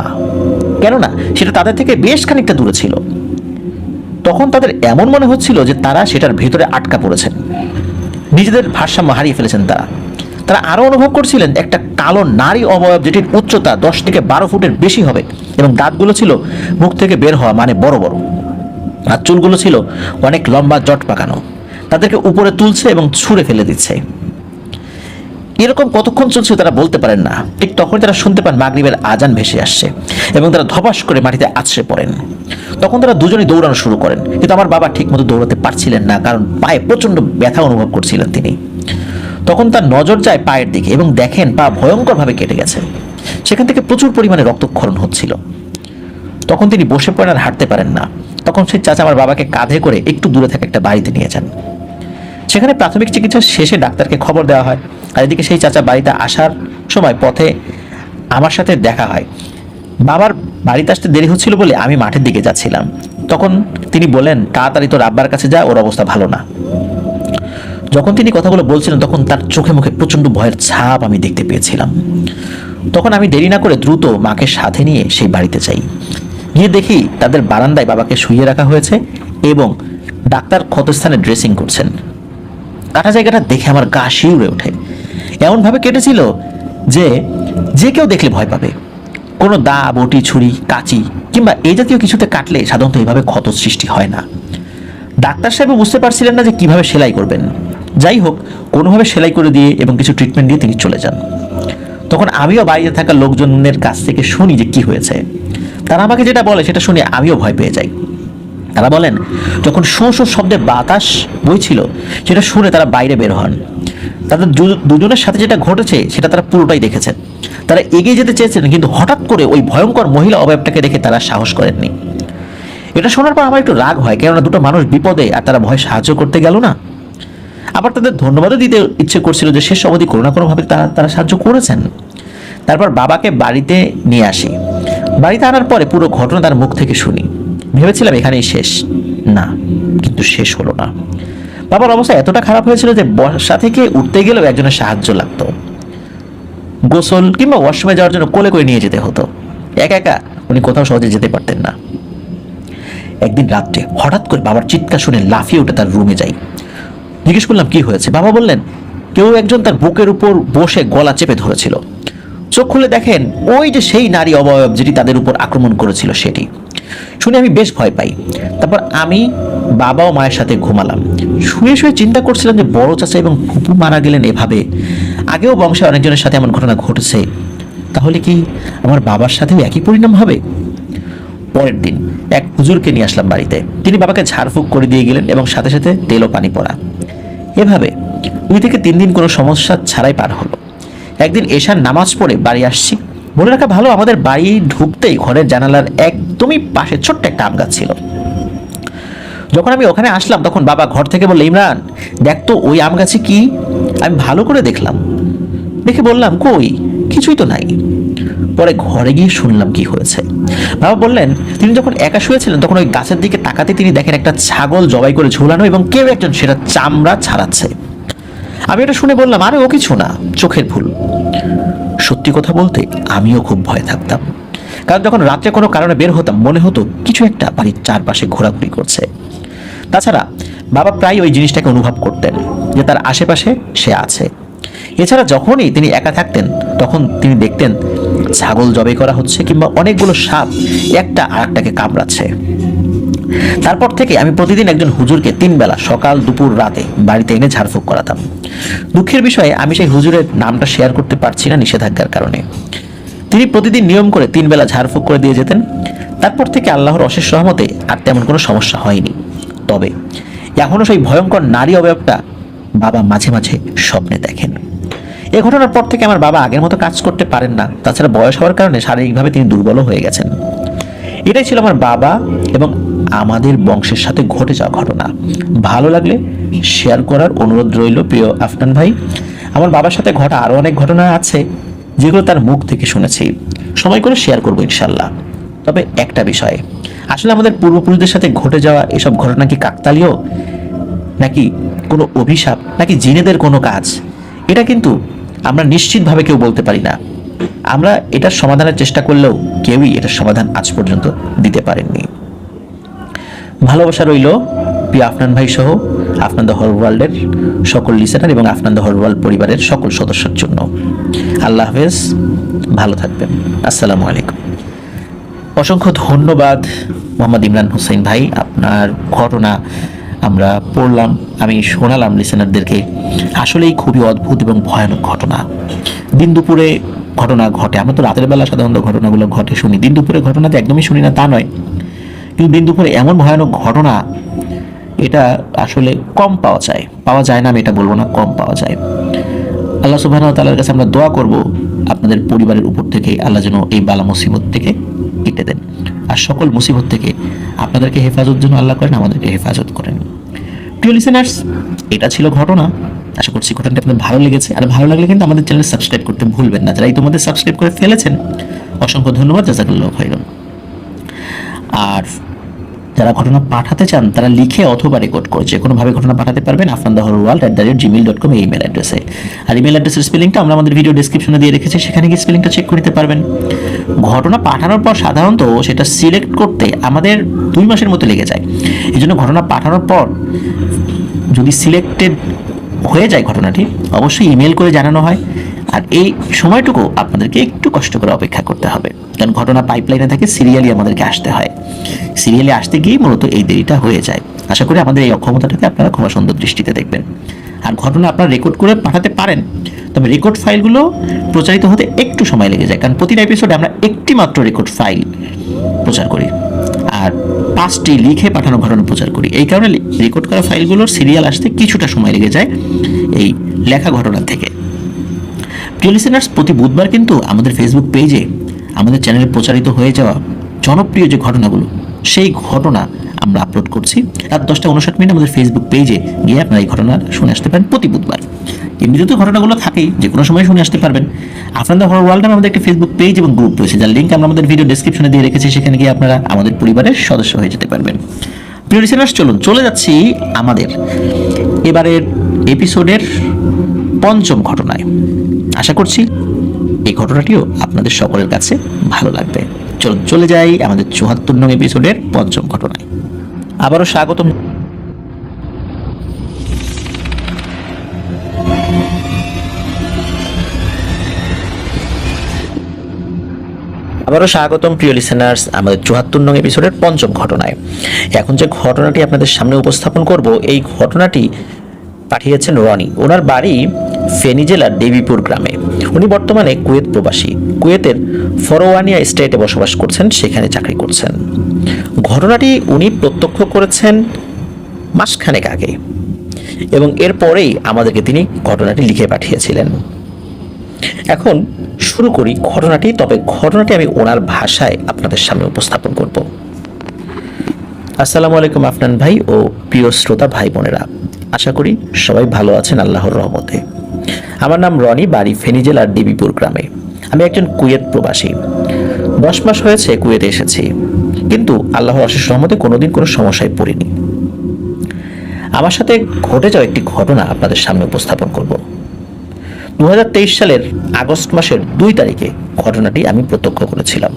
কেননা সেটা তাদের থেকে বেশ খানিকটা দূরে ছিল। তখন তাদের এমন মনে হচ্ছিল যে তারা সেটার ভেতরে আটকা পড়েছেন, নিজেদের ভারসাম্য হারিয়ে ফেলেছেন। তারা আরো অনুভব করছিলেন একটা কালো নারী অবয়ব, যেটির উচ্চতা 10 থেকে 12 ফুটের বেশি হবে এবং দাঁতগুলো ছিল মুখ থেকে বের হওয়া, মানে বড় বড়, আর চুলগুলো ছিল অনেক লম্বা জট পাকানো। তাদেরকে উপরে তুলছে এবং ছুঁড়ে ফেলে দিচ্ছে। এরকম কতক্ষণ চলছে তারা বলতে পারেন না। ঠিক তখন তারা শুনতে পান মাগরিবের আজান ভেসে আসছে এবং তারা ধপাস করে মাটিতে আছড়ে পড়েন। তখন তারা দুজনেই দৌড়ানো শুরু করেন, কিন্তু আমার বাবা ঠিক মতো দৌড়াতে পারছিলেন না, কারণ পায়ে প্রচন্ড ব্যথা অনুভব করছিলেন তিনি। তখন তার নজর যায় পায়ের দিকে এবং দেখেন পা ভয়ঙ্করভাবে কেটে গেছে। সেখান থেকে প্রচুর পরিমাণে রক্তক্ষরণ হচ্ছিল। তখন তিনি বসে পড়েন আর হাঁটতে পারেন না। তখন সেই চাচা আমার বাবাকে কাঁধে করে একটু দূরে থাকা একটা বাড়িতে নিয়ে যান। সেখানে প্রাথমিক চিকিৎসা শেষে ডাক্তারকে খবর দেওয়া হয়। আর এদিকে সেই চাচা বাড়িতে আসার সময় পথে আমার সাথে দেখা হয়। বাবার বাড়িতে আসতে দেরি হচ্ছিল বলে আমি মাঠের দিকে যাচ্ছিলাম। তখন তিনি বলেন, তাড়াতাড়ি তোর আব্বার কাছে যা, ওর অবস্থা ভালো না। যখন তিনি কথাগুলো বলছিলেন তখন তার চোখে মুখে প্রচন্ড ভয়ের ছাপ আমি দেখতে পেয়েছিলাম। তখন আমি দেরি না করে দ্রুত মাকে সাথে নিয়ে সেই বাড়িতে যাই। গিয়ে দেখি তাদের বারান্দায় বাবাকে শুইয়ে রাখা হয়েছে এবং ডাক্তার ক্ষতস্থানে ড্রেসিং করছেন। কাটা জায়গাটা দেখে আমার গা শিউরে ওঠে। এমনভাবে কেটেছিল যে যে কেউ দেখলে ভয় পাবে। কোনো দা, বটি, ছুরি, কাঁচি কিংবা এই জাতীয় কিছুতে কাটলে সাধারণত এইভাবে ক্ষত সৃষ্টি হয় না। ডাক্তার সাহেব বুঝতে পারছিলেন না যে কিভাবে সেলাই করবেন। যাই হোক, কোনোভাবে সেলাই করে দিয়ে এবং কিছু ট্রিটমেন্ট দিয়ে তিনি চলে যান। তখন আমিও বাইরে থাকা লোকজনের কাছ থেকে শুনি যে কি হয়েছে। তারা আমাকে যেটা বলে সেটা শুনে আমিও ভয় পেয়ে যাই। তারা বলেন যখন শো শো শব্দে বাতাস বইছিল সেটা শুনে তারা বাইরে বের হন। তাদের দুজনের সাথে যেটা ঘটেছে সেটা তারা পুরোটাই দেখেছেন। তারা এগিয়ে যেতে চেয়েছেন, কিন্তু হঠাৎ করে ওই ভয়ঙ্কর মহিলা অবয়বটাকে দেখে তারা সাহস করেননি। এটা শোনার পর আমার একটু রাগ হয়, কেননা দুটো মানুষ বিপদে আর তারা ভয় সাহায্য করতে গেল না। আবার তাদের ধন্যবাদও দিতে ইচ্ছে করছিল যে শেষ অবধি কোনো না কোনোভাবে তারা সাহায্য করেছেন। তারপর বাবাকে বাড়িতে নিয়ে আসি। বাড়িতে আনার পরে পুরো ঘটনা তার মুখ থেকে শুনি। ভেবেছিলাম এখানেই শেষ, না, কিন্তু শেষ হলো না। বাবার অবস্থা এতটা খারাপ হয়েছিল যে বসা থেকে উঠতে গেলেও একজনের সাহায্য লাগতো। গোসল কিংবা ওয়াশরুমে যাওয়ার জন্য কোলে করে নিয়ে যেতে হতো। একা একা উনি কোথাও সহজে যেতে পারতেন না। একদিন রাত্রে হঠাৎ করে বাবার চিৎকার শুনে লাফিয়ে উঠে তার রুমে যাই। জিজ্ঞেস করলাম কি হয়েছে। বাবা বললেন কেউ একজন তার বুকের উপর বসে গলা চেপে ধরেছিল। চোখ খুলে দেখেন ওই যে সেই নারী অবয়ব যেটি তাদের উপর আক্রমণ করেছিল সেটি। শুনে আমি বেশ ভয় পাই। তারপর আমি বাবা ও মায়ের সাথে ঘুমালাম। শুয়ে শুয়ে চিন্তা করছিলাম যে বড় চাচা এবং ফুপু মারা গেলেন এভাবে। আগেও বংশে অনেকজনের সাথে এমন ঘটনা ঘটেছে। তাহলে কি আমার বাবার সাথেও একই পরিণাম হবে? পরের দিন এক হুজুরকে নিয়ে আসলাম বাড়িতে। তিনি বাবাকে ঝাড়ফুঁক করে দিয়ে গেলেন এবং সাথে সাথে তেল ও পানি পড়া। এভাবে 2 থেকে 3 দিন কোনো সমস্যা ছাড়াই পার হলো। একদিন এশার নামাজ পড়ে বাড়ি আসছি। বলে রাখা ভালো, আমাদের বাড়ি ঢুকতেই ঘরের জানালার একদমই পাশে ছোট্ট একটা আম গাছ ছিল। যখন আমি ওখানে আসলাম তখন বাবা ঘর থেকে বলল, ইমরান দেখ তো ওই আম গাছে কি। আমি ভালো করে দেখলাম, দেখে বললাম কই, কিছুই তো নাই। পরে ঘরে গিয়ে শুনলাম কি হয়েছে। বাবা বললেন তিনি যখন একা শুয়েছিলেন তখন ওই গাছের দিকে তাকাতে তিনি দেখেন একটা ছাগল জবাই করে ঝুলানো এবং কেউ একজন সেটা চামড়া ছাড়াচ্ছে। আমি এটা শুনে বললাম, আরে ও কিছু না, চোখের ভুল। সত্যি কথা বলতে আমিও খুব ভয় থাকতাম, কারণ যখন রাত্রে কোনো কারণে বের হতাম মনে হতো কিছু একটা বাড়ির চারপাশে ঘোরাঘুরি করছে। তাছাড়া বাবা প্রায় ওই জিনিসটাকে অনুভব করতেন যে তার আশেপাশে সে আছে। এছাড়া যখনই তিনি একা থাকতেন তখন তিনি দেখতেন ছাগল জবাই করা হচ্ছে কিংবা অনেকগুলো সাপ একটা আর একটাকে কামড়াচ্ছে। তারপর থেকে আমি প্রতিদিন একজন হুজুরকে 3 বেলা সকাল দুপুর রাতে বাড়িতে এনে ঝাড়ফুঁক করাতাম। দুঃখের বিষয়ে আমি সেই হুজুরের নামটা শেয়ার করতে পারছি না নিষেধাজ্ঞার কারণে। তিনি প্রতিদিন নিয়ম করে 3 বেলা ঝাড়ফুঁক করে দিয়ে যেতেন। তারপর থেকে আল্লাহর অশেষ রহমতে আর তেমন কোনো সমস্যা হয়নি। তবে এখনও সেই ভয়ঙ্কর নারী অবয়বটা বাবা মাঝে মাঝে স্বপ্নে দেখেন। এ ঘটনার পর থেকে আমার বাবা আগের মতো কাজ করতে পারেন না, তাছাড়া বয়স হওয়ার কারণে শারীরিকভাবে তিনি দুর্বলও হয়ে গেছেন। এটাই ছিল আমার বাবা এবং আমাদের বংশের সাথে ঘটে যাওয়া ঘটনা। ভালো লাগলে শেয়ার করার অনুরোধ রইল প্রিয় আফনান ভাই। আমার বাবার সাথে ঘটা আরও অনেক ঘটনা আছে যেগুলো তার মুখ থেকে শুনেছি, সময় করে শেয়ার করবো ইনশাল্লাহ। তবে একটা বিষয়, আসলে আমাদের পূর্বপুরুষদের সাথে ঘটে যাওয়া এসব ঘটনা কি কাকতালীয়, নাকি কোনো অভিশাপ, নাকি জিনেদের কোনো কাজ, এটা কিন্তু আমরা নিশ্চিতভাবে কেউ বলতে পারি না। আমরা এটার সমাধানের চেষ্টা করলেও কেউই এটার সমাধান আজ পর্যন্ত দিতে পারেননি। ভালোবাসা রইল প্রিয় আফনান ভাই সহ আফনান দ্য হল ওয়ার্ল্ডের সকল লিসেনার এবং আফনান দ্য হল ওয়ার্ল্ড পরিবারের সকল সদস্যের জন্য। আল্লাহ হাফেজ, ভালো থাকবেন। আসসালামু আলাইকুম। অসংখ্য ধন্যবাদ মোহাম্মদ ইমরান হোসেন ভাই, আপনার ঘটনা আমরা পড়লাম, আমি শোনালাম লিসেনারদেরকে। আসলেই খুবই অদ্ভুত এবং ভয়ানক ঘটনা। দিন দুপুরে ঘটনা ঘটে, আমরা তো রাতের বেলা সাধারণত ঘটনাগুলো ঘটে শুনি, দিন দুপুরে ঘটনাতে একদমই শুনি না তা নয়, কিন্তু দিন দুপুরে এমন ভয়ানক ঘটনা এটা আসলে কম পাওয়া যায় না, আমি এটা বলবো না, কম পাওয়া যায়। আল্লাহ সুবহানাহু ওয়া তাআলার কাছে আমরা দোয়া করব আপনাদের পরিবারের উপর থেকে আল্লাহ যেন এই বালা মুসিবত থেকে কেটে দেন, আর সকল মুসিবত থেকে আপনাদেরকে হেফাজত যেন আল্লাহ করেন, আমাদেরকে হেফাজত করেন। প্রিয় লিসেনার্স, এটা ছিল ঘটনা। আশা করছি ঘটনাটা আপনাদের ভালো লেগেছে, আর ভালো লাগলে কিন্তু আমাদের চ্যানেল সাবস্ক্রাইব করতে ভুলবেন না। যারা ইতিমধ্যে সাবস্ক্রাইব করে ফেলেছেন অসংখ্য ধন্যবাদ, জাযাকাল্লাহু খাইরান। আর যারা ঘটনা পাঠাতে চান তারা লিখে অথবা রেকর্ড করে যে কোনোভাবে ঘটনা পাঠাতে পারবেন afnantheholeworld@gmail.com এই ইমেল অ্যাড্রেসে। আর ইমেল অ্যাড্রেসের স্পেলিংটা আমরা আমাদের ভিডিও ডেসক্রিপশনে দিয়ে রেখেছি, সেখানে গিয়ে স্পেলিংটা চেক করে নিতে পারবেন। ঘটনা পাঠানোর পর সাধারণত সেটা সিলেক্ট করতে আমাদের 2 মাসের মতো লেগে যায়। এই জন্য ঘটনা পাঠানোর পর যদি সিলেক্টেড হয়ে যায় ঘটনাটি, অবশ্যই ইমেল করে জানানো হয়। আর এই সময়টুকু আপনাদেরকে একটু কষ্ট করে অপেক্ষা করতে হবে, কারণ ঘটনা পাইপলাইনে থাকে, সিরিয়ালি আমাদেরকে আসতে হয়। সিরিয়ালি আসতে গিয়েই মূলত এই দেরিটা হয়ে যায়। আশা করি আমাদের এই অক্ষমতাটাকে আপনারা ক্ষমা সুন্দর দৃষ্টিতে দেখবেন। আর ঘটনা আপনারা রেকর্ড করে পাঠাতে পারেন, তবে রেকর্ড ফাইলগুলো প্রচারিত হতে একটু সময় লেগে যায়, কারণ প্রতিটা এপিসোডে আমরা একটি মাত্র রেকর্ড ফাইল প্রচার করি আর 5টি লিখে পাঠানো ঘটনা প্রচার করি। এই কারণে রেকর্ড করা ফাইলগুলোর সিরিয়াল আসতে কিছুটা সময় লেগে যায় এই লেখা ঘটনা থেকে। প্রিয় লিসেনার্স, প্রতি বুধবার কিন্তু আমাদের ফেসবুক পেজে আমাদের চ্যানেলে প্রচারিত হয়ে যাওয়া জনপ্রিয় যে ঘটনাগুলো, সেই ঘটনা আমরা আপলোড করছি রাত 10:59 আমাদের ফেসবুক পেজে গিয়ে আপনারা এই ঘটনা শুনে আসতে পারেন প্রতি বুধবার। এমনিতে তো ঘটনাগুলো থাকেই, যে কোনো সময় শুনে আসতে পারবেন। আফনান দ্য হরর ওয়ার্ল্ড নামে আমাদের একটা ফেসবুক পেজ এবং গ্রুপ রয়েছে, যার লিঙ্ক আমরা আমাদের ভিডিও ডেসক্রিপশনে দিয়ে রেখেছি, সেখানে গিয়ে আপনারা আমাদের পরিবারের সদস্য হয়ে যেতে পারবেন। প্রিয় লিসেনার্স, চলে যাচ্ছি আমাদের এবারের এপিসোডের 5ম ঘটনায়। আশা করছি এই ঘটনাটিও আপনাদের সকলের কাছে ভালো লাগবে। চলে যাই আমাদের 74 নং এপিসোডের 5ম ঘটনায়। আবারও স্বাগতম প্রিয় লিসেনার্স আমাদের 74 নং এপিসোডের 5ম ঘটনায়। এখন যে ঘটনাটি আপনাদের সামনে উপস্থাপন করব, এই ঘটনাটি পাঠিয়েছেন রনি। ওনার বাড়ি ফেনী জেলার দেবীপুর গ্রামে। উনি বর্তমানে কুয়েত প্রবাসী, কুয়েতের ফরওয়ানিয়া স্টেটে বসবাস করছেন, সেখানে চাকরি করছেন। ঘটনাটি উনি প্রত্যক্ষ করেছেন মাসখানেক আগে এবং এরপরেই আমাদেরকে তিনি ঘটনাটি লিখে পাঠিয়েছিলেন। এখন শুরু করি ঘটনাটি, তবে ঘটনাটি আমি ওনার ভাষায় আপনাদের সামনে উপস্থাপন করব। আসসালামু আলাইকুম আফনান ভাই ও প্রিয় শ্রোতা ভাই বোনেরা, আশা করি সবাই ভালো আছেন আল্লাহর রহমতে। আমার নাম রনি, বাড়ি ফেনী জেলার দেবীপুর গ্রামে। আমি একজন কুয়েত প্রবাসী। 10 মাস হয়েছে কুয়েতে এসেছি, কিন্তু আল্লাহর অশেষ রহমতে কোনোদিন কোনো সমস্যায় পড়িনি। আমার সাথে ঘটে যাওয়া একটি ঘটনা আপনাদের সামনে উপস্থাপন করব। 2023 সালের আগস্ট মাসের 2 তারিখে ঘটনাটি আমি প্রত্যক্ষ করেছিলাম।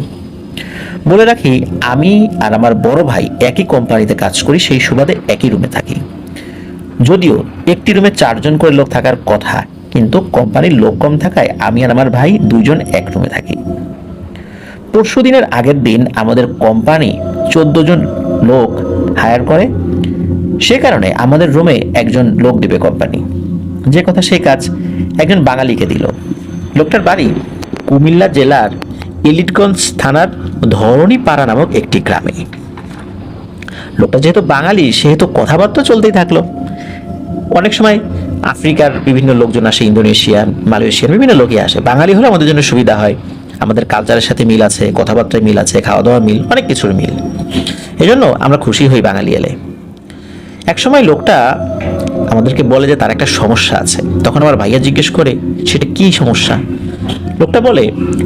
বলে রাখি, আমি আর আমার বড় ভাই একই কোম্পানিতে কাজ করি, সেই সুবাদে একই রুমে থাকি। যদিও একটি রুমে 4 জন করে লোক থাকার কথা, কিন্তু কোম্পানির লোক কম থাকায় আমি আর আমার ভাই 2 জন এক রুমে থাকি। পরশু দিনের আগের দিন আমাদের কোম্পানি 14 জন লোক হায়ার করে, সে কারণে আমাদের রুমে একজন লোক দিবে কোম্পানি। যে কথা সেই কাজ, একজন বাঙালিকে দিল। লোকটার বাড়ি কুমিল্লা জেলার ইলিটগঞ্জ থানার ধরণীপাড়া নামক একটি গ্রামে। লোকটা যেহেতু বাঙালি, সেহেতু কথাবার্তা চলতেই থাকলো। অনেক সময় আফ্রিকার বিভিন্ন লোকজন আসে, ইন্দোনেশিয়ান, মালয়েশিয়ান বিভিন্ন লোকই আসে। বাঙালি হলে আমাদের জন্য সুবিধা হয়, আমাদের কালচারের সাথে মিল আছে, কথাবার্তায় মিল আছে, খাওয়া দাওয়া মিল, অনেক কিছুর মিল। এই জন্য আমরা খুশি হই বাঙালি এলে। এক সময় লোকটা আমাদেরকে বলে যে তার একটা সমস্যা আছে। তখন আমার ভাইয়া জিজ্ঞেস করে, সেটা কি সমস্যা? লোকটা বলে,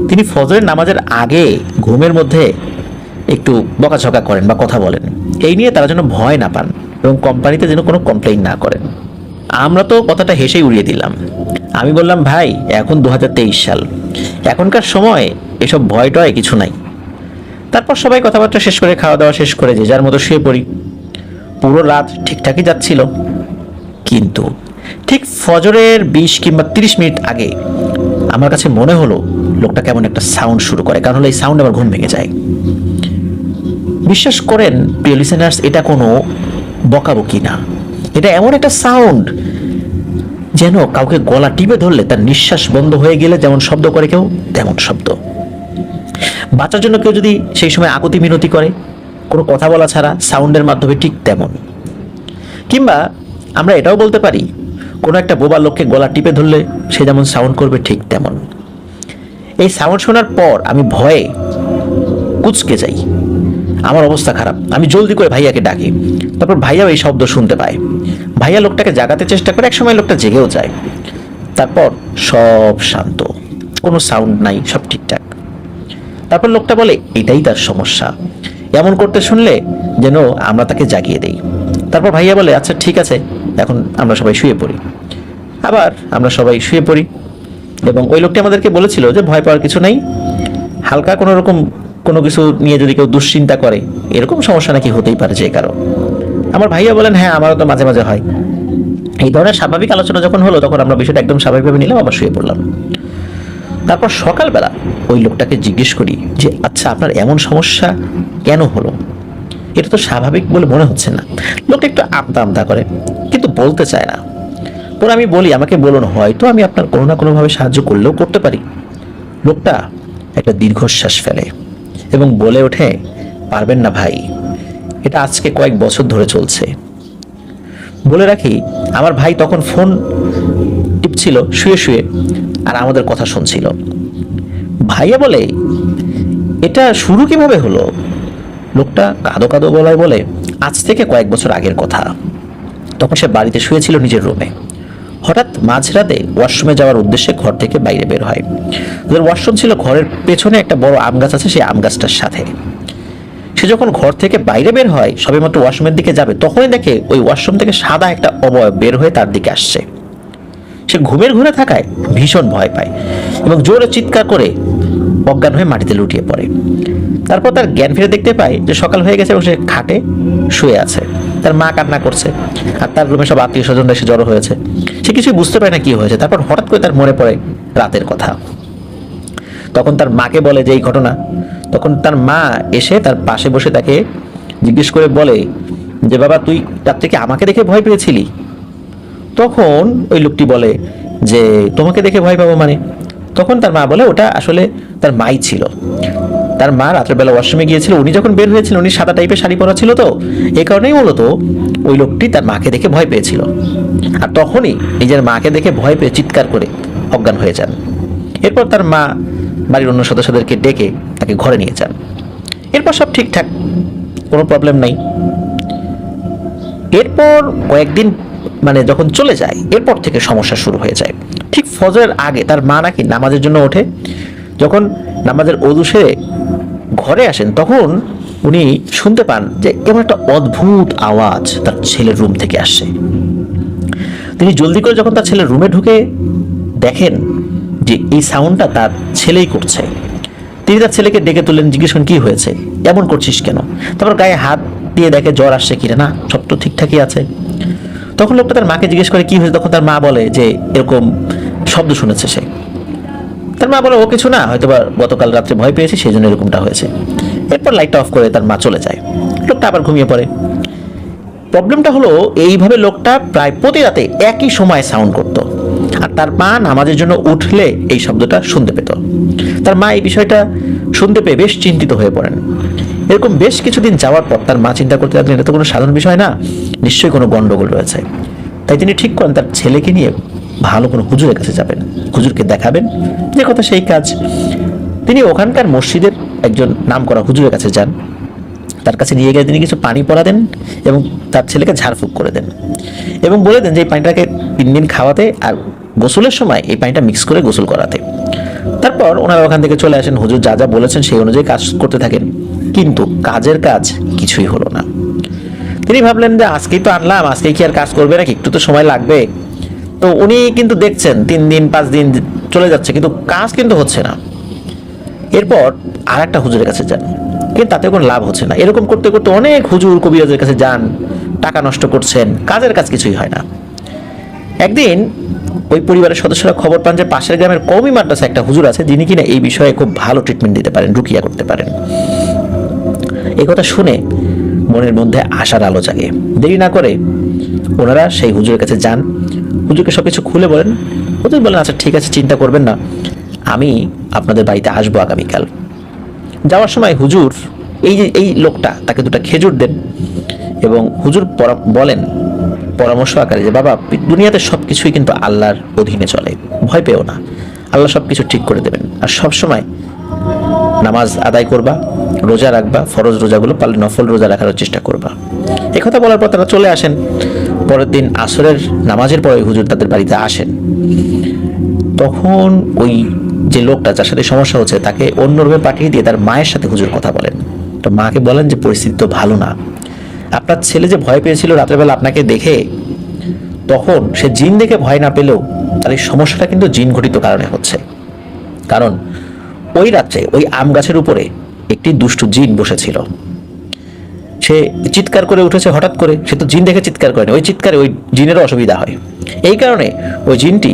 তিনি ফজরের নামাজের আগে ঘুমের মধ্যে একটু বকাঝকা করেন বা কথা বলেন। এই নিয়ে তারা যেন ভয় না পান এবং কোম্পানিতে যেন কোনো কমপ্লেইন না করেন। আমরা তো কথাটা হেসেই উড়িয়ে দিলাম। আমি বললাম, ভাই এখন 2023 সাল, এখনকার সময় এসব ভয় টয় কিছু নাই। তারপর সবাই কথাবার্তা শেষ করে, খাওয়া দাওয়া শেষ করে যে যার মতো শুয়ে পড়ি। পুরো রাত ঠিকঠাকই যাচ্ছিল, কিন্তু ঠিক ফজরের 20 কিংবা 30 মিনিট আগে আমার কাছে মনে হলো লোকটা কেমন একটা সাউন্ড শুরু করে। কারণ হলো এই সাউন্ড আমার ঘুম ভেঙে যায়। বিশ্বাস করেন প্রিয় লিসেনার্স, এটা কোনো বকাবকি না, এটা এমন একটা সাউন্ড যেন কাউকে গলা টিপে ধরলে তার নিঃশ্বাস বন্ধ হয়ে গেলে যেমন শব্দ করে কেউ, তেমন শব্দ। বাঁচার জন্য কেউ যদি সেই সময় আকুতি মিনতি করে কোনো কথা বলা ছাড়া, সাউন্ডের মাধ্যমে, ঠিক তেমন। কিংবা আমরা এটাও বলতে পারি, কোনো একটা বোবা লোককে গলা টিপে ধরলে সে যেমন সাউন্ড করবে, ঠিক তেমন। এই সাউন্ড শোনার পর আমি ভয়ে কুঁচকে যাই, আমার অবস্থা খারাপ। আমি জলদি করে ভাইয়াকে ডাকি, তারপর ভাইয়াও এই শব্দ শুনতে পায়। ভাইয়া লোকটাকে জাগাতে চেষ্টা করে, একসময় লোকটা জেগেও যায়। তারপর সব শান্ত, কোনো সাউন্ড নাই, সব ঠিকঠাক। তারপর লোকটা বলে এটাই তার সমস্যা, এমন করতে শুনলে যেন আমরা তাকে জাগিয়ে দেই। তারপর ভাইয়া বলে, আচ্ছা ঠিক আছে, এখন আমরা সবাই শুয়ে পড়ি। আবার আমরা সবাই শুয়ে পড়ি এবং ওই লোকটি আমাদেরকে বলেছিল যে ভয় পাওয়ার কিছু নেই, হালকা কোনো রকম কোনো কিছু নিয়ে যদি কেউ দুশ্চিন্তা করে, এরকম সমস্যা নাকি হতেই পারে যে কারো। আমার ভাইয়া বলেন, হ্যাঁ আমারও তো মাঝে মাঝে হয়। এই ধরনের স্বাভাবিক আলোচনা যখন হলো, তখন আমরা বিষয়টা একদম স্বাভাবিকভাবে নিলাম, আবার শুয়ে পড়লাম। তারপর সকালবেলা ওই লোকটাকে জিজ্ঞেস করি যে, আচ্ছা আপনার এমন সমস্যা কেন হলো? এটা তো স্বাভাবিক বলে মনে হচ্ছে না। লোকটা একটু আমতা আমতা করে, কিন্তু বলতে চায় না। পরে আমি বলি, আমাকে বলুন, হয়তো আমি আপনার কোনো না কোনোভাবে সাহায্য করলেও করতে পারি। লোকটা একটা দীর্ঘশ্বাস ফেলে এবং বলে ওঠে, পারবেন না ভাই, এটা আজকে কয়েক বছর ধরে চলছে। বলে রাখি, আমার ভাই তখন ফোন টিপছিল শুয়ে শুয়ে, আর আমাদের কথা শুনছিল। ভাইয়া বলে, এটা শুরু কিভাবে হলো? লোকটা কাঁদো কাঁদো গলায় বলে, আজ থেকে কয়েক বছর আগের কথা। তখন সে বাড়িতে শুয়েছিল নিজের রুমে। হঠাৎ মাঝরাতে ওয়াশরুমে যাওয়ার উদ্দেশ্যে ঘর থেকে বাইরে বের হয়। ওদের ওয়াশরুম ছিল ঘরের পেছনে একটা বড় আম গাছ আছে, সেই আম গাছটার সাথে। সে যখন ঘর থেকে বাইরে বের হয়, সবেমাত্র ওয়াশরুমের দিকে যাবে, তখনই দেখে ওই ওয়াশরুম থেকে সাদা একটা অবয়ব বের হয়ে তার দিকে আসছে। সে ঘুমের ঘুরে থাকায় ভীষণ ভয় পায় এবং জোরে চিৎকার করে অজ্ঞান হয়ে মাটিতে লুটিয়ে পড়ে। তারপর তার জ্ঞান ফিরে দেখতে পায় যে সকাল হয়ে গেছে এবং সে খাটে শুয়ে আছে। তার মা কান্না করছে আর তার রুমে সব আত্মীয় স্বজনরা এসে জড়ো হয়েছে। সে কিছুই বুঝতে পারে না কি হয়েছে। তারপর হঠাৎ করে তার মনে পড়ে রাতের কথা। তখন তার মাকে বলে যে এই ঘটনা। তখন তার মা এসে তার পাশে বসে তাকে জিজ্ঞেস করে বলে যে, বাবা তুই রাত থেকে আমাকে দেখে ভয় পেয়েছিলি? তখন ওই লোকটি বলে যে, তোমাকে দেখে ভয় পাবো মানে? তখন তার মা বলে, ওটা আসলে তার মাই ছিল। তার মা রাতের বেলা ওয়াশরুমে গিয়েছিল, উনি যখন বের হয়েছিলেন, উনি সাদা টাইপের শাড়ি পরা ছিল, তো এই কারণেই মূলত ওই লোকটি তার মাকে দেখে ভয় পেয়েছিল। আর তখনই নিজের মাকে দেখে ভয় পেয়ে চিৎকার করে অজ্ঞান হয়ে যান। এরপর তার মা বাড়ির অন্য সদস্যদেরকে ডেকে তাকে ঘরে নিয়ে যান। এরপর সব ঠিকঠাক, কোনো প্রবলেম নাই। এরপর কয়েকদিন মানে যখন চলে যায়, এরপর থেকে সমস্যা শুরু হয়ে যায়। ঠিক ফজরের আগে তার মা নাকি নামাজের জন্য ওঠে। যখন নামাজের ওযু সেরে ঘরে আসেন তখন উনি শুনতে পান যে কেমন একটা অদ্ভুত আওয়াজ তার ছেলের রুম থেকে আসছে। তিনি জলদি করে যখন তার ছেলের রুমে ঢুকে দেখেন যে এই সাউন্ডটা তার ছেলেই করছে। তিনি তার ছেলেকে ডেকে তুললেন, জিজ্ঞেস করেন কি হয়েছে, এমন করছিস কেন? তারপর গায়ে হাত দিয়ে দেখে জ্বর আসছে কিনা, না সব তো ঠিকঠাকই আছে। তখন লোকটা তার মাকে জিজ্ঞেস করে কি হয়েছে, তখন তার মা বলে যে এরকম শব্দ শুনেছে সে। তার মা বলে ও কিছু না, হয়তো বা গতকাল রাত্রে ভয় পেয়েছে সেই জন্য এরকমটা হয়েছে। এরপর লাইটটা অফ করে তার মা চলে যায়। লোকটা আবার ঘুমিয়ে পড়ে। প্রবলেমটা হলো এইভাবে লোকটা প্রায় প্রতি রাতে একই সময় সাউন্ড করতো, আর তার মা নামাজের জন্য উঠলে এই শব্দটা শুনতে পেত। তার মা এই বিষয়টা শুনতে পেয়ে বেশ চিন্তিত হয়ে পড়েন। এরকম বেশ কিছুদিন যাওয়ার পর তার মা চিন্তা করতে লাগলেন এটা তো কোনো সাধারণ বিষয় না, নিশ্চয়ই কোনো গন্ডগোল রয়েছে। তাই তিনি ঠিক করেন তার ছেলেকে নিয়ে ভালো কোনো হুজুরের কাছে যাবেন, হুজুরকে দেখাবেন, যে কথা সেই কাজ। তিনি ওখানকার মসজিদের একজন নামকরা হুজুরের কাছে যান। তার কাছে নিয়ে গিয়ে তিনি কিছু পানি পড়া দেন এবং তার ছেলেকে ঝাড়ফুঁক করে দেন এবং বলে দেন যে এই পানিটাকে 3 দিন খাওয়াতে আর গোসলের সময় এই পানিটা মিক্স করে গোসল করাতে। তারপর ওনারা ওখান থেকে চলে আসেন। হুজুর যা যা বলেছেন সেই অনুযায়ী কাজ করতে থাকেন, কিন্তু কাজের কাজ কিছুই হলো না। তিনি ভাবলেন যে আজকেই তো আনলাম, আজকে কি আর কাজ করবে নাকি, একটু তো সময় লাগবে। তো উনি কিন্তু দেখছেন 3 দিন 5 দিন চলে যাচ্ছে কিন্তু কাজ কিন্তু হচ্ছে না। এরপর আর একটা হুজুরের কাছে যান, কিন্তু তাতে কোনো লাভ হচ্ছে না। এরকম করতে করতে অনেক হুজুর কবিরাজের কাছে যান, টাকা নষ্ট করছেন, কাজের কাজ কিছুই হয় না। একদিন ওই পরিবারের সদস্যরা খবর পান যে পাশের গ্রামের কওমি মাদ্রাসা একটা হুজুর আছে যিনি কিনা এই বিষয়ে খুব ভালো ট্রিটমেন্ট দিতে পারেন, রুকিয়া করতে পারেন। এই কথা শুনে মনের মধ্যে আশার আলো জাগে। দেরি না করে ওনারা সেই হুজুরের কাছে যান, হুজুরকে সবকিছু খুলে বলেন। হুজুর বলেন আচ্ছা ঠিক আছে, চিন্তা করবেন না, আমি আপনাদের বাড়িতে আসবো আগামীকাল। যাওয়ার সময় হুজুর এই লোকটা তাকে 2টা খেজুর দেন এবং হুজুর বলেন পরামর্শ আকারে যে বাবা, দুনিয়াতে সবকিছুই কিন্তু আল্লাহর অধীনে চলে, ভয় পেও না, আল্লাহ সবকিছু ঠিক করে দেবেন। আর সব সময় নামাজ আদায় করবা, রোজা রাখবা, ফরজ রোজাগুলো পারলে নফল রোজা রাখার চেষ্টা করবা। এই কথা বলার পর তারা চলে আসেন। পরের দিন আসরের নামাজের পরে হুজুর তাদের বাড়িতে আসেন। তখন ওই যে লোকটা যার সাথে সমস্যা হচ্ছে তাকে অন্য রুমে পাঠিয়ে দিয়ে তার মায়ের সাথে হুজুর কথা বলেন। তো মাকে বলেন যে পরিস্থিতি তো ভালো না, আপনার ছেলে যে ভয় পেয়েছিল রাত্রেবেলা আপনাকে দেখে, তখন সে জিন দেখে ভয় না পেলেও তার এই সমস্যাটা কিন্তু জিন ঘটিত কারণে হচ্ছে। কারণ ওই রাত্রে ওই আম গাছের উপরে একটি দুষ্টু জিন বসেছিল। সে চিৎকার করে উঠেছে হঠাৎ করে, সে তো জিন দেখে চিৎকার করেনি, ওই চিৎকারে ওই জিনেরও অসুবিধা হয়। এই কারণে ওই জিনটি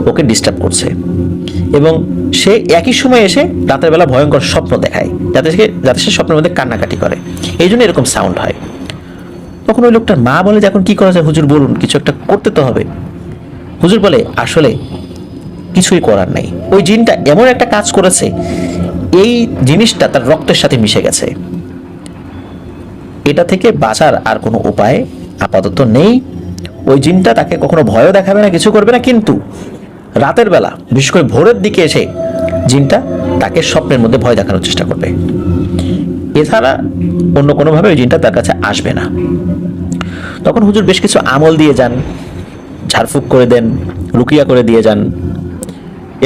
ওকে ডিস্টার্ব করছে এবং সে একই সময় এসে রাতের বেলা ভয়ঙ্কর স্বপ্ন দেখায়, যাতে সে স্বপ্নের মধ্যে কান্নাকাটি করে, এই জন্য এরকম সাউন্ড হয়। তখন ওই লোকটার মা বলে যে এখন কি করা যায় হুজুর, বলুন, কিছু একটা করতে তো হবে। হুজুর বলে আসলে কিছুই করার নেই, ওই জিনটা এমন একটা কাজ করেছে, এই জিনিসটা তার রক্তের সাথে মিশে গেছে, এটা থেকে বাঁচার আর কোনো উপায় আপাতত নেই। ওই জিনটা তাকে কখনো ভয়ও দেখাবে না, কিছু করবে না, কিন্তু রাতের বেলা বিশেষ করে ভোরের দিকে এসে জিনটা তাকে স্বপ্নের মধ্যে ভয় দেখানোর চেষ্টা করবে, এছাড়া অন্য কোনোভাবে ওই জিনটা তার কাছে আসবে না। তখন হুজুর বেশ কিছু আমল দিয়ে যান, ঝাড়ফুঁক করে দেন, রুকিয়া করে দিয়ে যান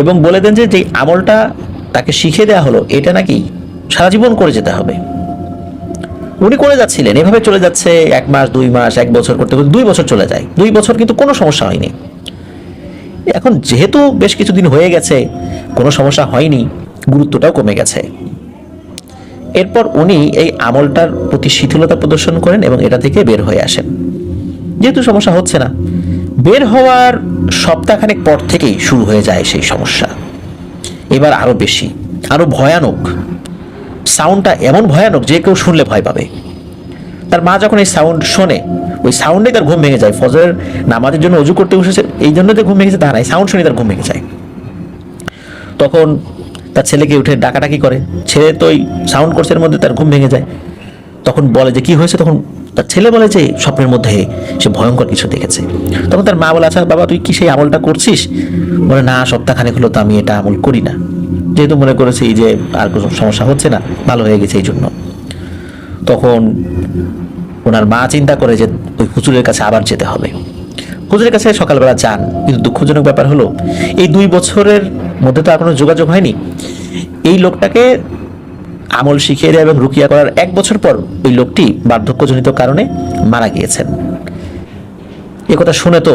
এবং বলে দেন যে যেই আমলটা তাকে শিখে দেওয়া হলো এটা নাকি সারা জীবন করে যেতে হবে। উনি করে যাচ্ছিলেন, এভাবে চলে যাচ্ছে 1 মাস 2 মাস 1 বছর করতে করতে 2 বছর চলে যায়। 2 বছর কিন্তু কোনো সমস্যা হয়নি। এখন যেহেতু বেশ কিছুদিন হয়ে গেছে, কোনো সমস্যা হয়নি, গুরুত্বটাও কমে গেছে। এরপর উনি এই আমলটার প্রতি শিথিলতা প্রদর্শন করেন এবং এটা থেকে বের হয়ে আসেন। যেহেতু সমস্যা হচ্ছে না, বের হওয়ার সপ্তাহখানেক পর থেকেই শুরু হয়ে যায় সেই সমস্যা। এবার আরো বেশি, আরো ভয়ানক, সাউন্ডটা এমন ভয়ানক যে কেউ শুনলে ভয় পাবে। তার মা যখন এই সাউন্ড শোনে, ওই সাউন্ডে তার ঘুম ভেঙে যায়। ফজরের নামাজের জন্য অজু করতে বসেছে, এই জন্য তো ঘুম ভেঙেছে তা নাই, সাউন্ড শুনে তার ঘুম ভেঙে যায়। তখন তার ছেলেকে উঠে ডাকাডাকি করে, ছেলে তো ওই সাউন্ড কোর্সের মধ্যে তার ঘুম ভেঙে যায়। তখন বলে যে কি হয়েছে, তখন তার ছেলে বলে যে স্বপ্নের মধ্যে সে ভয়ঙ্কর কিছু দেখেছে। তখন তার মা বলে আচ্ছা বাবা তুই কি সেই আমলটা করছিস? বলে না, সপ্তাহখানেক হলো তো আমি এটা আমল করি না, যেহেতু মনে করেছি যে আর কোনো সমস্যা হচ্ছে না, ভালো হয়ে গেছে এই জন্য। তখন ওনার মা চিন্তা করে যে ওই হুজুরের কাছে আবার যেতে হবে। হুজুরের কাছে সকালবেলা যান, কিন্তু দুঃখজনক ব্যাপার হলো এই 2 বছরের মধ্যে তো আর কোনো যোগাযোগ হয়নি। এই লোকটাকে আমল শিখিয়ে দেয় এবং রুকিয়া করার 1 বছর পর ওই লোকটি বার্ধক্যজনিত কারণে মারা গিয়েছেন। এ কথা শুনে তো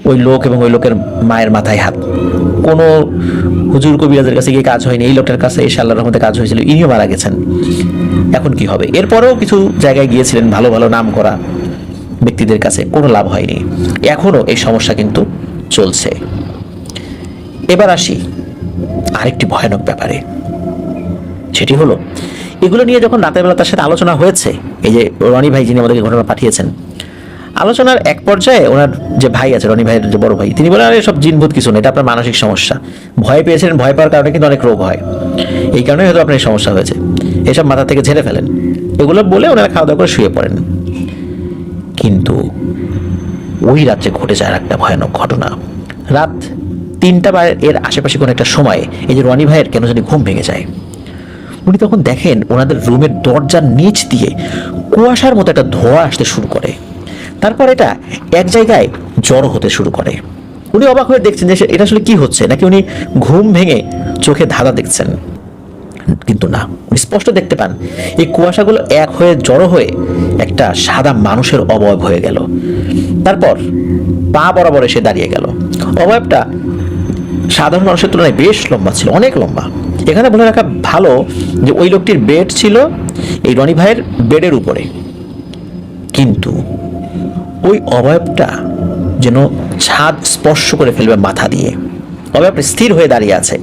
ওই লোক এবং ওই লোকের মায়ের মাথায় হাত। কোনো হুজুর কবিরাজের কাছে গিয়ে কাজ হয়নি, এই লোকটার কাছে এসে আল্লাহর রহমতে কাজ হয়েছিল, ইনিও মারা গেছেন। এখন কি হবে? এরপরেও কিছু জায়গায় গিয়েছিলেন ভালো ভালো নাম করা ব্যক্তিদের কাছে, কোনো লাভ হয়নি। এখনো এই সমস্যা কিন্তু চলছে। এবার আসি আরেকটি ভয়ানক ব্যাপারে, সেটি হলো এগুলো নিয়ে যখন রাতের বেলা তার সাথে আলোচনা হয়েছে, এই যে রনি ভাই যিনি আমাদেরকে ঘটনা পাঠিয়েছেন, আলোচনার এক পর্যায়ে ওনার যে ভাই আছে, রনি ভাইয়ের যে বড় ভাই, তিনি বলেন আরে সব জিনভূত কিছু না, এটা আপনার মানসিক সমস্যা। ভয় পেয়েছিলেন, ভয় পাওয়ার কারণে কিন্তু অনেক রোগ হয়, এই কারণে হয়তো আপনার এই সমস্যা হয়েছে, এসব মাথা থেকে ঝেড়ে ফেলেন। এগুলো বলে ওনারা খাওয়া দাওয়া করে শুয়ে পড়েন। কিন্তু ওই রাত্রে ঘটে যায় একটা ভয়ানক ঘটনা। রাত 3টা বা এর আশেপাশে কোনো একটা সময় এই যে রনি ভাইয়ের কেন জানি ঘুম ভেঙে যায়। উনি তখন দেখেন ওনাদের রুমের দরজার নিচ দিয়ে কুয়াশার মতো একটা ধোঁয়া আসতে শুরু করে, তারপর এটা এক জায়গায় জড়ো হতে শুরু করে। উনি অবাক হয়ে দেখছেন যে এটা আসলে কি হচ্ছে, নাকি উনি ঘুম ভেঙে চোখে ধাঁধা দেখছেন। কিন্তু না, উনি স্পষ্ট দেখতে পান এই কুয়াশাগুলো এক হয়ে জড়ো হয়ে একটা সাদা মানুষের অবয়ব হয়ে গেল। তারপর পা বরাবর এসে দাঁড়িয়ে গেল। অবয়বটা সাধারণ মানুষের তুলনায় বেশ লম্বা ছিল, অনেক লম্বা। এখানে বলে রাখা ভালো যে ওই লোকটির বেড ছিল এই রনি ভাইয়ের বেডের উপরে, কিন্তু ওই অবয়বটা যেন ছাদ স্পর্শ করে ফেলবে মাথা দিয়ে। অবয়বটা স্থির হয়ে দাঁড়িয়ে আছে।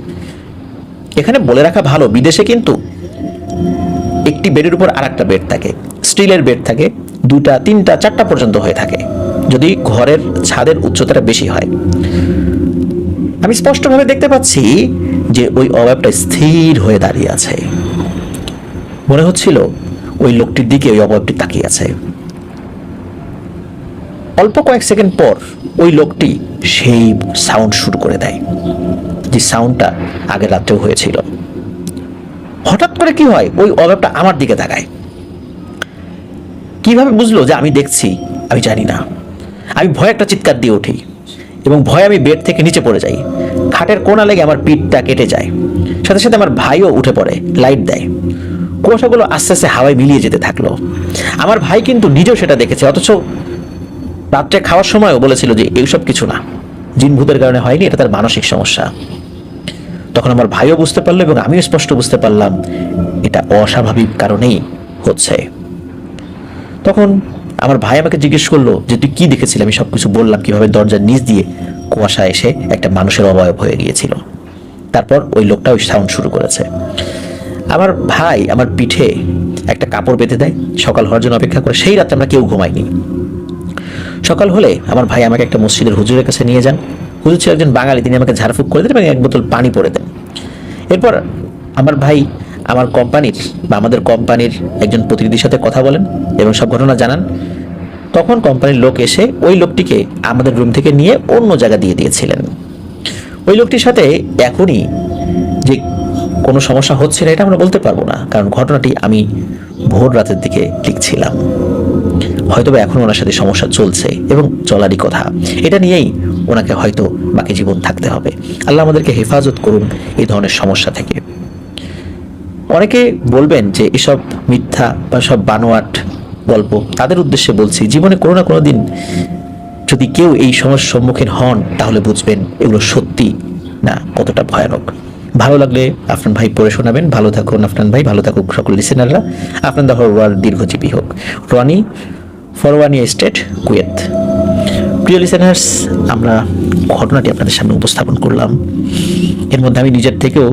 এখানে বলে রাখা ভালো, বিদেশে কিন্তু একটি বেডের উপর আর একটা বেড থাকে, স্টিলের বেড থাকে, 2টা 3টা 4টা পর্যন্ত হয়ে থাকে যদি ঘরের ছাদের উচ্চতাটা বেশি হয়। আমি স্পষ্টভাবে দেখতে পাচ্ছি যে ওই অবয়বটা স্থির হয়ে দাঁড়িয়ে আছে। মনে হচ্ছিল ওই লোকটির দিকে ওই অবয়বটি তাকিয়ে আছে। অল্প কয়েক সেকেন্ড পর ওই লোকটি সেই সাউন্ড শুরু করে দেয়, যে সাউন্ডটা আগের রাত্রেও হয়েছিল। হঠাৎ করে কি হয়, ওই অবয়বটা আমার দিকে তাকায়। কিভাবে বুঝলো যে আমি দেখছি আমি জানি না। আমি ভয়ে একটা চিৎকার দিয়ে উঠি এবং ভয়ে আমি বেড থেকে নিচে পড়ে যাই। খাটের কোণা লেগে আমার পিঠটা কেটে যায়। সাথে সাথে আমার ভাইও উঠে পড়ে, লাইট দেয়। কুয়াশাগুলো আস্তে আস্তে হাওয়ায় মিলিয়ে যেতে থাকলো। আমার ভাই কিন্তু নিজেও সেটা দেখেছে, অথচ রাত্রে খাওয়ার সময়ও বলেছিল যে এইসব কিছু না, জিনভূতের কারণে হয়নি, এটা তার মানসিক সমস্যা। তখন আমার ভাইও বুঝতে পারলো এবং আমিও স্পষ্ট বুঝতে পারলাম এটা অস্বাভাবিক কারণেই হচ্ছে। তখন আমার ভাই আমাকে জিজ্ঞেস করলো যে তুই কি দেখেছিলি। আমি সবকিছু বললাম, কিভাবে দরজার নিচ দিয়ে কুয়াশা এসে একটা মানুষের অবয়ব হয়ে গিয়েছিল। তারপর ওই লোকটা ওই সাউন্ড শুরু করেছে। আমার ভাই আমার পিঠে একটা কাপড় বেঁধে দেয়, সকাল হওয়ার জন্য অপেক্ষা করে। সেই রাতে আমরা কেউ ঘুমাইনি। সকাল হলে আমার ভাই আমাকে একটা মসজিদের হুজুরের কাছে নিয়ে যান। হুজুর ছিল একজন বাঙালি, তিনি আমাকে ঝাড়ফুঁক করে দেন এবং 1 বোতল পানি পরে দেন। এরপর আমার ভাই আমার কোম্পানির বা আমাদের কোম্পানির একজন প্রতিনিধির সাথে কথা বলেন এবং সব ঘটনা জানান। তখন কোম্পানির লোক এসে ওই লোকটিকে আমাদের রুম থেকে নিয়ে অন্য জায়গা দিয়ে দিয়েছিলেন। ওই লোকটির সাথে এখনই যে কোনো সমস্যা হচ্ছে না এটা আমরা বলতে পারবো না, কারণ ঘটনাটি আমি ভোর রাতের দিকে লিখছিলাম। হয়তো এখন ওনার সাথে সমস্যা চলছে এবং চলারই কথা। এটা নিয়েই ওনাকে হয়তো বাকি জীবন থাকতে হবে। আল্লাহ আমাদেরকে হেফাজত করুন এই ধরনের সমস্যা থেকে। অনেকে বলবেন যে এসব মিথ্যা বা সব বানোয়াট গল্প, তাদের উদ্দেশ্যে বলছি জীবনে কোনো না কোনো দিন যদি কেউ এই সমস্যার সম্মুখীন হন তাহলে বুঝবেন এগুলো সত্যি না কতটা ভয়ানক। ভালো লাগলে আফনান ভাই পড়ে শোনাবেন। ভালো থাকুন আফনান ভাই, ভালো থাকুক সকল লিসেনাররা। আফনান দা ওয়ার্ল্ড দীর্ঘজীবী হোক। Rony, Farwaniya state, Kuwait. প্রিয় লিসেনার্স, আমরা ঘটনাটি আপনাদের সামনে উপস্থাপন করলাম। এর মধ্যে আমি নিজের থেকেও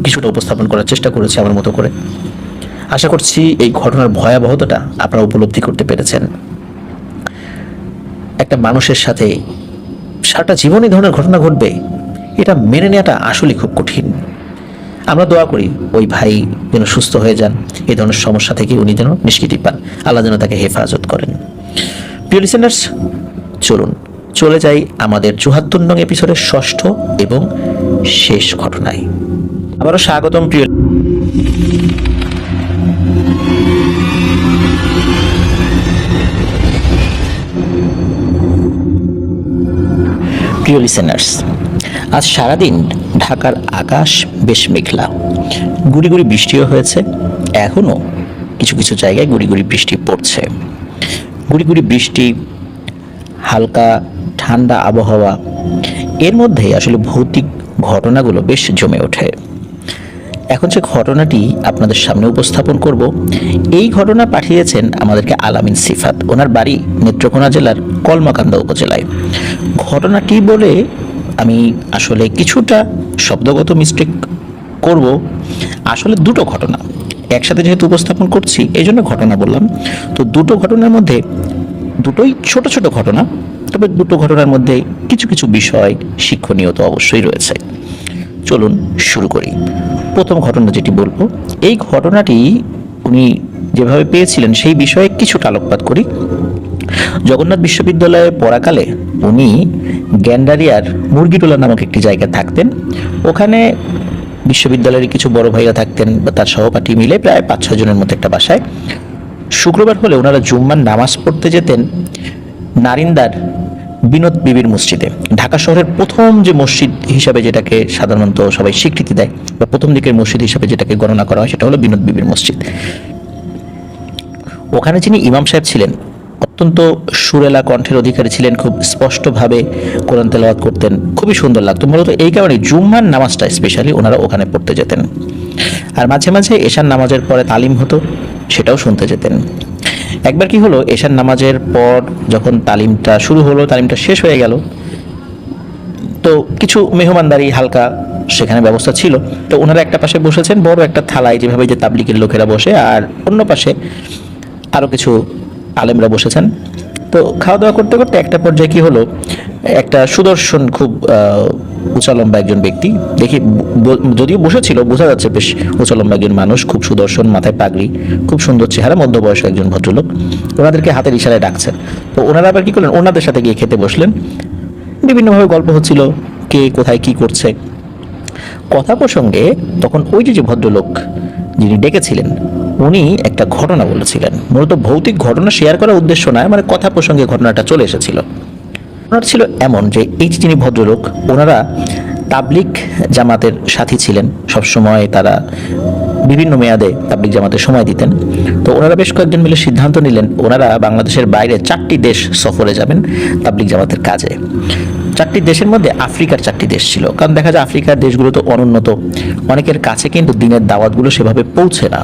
কিছুটা উপস্থাপন করার চেষ্টা করেছি আমার মতো করে। আশা করছি এই ঘটনার ভয়াবহতাটা আপনারা উপলব্ধি করতে পেরেছেন। একটা মানুষের সাথে সারাটা জীবনে ধরনের ঘটনা ঘটবে, এটা মেনে নেওয়াটা আসলে খুব কঠিন। আমরা দোয়া করি ওই ভাই যেন সুস্থ হয়ে যান, এই ধরনের সমস্যা থেকে উনি যেন নিষ্কৃতি পান, আল্লাহ যেন তাকে হেফাজত করেন। প্রিয় লিসেনার্স, চলুন চলে যাই আমাদের ৭৪ নং এপিসোডের ৬ষ্ঠ এবং শেষ ঘটনায়। আবারও স্বাগতম প্রিয় লিসেনার্স। আজ সারাদিন ঢাকার আকাশ বেশ মেঘলা, গুড়ি গুড়ি বৃষ্টিও হয়েছে, এখনও কিছু কিছু জায়গায় গুড়ি গুড়ি বৃষ্টি পড়ছে। গুড়ি গুড়ি বৃষ্টি, হালকা ঠান্ডা আবহাওয়া, এর মধ্যে আসলে ভৌতিক ঘটনাগুলো বেশ জমে ওঠে। এখন যে ঘটনাটি আপনাদের সামনে উপস্থাপন করব, এই ঘটনা পাঠিয়েছেন আমাদেরকে আলামিন সিফাত। ওনার বাড়ি নেত্রকোনা জেলার কলমাকান্দা উপজেলায়। ঘটনাটি বলে আমি আসলে কিছুটা শব্দগত মিস্টেক করব। আসলে দুটো ঘটনা একসাথে যেহেতু উপস্থাপন করছি, এই জন্য ঘটনা বললাম। তো দুটো ঘটনার মধ্যে দুটোই ছোট ছোট ঘটনা, তবে দুটো ঘটনার মধ্যে কিছু কিছু বিষয় শিক্ষণীয় তো অবশ্যই রয়েছে। চলুন শুরু করি। প্রথম ঘটনা যেটি বলবো, এই ঘটনাটি উনি যেভাবে পেয়েছিলেন সেই বিষয়ে কিছুটা আলোকপাত করি। জগন্নাথ বিশ্ববিদ্যালয়ে পড়াকালে উনি গ্যান্ডারিয়ার মুরগিটোলা নামক একটি জায়গায় থাকতেন। ওখানে বিশ্ববিদ্যালয়ের কিছু বড় ভাইরা থাকতেন বা তার সহপাঠী মিলে প্রায় 5-6 জনের মতো একটা বাসায়। শুক্রবার হলে ওনারা জুম্মার নামাজ পড়তে যেতেন নারিন্দার বিনোদ বিবির মসজিদে। ঢাকা শহরের প্রথম যে মসজিদ হিসাবে যেটাকে সাধারণত সবাই স্বীকৃতি দেয় বা প্রথম দিকের মসজিদ হিসাবে যেটাকে গণনা করা হয়, সেটা হলো বিনোদ বিবির মসজিদ। ওখানে যিনি ইমাম সাহেব ছিলেন, অত্যন্ত সুরেলা কণ্ঠের অধিকারী ছিলেন, খুব স্পষ্টভাবে কোরআন তেলাওয়াত করতেন, খুবই সুন্দর লাগতো। মূলত এই কারণে জুম্মার নামাজটা স্পেশালি ওনারা ওখানে পড়তে যেতেন। আর মাঝে মাঝে এশার নামাজের পরে তালিম হতো, সেটাও শুনতে যেতেন। একবার কি হলো, এশার নামাজের পর যখন তালিমটা শুরু হলো, তালিমটা শেষ হয়ে গেল, তো কিছু মেহমানদারি হালকা সেখানে ব্যবস্থা ছিল। তো ওনারা একটা পাশে বসেছেন বড় একটা থালায়, যেভাবে যে তাবলিগের লোকেরা বসে, আর অন্য পাশে আরও কিছু আলেমরা বসেছেন। তো খাওয়া দাওয়া করতে করতে একটা পর্যায়ে কি হলো, একটা সুদর্শন খুব উঁচা লম্বা একজন ব্যক্তি, দেখি যদিও বসেছিল বোঝা যাচ্ছে বেশ উঁচা লম্বা একজন মানুষ, খুব সুদর্শন, মাথায় পাগড়ি, খুব সুন্দর চেহারা, মধ্যবয়স্ক একজন ভদ্রলোক, ওনাদেরকে হাতের ইশারায় ডাকছেন। তো ওনারা আবার কি করলেন, ওনাদের সাথে গিয়ে খেতে বসলেন। বিভিন্নভাবে গল্প হচ্ছিল, কে কোথায় কি করছে। কথা প্রসঙ্গে তখন ওই যে ভদ্রলোক যিনি ডেকেছিলেন, উনি একটা ঘটনা বলেছিলেন। মূলত ভৌতিক ঘটনা শেয়ার করার উদ্দেশ্য নয়, মানে কথা প্রসঙ্গে ঘটনাটা চলে এসেছিল। ঘটনাটা ছিল এমন যে এই যে যিনি ভদ্রলোক, ওনারা তাবলিগ জামাতের সাথী ছিলেন, সবসময় তারা বিভিন্ন মেয়াদে তাবলিগ জামাতে সময় দিতেন। তো ওনারা বেশ কয়েকজন মিলে সিদ্ধান্ত নিলেন ওনারা বাংলাদেশের বাইরে 4টি দেশ সফরে যাবেন তাবলিগ জামাতের কাজে। 4টি দেশের মধ্যে আফ্রিকার 4টি দেশ ছিল, কারণ দেখা যায় আফ্রিকার দেশগুলো তো অনুন্নত, অনেকের কাছে কিন্তু দিনের দাওয়াতগুলো সেভাবে পৌঁছে না।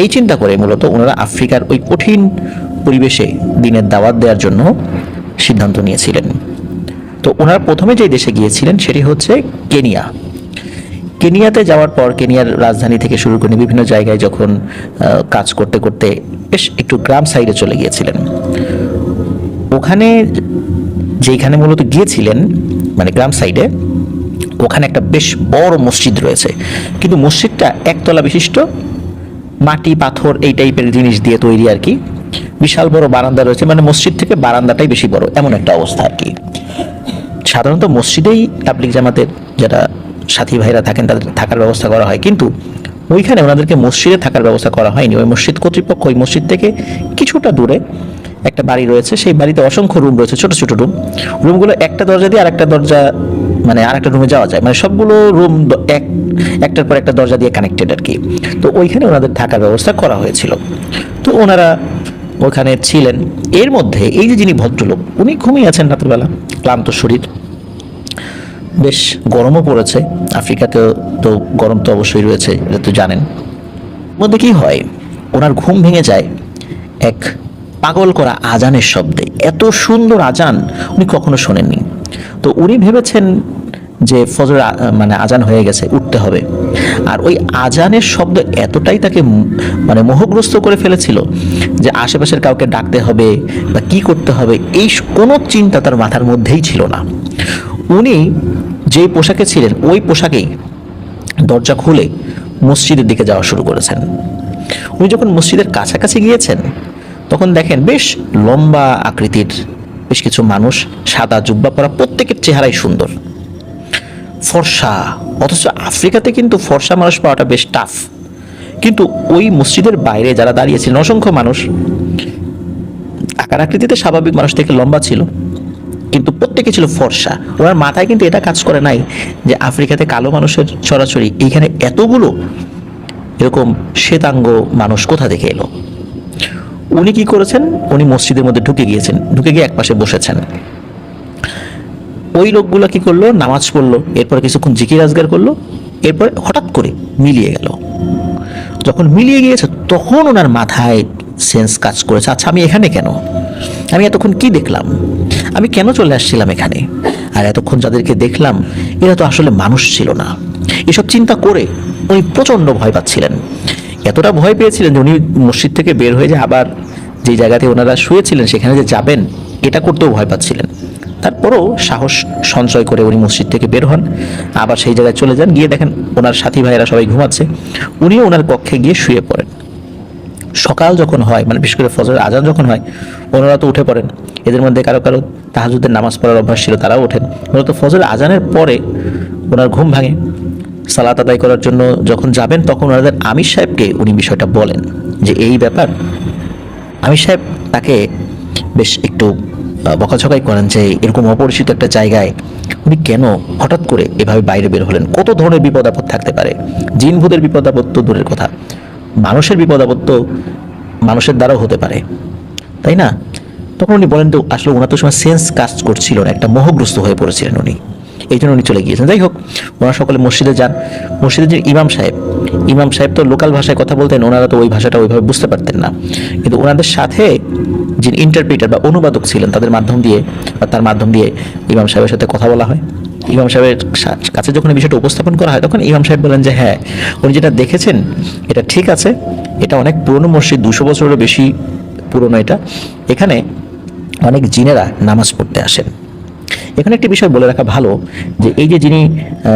এই চিন্তা করে মূলত ওনারা আফ্রিকার ওই কঠিন পরিবেশে দিনের দাওয়াত দেওয়ার জন্য সিদ্ধান্ত নিয়েছিলেন। তো ওনারা প্রথমে যে দেশে গিয়েছিলেন সেটি হচ্ছে কেনিয়া। কেনিয়াতে যাওয়ার পর কেনিয়ার রাজধানী থেকে শুরু করে বিভিন্ন জায়গায় যখন কাজ করতে করতে বেশ একটু গ্রাম সাইডে চলে গিয়েছিলেন। ওখানে যেখানে মূলত গিয়েছিলেন, মানে গ্রাম সাইডে, ওখানে একটা বেশ বড় মসজিদ রয়েছে, কিন্তু মসজিদটা একতলা বিশিষ্ট, মাটি পাথর এই টাইপের জিনিস দিয়ে তৈরি আর কি। বিশাল বড় বারান্দা রয়েছে, মানে মসজিদ থেকে বারান্দাটাই বেশি বড়, এমন একটা অবস্থা আর কি। সাধারণত মসজিদেই তাবলিগ জামাতের যারা সাথী ভাইরা থাকেন তাদের থাকার ব্যবস্থা করা হয়, কিন্তু ওইখানে ওনাদেরকে মসজিদে থাকার ব্যবস্থা করা হয়নি। ওই মসজিদ কর্তৃপক্ষ ওই মসজিদ থেকে কিছুটা দূরে একটা বাড়ি রয়েছে, সেই বাড়িতে অসংখ্য রুম রয়েছে, ছোট ছোট রুম। রুমগুলো একটা দরজা দিয়ে আরেকটা দরজা, মানে আরেকটা রুমে যাওয়া যায়, মানে সবগুলো রুম একটার পর একটা দরজা দিয়ে কানেক্টেড আর কি। তো ওইখানে ওনাদের থাকার ব্যবস্থা করা হয়েছিল। তো ওনারা ওখানে ছিলেন। এর মধ্যে এই যে যিনি ভদ্রলোক, উনি ঘুমিয়ে আছেন রাত্রিবেলা, ক্লান্ত শরীর, বেশ গরমও পড়েছে। আফ্রিকাতে তো গরম তো অবশ্যই রয়েছে, এটা তো জানেন। মধ্যে কি হয়, ওনার ঘুম ভেঙে যায় এক পাগল করা আজানের শব্দে। এত সুন্দর আজান উনি কখনো শোনেননি। তো উনি ভেবেছেন যে ফজর মানে আজান হয়ে গেছে, উঠতে হবে। আর ওই আজানের শব্দ এতটাই তাকে মানে মোহগ্রস্ত করে ফেলেছিল যে আশেপাশের কাউকে ডাকতে হবে বা কি করতে হবে এই কোনো চিন্তা তার মাথার মধ্যেই ছিল না। উনি যেই পোশাকে ছিলেন ওই পোশাকেই দরজা খুলে মসজিদের দিকে যাওয়া শুরু করেছেন। উনি যখন মসজিদের কাছাকাছি গিয়েছেন, তখন দেখেন বেশ লম্বা আকৃতির বেশ কিছু মানুষ, সাদা জুব্বা পরা, প্রত্যেকের চেহারাই সুন্দর, ফর্সা। অথচ আফ্রিকাতে কিন্তু ফর্সা মানুষ পাওয়াটা বেশ টাফ। কিন্তু ওই মসজিদের বাইরে যারা দাঁড়িয়েছিলেন অসংখ্য মানুষ, আকার আকৃতিতে স্বাভাবিক মানুষ থেকে লম্বা ছিল, কিন্তু প্রত্যেকে ছিল ফর্সা। ওনার মাথায় কিন্তু এটা কাজ করে নাই যে আফ্রিকাতে কালো মানুষের ছড়াছড়ি, এইখানে এতগুলো এরকম শ্বেতাঙ্গ মানুষ কোথা থেকে এলো। উনি কি করেছেন, উনি মসজিদের মধ্যে ঢুকে গিয়েছেন, ঢুকে গিয়ে একপাশে বসেছেন। ওই লোকগুলো কি করলো, নামাজ পড়লো, এরপরে কিছুক্ষণ জিকির আজগার করলো, এরপরে হঠাৎ করে মিলিয়ে গেল। যখন মিলিয়ে গিয়েছে তখন ওনার মাথায় সেন্স কাজ করেছে, আচ্ছা আমি এখানে কেন, আমি এতক্ষণ কি দেখলাম, আমি কেন চলে আসছিলাম এখানে, আর এতক্ষণ যাদেরকে দেখলাম এরা তো আসলে মানুষ ছিল না। এসব চিন্তা করে উনি প্রচণ্ড ভয় পাচ্ছিলেন। এতটা ভয় পেয়েছিলেন যে উনি মসজিদ থেকে বের হয়ে যে আবার যে জায়গাতে ওনারা শুয়েছিলেন সেখানে যে যাবেন এটা করতেও ভয় পাচ্ছিলেন। তারপরও সাহস সঞ্চয় করে উনি মসজিদ থেকে বের হন, আবার সেই জায়গায় চলে যান, গিয়ে দেখেন ওনার সাথী ভাইয়েরা সবাই ঘুমাচ্ছে, উনিও ওনার কক্ষে গিয়ে শুয়ে পড়েন। সকাল যখন হয়, মানে বিশেষ করে ফজরের আজান যখন হয়, ওনারা তো উঠে পড়েন। এদের মধ্যে কারো কারো তাহাজ্জুদের নামাজ পড়ার অভ্যাস ছিল, তারাও ওঠেন। মূলত ফজরের আজানের পরে ওনার ঘুম ভাঙে। সালাত আদায় করার জন্য যখন যাবেন তখন ওনাদের আমির সাহেবকে উনি বিষয়টা বলেন যে এই ব্যাপার। আমির সাহেব তাকে বেশ একটু বকাঝকাই করেন যে এরকম অপরিচিত একটা জায়গায় উনি কেন হঠাৎ করে এভাবে বাইরে বের হলেন, কত ধরনের বিপদ আপদ থাকতে পারে। জিন ভূতের বিপদ আপদ তো দূরের কথা, মানুষের বিপদ আপদ তো মানুষের দ্বারাও হতে পারে, তাই না? তখন উনি বলেন তো আসলে ওনার তো সময় সেন্স কাজ করছিল না, একটা মোহগ্রস্ত হয়ে পড়েছিলেন উনি, এই জন্য উনি চলে গিয়েছেন। যাই হোক, ওনারা সকলে মসজিদে যান। মসজিদের যে ইমাম সাহেব তো লোকাল ভাষায় কথা বলতেন, ওনারা তো ওই ভাষাটা ওইভাবে বুঝতে পারতেন না, কিন্তু ওনাদের সাথে যে ইন্টারপ্রিটার বা অনুবাদক ছিলেন তাদের মাধ্যম দিয়ে বা তার মাধ্যম দিয়ে ইমাম সাহেবের সাথে কথা বলা হয়। ইমাম সাহেবের কাছে যখন এই বিষয়টা উপস্থাপন করা হয় তখন ইমাম সাহেব বলেন যে হ্যাঁ, উনি যেটা দেখেছেন এটা ঠিক আছে, এটা অনেক পুরনো মসজিদ, 200 বছরেরও বেশি পুরনো এটা, এখানে অনেক জিনেরা নামাজ পড়তে আসেন। এখানে একটি বিষয় বলে রাখা ভালো যে এই যে যিনি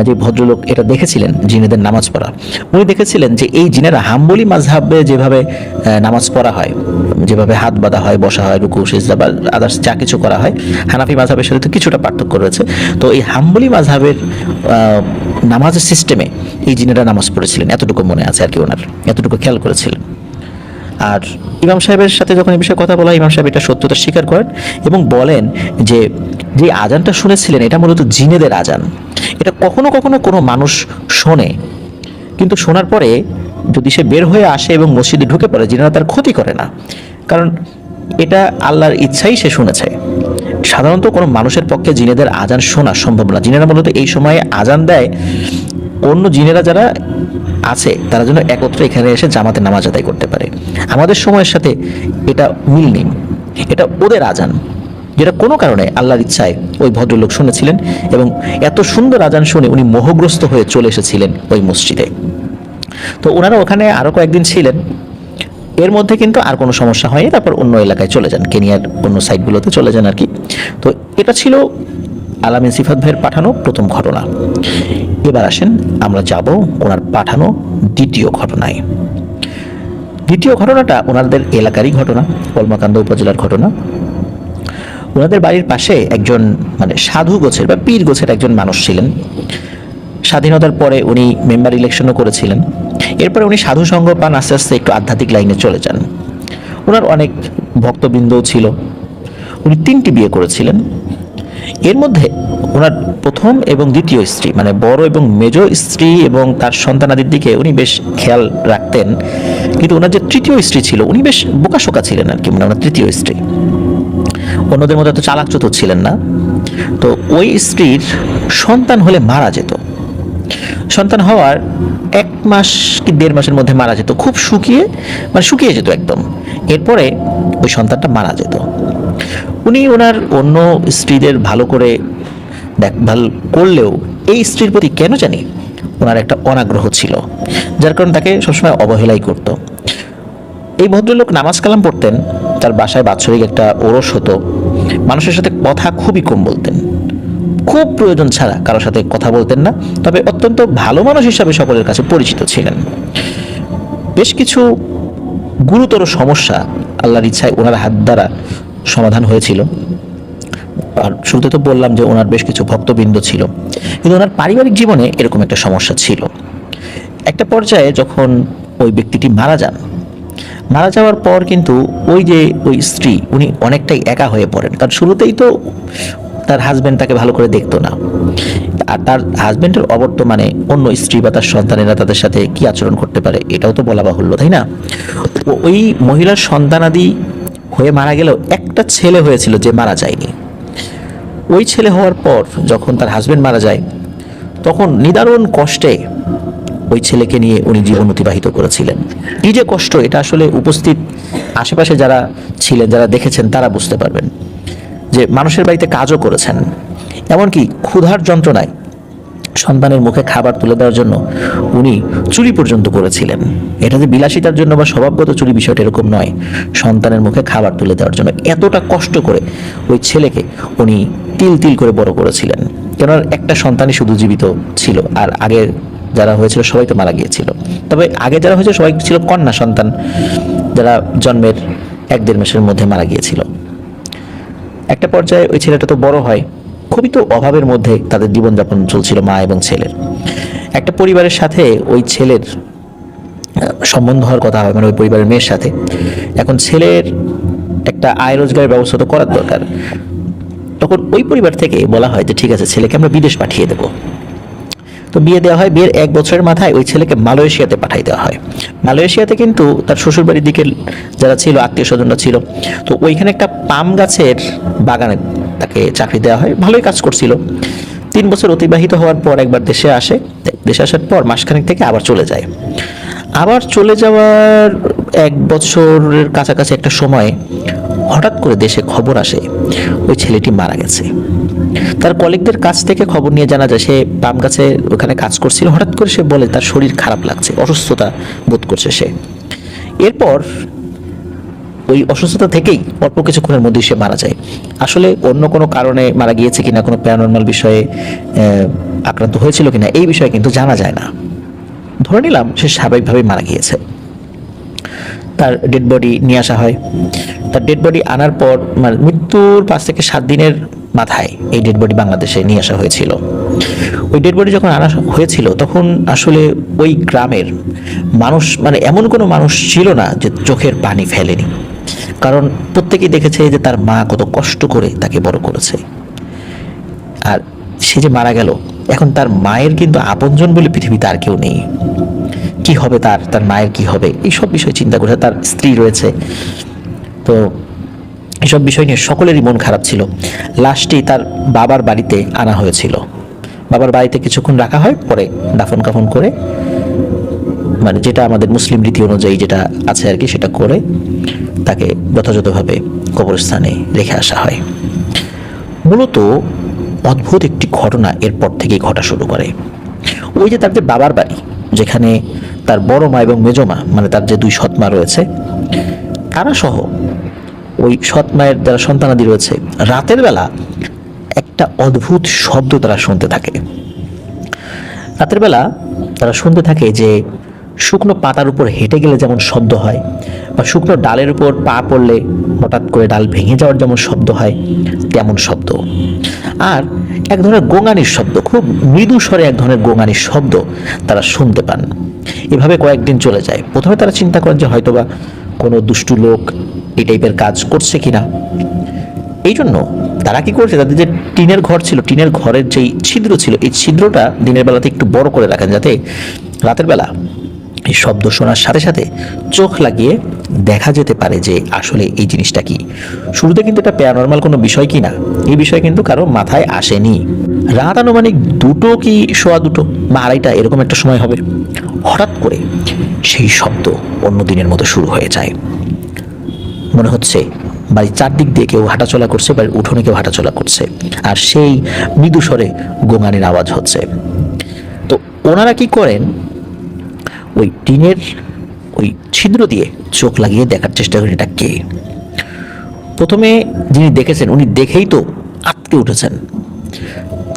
যে ভদ্রলোক এটা দেখেছিলেন জিনেদের নামাজ পড়া, উনি দেখেছিলেন যে এই জিনেরা হাম্বলি মাযহাবে যেভাবে নামাজ পড়া হয়, যেভাবে হাত বাঁধা হয়, বসা হয়, রুকু সিজদা বা আদার্স যা কিছু করা হয়, হানাফি মাযহাবের সাথে তো কিছুটা পার্থক্য রয়েছে। তো এই হাম্বলি মাযহাবের নামাজের সিস্টেমে এই জিনেরা নামাজ পড়েছিলেন, এতটুকু মনে আছে আর কি, ওনার এতটুকু খেয়াল করেছিলেন। আর ইমাম সাহেবের সাথে যখন এই বিষয়ে কথা বলা হয়, ইমাম সাহেব এটা সত্যতা স্বীকার করেন এবং বলেন যে যে আজানটা শুনেছিলেন এটা মূলত জিনেদের আজান। এটা কখনো কখনো কোনো মানুষ শোনে, কিন্তু শোনার পরে যদি সে বের হয়ে আসে এবং মসজিদে ঢুকে পড়ে, জিনেরা তার ক্ষতি করে না, কারণ এটা আল্লাহর ইচ্ছাই সে শুনেছে। সাধারণত কোনো মানুষের পক্ষে জিনেদের আজান শোনা সম্ভব না। জিনেরা মূলত এই সময়ে আজান দেয় অন্য জিনেরা যারা আছে তারা যেন একত্রে এখানে এসে জামাতে নামাজ আদায় করতে পারে। আমাদের সময়ের সাথে এটা মিল নেই, এটা ওদের আজান, যেটা কোনো কারণে আল্লাহর ইচ্ছায় ওই ভদ্রলোক শুনেছিলেন এবং এত সুন্দর আজান শুনে উনি মোহগ্রস্ত হয়ে চলে এসেছিলেন ওই মসজিদে। তো ওনারা ওখানে আরও কয়েকদিন ছিলেন, এর মধ্যে কিন্তু আর কোনো সমস্যা হয়নি, তারপর অন্য এলাকায় চলে যান, কেনিয়ার অন্য সাইটগুলোতে চলে যান আর কি। তো এটা ছিল আলামিন সিফাত ভাইয়ের পাঠানো প্রথম ঘটনা। এবার আসেন আমরা যাব ওনার পাঠানো দ্বিতীয় ঘটনায়। দ্বিতীয় ঘটনাটা ওনাদের এলাকারই ঘটনা, কলমাকান্দা উপজেলার ঘটনা। ওনাদের বাড়ির পাশে একজন মানে সাধু গোছের বা পীর গোছের একজন মানুষ ছিলেন। স্বাধীনতার পরে উনি মেম্বার ইলেকশনও করেছিলেন। এরপরে উনি সাধু সঙ্গ পান, আস্তে আস্তে একটু আধ্যাত্মিক লাইনে চলে যান। ওনার অনেক ভক্তবৃন্দও ছিল। উনি 3টি বিয়ে করেছিলেন। এর মধ্যে ওনার প্রথম এবং দ্বিতীয় স্ত্রী মানে বড় এবং মেজ স্ত্রী এবং তার সন্তানাদির দিকে উনি বেশ খেয়াল রাখতেন, কিন্তু ওনার যে তৃতীয় স্ত্রী ছিল উনি বেশ বোকাশোকা ছিলেন আর কি, মানে ওনার তৃতীয় স্ত্রী অন্যদের মতো এত চালাক চতুর ছিলেন না। তো ওই স্ত্রীর সন্তান হলে মারা যেত, সন্তান হওয়ার 1 মাস কি 1.5 মাসের মধ্যে মারা যেত, খুব শুকিয়ে যেত একদম। এরপরে ওই সন্তানটা মারা যেত। উনি ওনার অন্য স্ত্রীদের ভালো করে দেখভাল করলেও এই স্ত্রীর প্রতি কেন জানি ওনার একটা অনাগ্রহ ছিল, যার কারণে তাকে সবসময় অবহেলাই করত। এই ভদ্রলোক নামাজ কালাম পড়তেন, তার বাসায় বাৎসরিক একটা ওরস হতো, মানুষের সাথে কথা খুবই কম বলতেন, খুব প্রয়োজন ছাড়া কারোর সাথে কথা বলতেন না, তবে অত্যন্ত ভালো মানুষ হিসাবে সকলের কাছে পরিচিত ছিলেন। বেশ কিছু গুরুতর সমস্যা আল্লাহর ইচ্ছায় ওনার হাত দ্বারা সমাধান হয়েছিল। আর শুরুতে তো বললাম যে ওনার বেশ কিছু ভক্তবৃন্দ ছিল, কিন্তু ওনার পারিবারিক জীবনে এরকম একটা সমস্যা ছিল। একটা পর্যায়ে যখন ওই ব্যক্তিটি মারা যাওয়ার পর কিন্তু ওই স্ত্রী উনি অনেকটাই একা হয়ে পড়েন, কারণ শুরুতেই তো তার হাজবেন্ড তাকে ভালো করে দেখতো না, আর তার হাজবেন্ডের অবর্তমানে অন্য স্ত্রী বা তার সন্তানেরা তাদের সাথে কি আচরণ করতে পারে এটাও তো বলা বাহুল্য, তাই না? ওই মহিলার সন্তানাদি হয়ে মারা গেলেও একটা ছেলে হয়েছিল যে মারা যায়নি। ওই ছেলে হওয়ার পর যখন তার হাজবেন্ড মারা যায় তখন নিদারুণ কষ্টে ওই ছেলেকে নিয়ে উনি জীবন অতিবাহিত করেছিলেন। এই যে কষ্ট, এটা আসলে উপস্থিত আশেপাশে যারা ছিলেন, যারা দেখেছেন তারা বুঝতে পারবেন যে মানুষের বাড়িতে কাজও করেছেন, এমনকি ক্ষুধার যন্ত্রণায় সন্তানের মুখে খাবার তুলে দেওয়ার জন্য উনি চুরি পর্যন্ত করেছিলেন। এটা যে বিলাসিতার জন্য বা স্বভাবগত চুরি, বিষয়টা এরকম নয়। সন্তানের মুখে খাবার তুলে দেওয়ার জন্য এতটা কষ্ট করে ওই ছেলেকে উনি তিল তিল করে বড় করেছিলেন। কেন একটা সন্তানই শুধু জীবিত ছিল, আর আগে যারা হয়েছিল সবাই তো মারা গিয়েছিল। তবে আগে যারা হয়েছে সবাই ছিল কন্যা সন্তান, যারা জন্মের 1-1.5 মাসের মধ্যে মারা গিয়েছিল। একটা পর্যায়ে ওই ছেলেটা তো বড় হয়, খুবই তো অভাবের মধ্যে তাদের জীবনযাপন চলছিল মা এবং ছেলের। একটা পরিবারের সাথে ওই ছেলের সম্বন্ধ হওয়ার কথা হয়, মানে ওই পরিবারের মেয়ের সাথে। এখন ছেলের একটা আয় রোজগারের ব্যবস্থা তো করার দরকার। তখন ওই পরিবার থেকে বলা হয় যে ঠিক আছে, ছেলেকে আমরা বিদেশ পাঠিয়ে দেবো। তো বিয়ে দেওয়া হয়। বিয়ের 1 বছরের মাথায় ওই ছেলেকে মালয়েশিয়াতে পাঠাই দেওয়া হয়। মালয়েশিয়াতে কিন্তু তার শ্বশুরবাড়ির দিকের যারা ছিল, আত্মীয় স্বজনরা ছিল, তো ওইখানে একটা পাম গাছের বাগানে তাকে চাকরি দেওয়া হয়। ভালোই কাজ করছিল। 3 বছর অতিবাহিত হওয়ার পর একবার দেশে আসে। দেশে আসার পর মাসখানেক থেকে আবার চলে যায়। আবার চলে যাওয়ার 1 বছরের কাছাকাছি একটা সময়ে হঠাৎ করে দেশে খবর আসে ওই ছেলেটি মারা গেছে। তার কলিগদের কাছ থেকে খবর নিয়ে জানা যায় সে পাম গাছে ওখানে কাজ করছিল। হঠাৎ করে সে বলে তার শরীর খারাপ লাগছে, অসুস্থতা বোধ করছে সে। এরপর ওই অসুস্থতা থেকেই অল্প কিছুক্ষণের মধ্যেই সে মারা যায়। আসলে অন্য কোনো কারণে মারা গিয়েছে কিনা, কোনো প্যারানর্মাল বিষয়ে আক্রান্ত হয়েছিল কিনা, এই বিষয়ে কিন্তু জানা যায় না। ধরে নিলাম সে স্বাভাবিকভাবেই মারা গিয়েছে। তার ডেড বডি নিয়ে আসা হয়। তার ডেড বডি আনার পর, মানে মৃত্যুর 5 থেকে 7 দিনের মাথায় এই ডেড বডি বাংলাদেশে নিয়ে আসা হয়েছিল। ওই ডেড বডি যখন আনা হয়েছিল তখন আসলে ওই গ্রামের মানুষ, মানে এমন কোনো মানুষ ছিল না যে চোখের পানি ফেলেনি। কারণ প্রত্যেকেই দেখেছে যে তার মা কত কষ্ট করে তাকে বড় করেছে। আর সে যে মারা গেল, এখন তার মায়ের কিন্তু আপনজন বলে পৃথিবীতে আর কেউ নেই। কি হবে তার মায়ের কি হবে, এইসব বিষয় চিন্তা করে। তার স্ত্রী রয়েছে, তো এসব বিষয় নিয়ে সকলেরই মন খারাপ ছিল। লাশটি তার বাবার বাড়িতে আনা হয়েছিল। বাবার বাড়িতে কিছুক্ষণ রাখা হয়, পরে দাফন কাফন করে, মানে যেটা আমাদের মুসলিম রীতি অনুযায়ী যেটা আছে আর কি, সেটা করে তাকে যথাযথভাবে কবরস্থানে রেখে আসা হয়। মূলত অদ্ভুত একটি ঘটনা এরপর থেকেই ঘটা শুরু করে। ওই যে তার যে বাবার বাড়ি, যেখানে তার বড় মা এবং মেজো মা, মানে তার যে 2 সৎ মা রয়েছে, তারা সহ ওই সৎ মায়ের যারা সন্তানাদি রয়েছে, রাতের বেলা একটা অদ্ভুত শব্দ তারা শুনতে থাকে। রাতের বেলা তারা শুনতে থাকে যে শুকনো পাতার উপর হেঁটে গেলে যেমন শব্দ হয়, বা শুকনো ডালের উপর পা পড়লে হঠাৎ করে ডাল ভেঙে যাওয়ার যেমন শব্দ হয়, তেমন শব্দ। আর এক ধরনের গোঙানির শব্দ, খুব মৃদু স্বরে এক ধরনের গোঙানির শব্দ তারা শুনতে পান। এভাবে কয়েকদিন চলে যায়। প্রথমে তারা চিন্তা করেন যে হয়তোবা কোনো দুষ্টু লোক এই টাইপের কাজ করছে কিনা। এই জন্য তারা কি করছে, তাদের যে টিনের ঘর ছিল, টিনের ঘরের যেই ছিদ্র ছিল, এই ছিদ্রটা দিনের বেলাতে একটু বড় করে রাখেন, যাতে রাতের বেলা এই শব্দ শোনার সাথে সাথে চোখ লাগিয়ে দেখা যেতে পারে যে আসলে এই জিনিসটা কি। শুরুতে কিন্তু এটা প্যারানর্মাল কোনো বিষয় কি না, এই বিষয় কিন্তু কারো মাথায় আসেনি। রাত আনুমানিক 2টো কি 2:15 বা 2:30 এরকম একটা সময় হবে। হঠাৎ করে সেই শব্দ অন্য দিনের মতো শুরু হয়ে যায়। মনে হচ্ছে বাড়ির চারদিক দিয়ে কেউ হাঁটাচলা করছে, বাড়ির উঠোনে কেউ হাঁটাচলা করছে, আর সেই মৃদু স্বরে গোঙানির আওয়াজ হচ্ছে। তো ওনারা কি করেন, ওই টিনের ওই ছিদ্র দিয়ে চোখ লাগিয়ে দেখার চেষ্টা করেন এটা কে। প্রথমে যিনি দেখেছেন উনি দেখেই তো আঁতকে উঠেছেন।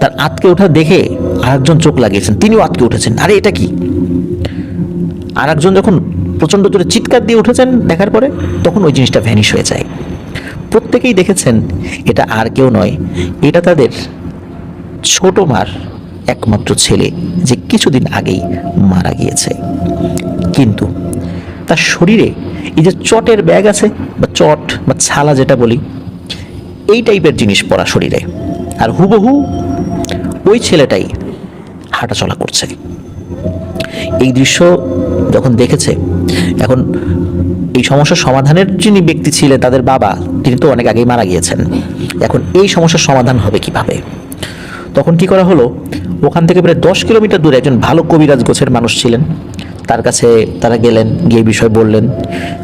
তার আঁতকে ওঠা দেখে আরেকজন চোখ লাগিয়েছেন, তিনিও আঁতকে উঠেছেন, আরে এটা কি। আরেকজন যখন প্রচণ্ড জোরে চিৎকার দিয়ে উঠেছেন দেখার পরে, তখন ওই জিনিসটা ভ্যানিশ হয়ে যায়। প্রত্যেকেই দেখেছেন এটা আর কেউ নয়, এটা তাদের ছোট মার একমাত্র ছেলে, যে কিছুদিন আগেই মারা গিয়েছে। কিন্তু তার শরীরে এই যে চটের ব্যাগ আছে, বা চট বা ছালা যেটা বলি, এই টাইপের জিনিস পরা শরীরে। আর হুবহু ওই ছেলেটাই হাঁটাচলা করছে। এই দৃশ্য যখন দেখেছে, এখন এই সমস্যার সমাধানের যিনি ব্যক্তি ছিলেন তাদের বাবা, তিনি তো অনেক আগেই মারা গিয়েছেন। এখন এই সমস্যার সমাধান হবে কিভাবে? তখন কি করা হলো, ওখান থেকে প্রায় 10 কিলোমিটার দূরে একজন ভালো কবিরাজ গোছের মানুষ ছিলেন, তার কাছে তারা গেলেন, গিয়ে বিষয় বললেন।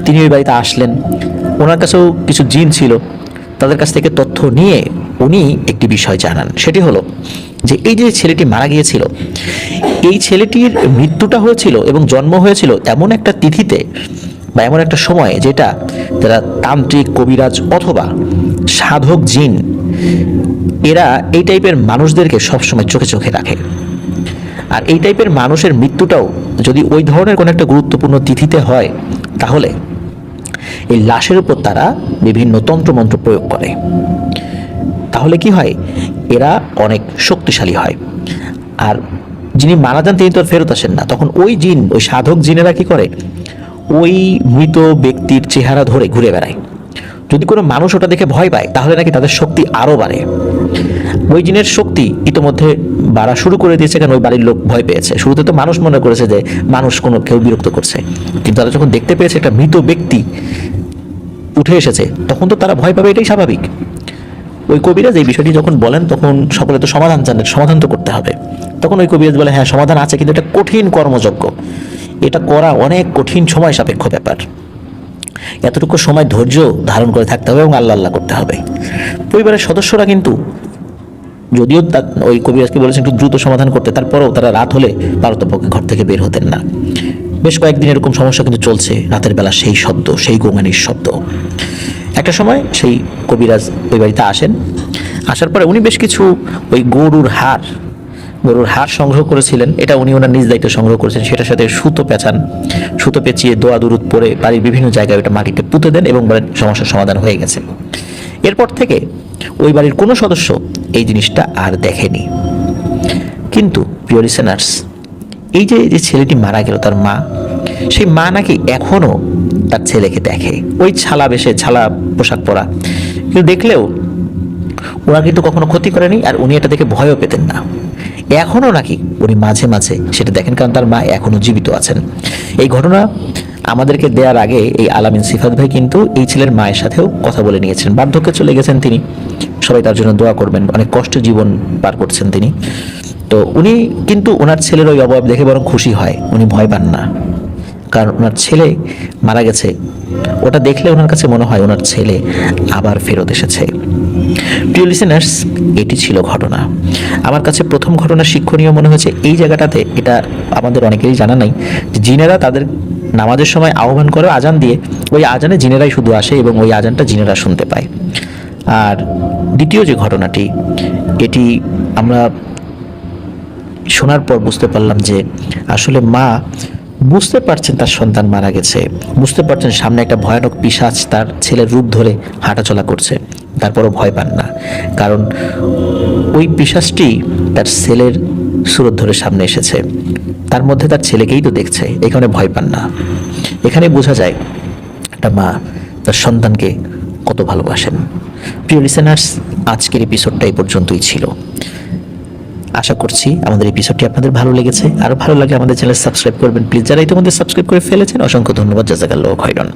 তিনি ওই বাড়িতে আসলেন, ওনার কাছেও কিছু জিন ছিল, তাদের কাছ থেকে তথ্য নিয়ে উনি একটি বিষয় জানান। সেটি হলো যে এই যে ছেলেটি মারা গিয়েছিল, এই ছেলেটির মৃত্যুটা হয়েছিল এবং জন্ম হয়েছিল এমন একটা তিথিতে বা এমন একটা সময়ে যেটা যারা তান্ত্রিক, কবিরাজ অথবা সাধক জিন, এরা এই টাইপের মানুষদেরকে সবসময় চোখে চোখে রাখে। আর এই টাইপের মানুষের মৃত্যুটাও যদি ওই ধরনের কোনো একটা গুরুত্বপূর্ণ তিথিতে হয়, তাহলে এই লাশের উপর তারা বিভিন্ন তন্ত্রমন্ত্র প্রয়োগ করে। তাহলে কি হয়, এরা অনেক শক্তিশালী হয়। আর যিনি মারা যান তিনি তো আর ফেরত আসেন না, তখন ওই জিন, ওই সাধক জিনেরা কি করে, ওই মৃত ব্যক্তির চেহারা ধরে ঘুরে বেড়ায়। যদি কোনো মানুষ ওটা দেখে ভয় পায়, তাহলে নাকি তাদের শক্তি আরও বাড়ে। ওই জিনের শক্তি ইতোমধ্যে বাড়া শুরু করে দিয়েছে, কারণ ওই বাড়ির লোক ভয় পেয়েছে। শুরুতে তো মানুষ মনে করেছে যে মানুষ কোনো কেউ বিরক্ত করছে, কিন্তু তারা যখন দেখতে পেয়েছে একটা মৃত ব্যক্তি উঠে এসেছে, তখন তো তারা ভয় পাবে, এটাই স্বাভাবিক। ওই কবিরাজ এই বিষয়টি যখন বলেন, তখন সকলে তো সমাধান জানেন, সমাধান তো করতে হবে। তখন ওই কবিরাজ বলে, হ্যাঁ সমাধান আছে, কিন্তু এটা কঠিন কর্মযজ্ঞ, এটা করা অনেক কঠিন সময় সাপেক্ষ ব্যাপার। এতটুকু সময় ধৈর্য ধারণ করে থাকতে হবে এবং আল্লাহ আল্লাহ করতে হবে। পরিবারের সদস্যরা কিন্তু যদিও ওই কবিরাজকে বলেছেন একটু দ্রুত সমাধান করতে, তারপরেও তারা রাত হলে পারতপক্ষে ঘর থেকে বের হতেন না। বেশ কয়েকদিন এরকম সমস্যা কিন্তু চলছে, রাতের বেলা সেই শব্দ, সেই গোঙানির শব্দ। একটা সময় সেই কবিরাজ ওই বাড়িতে আসেন, আসার পরে উনি বেশ কিছু ওই গরুর হাড় সংগ্রহ করেছিলেন। এটা উনি ওনার নিজ দায়িত্বে সংগ্রহ করেছেন। সেটার সাথে সুতো পেঁচান, সুতো পেঁচিয়ে দোয়া দুরুদ পরে বাড়ির বিভিন্ন জায়গায় ওটা মাটিতে পুঁতে দেন এবং বাড়ির সমস্যার সমাধান হয়ে গেছে। এরপর থেকে ওই বাড়ির কোনো সদস্য এই জিনিসটা আর দেখেনি। কিন্তু প্রিয় লিসেনার্স, এই যে ছেলেটি মারা গেল, তার মা, সেই মা নাকি এখনো তার ছেলেকে দেখে, ওই ছালা বেশে, ছালা পোশাক পরা, কিন্তু দেখলেও ওরা কিন্তু কখনো ক্ষতি করেনি, আর উনি এটা দেখে ভয়ও পেতেন না। এখনো নাকি উনি মাঝে মাঝে সেটা দেখেন, কারণ তার মা এখনো জীবিত আছেন। এই ঘটনা আমাদেরকে দেওয়ার আগে এই আলামিন সিফাত ভাই কিন্তু এই ছেলের মায়ের সাথেও কথা বলে নিয়েছেন। বার্ধক্যে চলে গেছেন তিনি, সবাই তার জন্য দোয়া করবেন, অনেক কষ্টের জীবন পার করছেন তিনি। তো উনি কিন্তু ওনার ছেলের ওই অভাব দেখে বরং খুশি হয়, উনি ভয় পান না, কারণ ওনার ছেলে মারা গেছে। ওটা দেখলে ওনার কাছে মনে হয় ওনার ছেলে আবার ফেরত এসেছে। প্রিয় লিসেনার্স, এটি ছিল ঘটনা। আমার কাছে প্রথম ঘটনা শিক্ষণীয় মনে হয়েছে এই জায়গাটাতে। এটা আমাদের অনেকেরই জানা নাই যে জিনেরা তাদের নামাজের সময় আহ্বান করে আজান দিয়ে, ওই আজানে জিনেরাই শুধু আসে এবং ওই আজানটা জিনেরা শুনতে পায়। আর দ্বিতীয় যে ঘটনাটি, এটি আমরা শোনার পর বুঝতে পারলাম যে আসলে মা বুঝতে পারছেন তার সন্তান মারা গেছে, বুঝতে পারছেন সামনে একটা ভয়ানক পিশাচ তার ছেলের রূপ ধরে হাঁটাচলা করছে, তারপরও ভয় পান না, কারণ ওই পিশাচটি তার ছেলের সুরত ধরে সামনে এসেছে, তার মধ্যে তার ছেলেকেই তো দেখছে, এখানে ভয় পান না। এখানে বোঝা যায় একটা মা তার সন্তানকে কত ভালোবাসেন। প্রিয় লিসেনার্স, আজকের এপিসোডটা এই পর্যন্তই ছিল। আশা করছি আমাদের এপিসোডটি আপনাদের ভালো লেগেছে। আরো ভালো লাগলে আমাদের চ্যানেল সাবস্ক্রাইব করবেন প্লিজ। যারা ইতিমধ্যে সাবস্ক্রাইব করে ফেলেছেন, অসংখ্য ধন্যবাদ, জাযাকাল্লাহু খাইরান।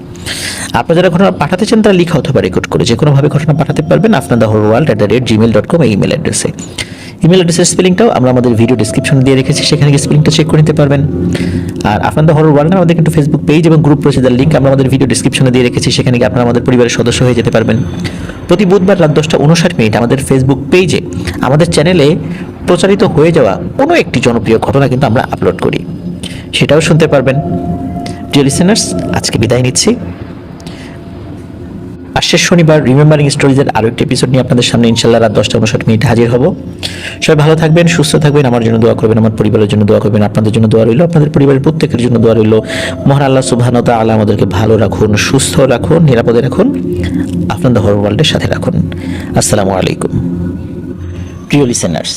আপনারা যারা ঘটনা পাঠাতে চান তারা লিখা অথবা রেকর্ড করে যে কোনোভাবে ঘটনা পাঠাতে পারবেন afnandahoreworld@gmail.com এই ইমেল অ্যাড্রেসে। ইমেল অ্যাড্রেসের স্পেলিংটাও আমরা আমাদের ভিডিও ডেসক্রিপশনে দিয়ে রেখেছি, সেখানে গিয়ে স্পেলিংটা চেক করে নিতে পারবেন। আর আপনার দ্য হরর ওয়ার্ল্ড আমাদের কিন্তু ফেসবুক পেজ এবং গ্রুপ রয়েছে, যার লিঙ্ক আমরা আমাদের ভিডিও ডেসক্রিপশনে দিয়ে রেখেছি, সেখানে গিয়ে আপনারা আমাদের পরিবারের সদস্য হয়ে যেতে পারবেন। প্রতি বুধবার রাত 10:59 আমাদের ফেসবুক পেজে আমাদের চ্যানেলে প্রচারিত হয়ে যাওয়া কোনো একটি জনপ্রিয় ঘটনা কিন্তু আমরা আপলোড করি, সেটাও শুনতে পারবেন। ডিয়ার লিসেনার্স, আজকে বিদায় নিচ্ছি। আসছে শনিবার রিমেম্বারিং স্টোরিজের আরও একটি এপিসোড নিয়ে আপনাদের সামনে ইনশাল্লাহ রাত 10:59 হাজির হব। সবাই ভালো থাকবেন, সুস্থ থাকবেন, আমার জন্য দোয়া করবেন, আমার পরিবারের জন্য দোয়া করবেন, আপনাদের জন্য দোয়া রইল, আপনাদের পরিবারের প্রত্যেকের জন্য দোয়া রইল। মহান আল্লাহ সুবহানাহু ওয়া তাআলা আমাদেরকে ভালো রাখুন, সুস্থ রাখুন, নিরাপদে রাখুন, আপনাদের হরর ওয়ার্ল্ডের সাথে রাখুন। আসসালামু আলাইকুম প্রিয় লিসেনার্স।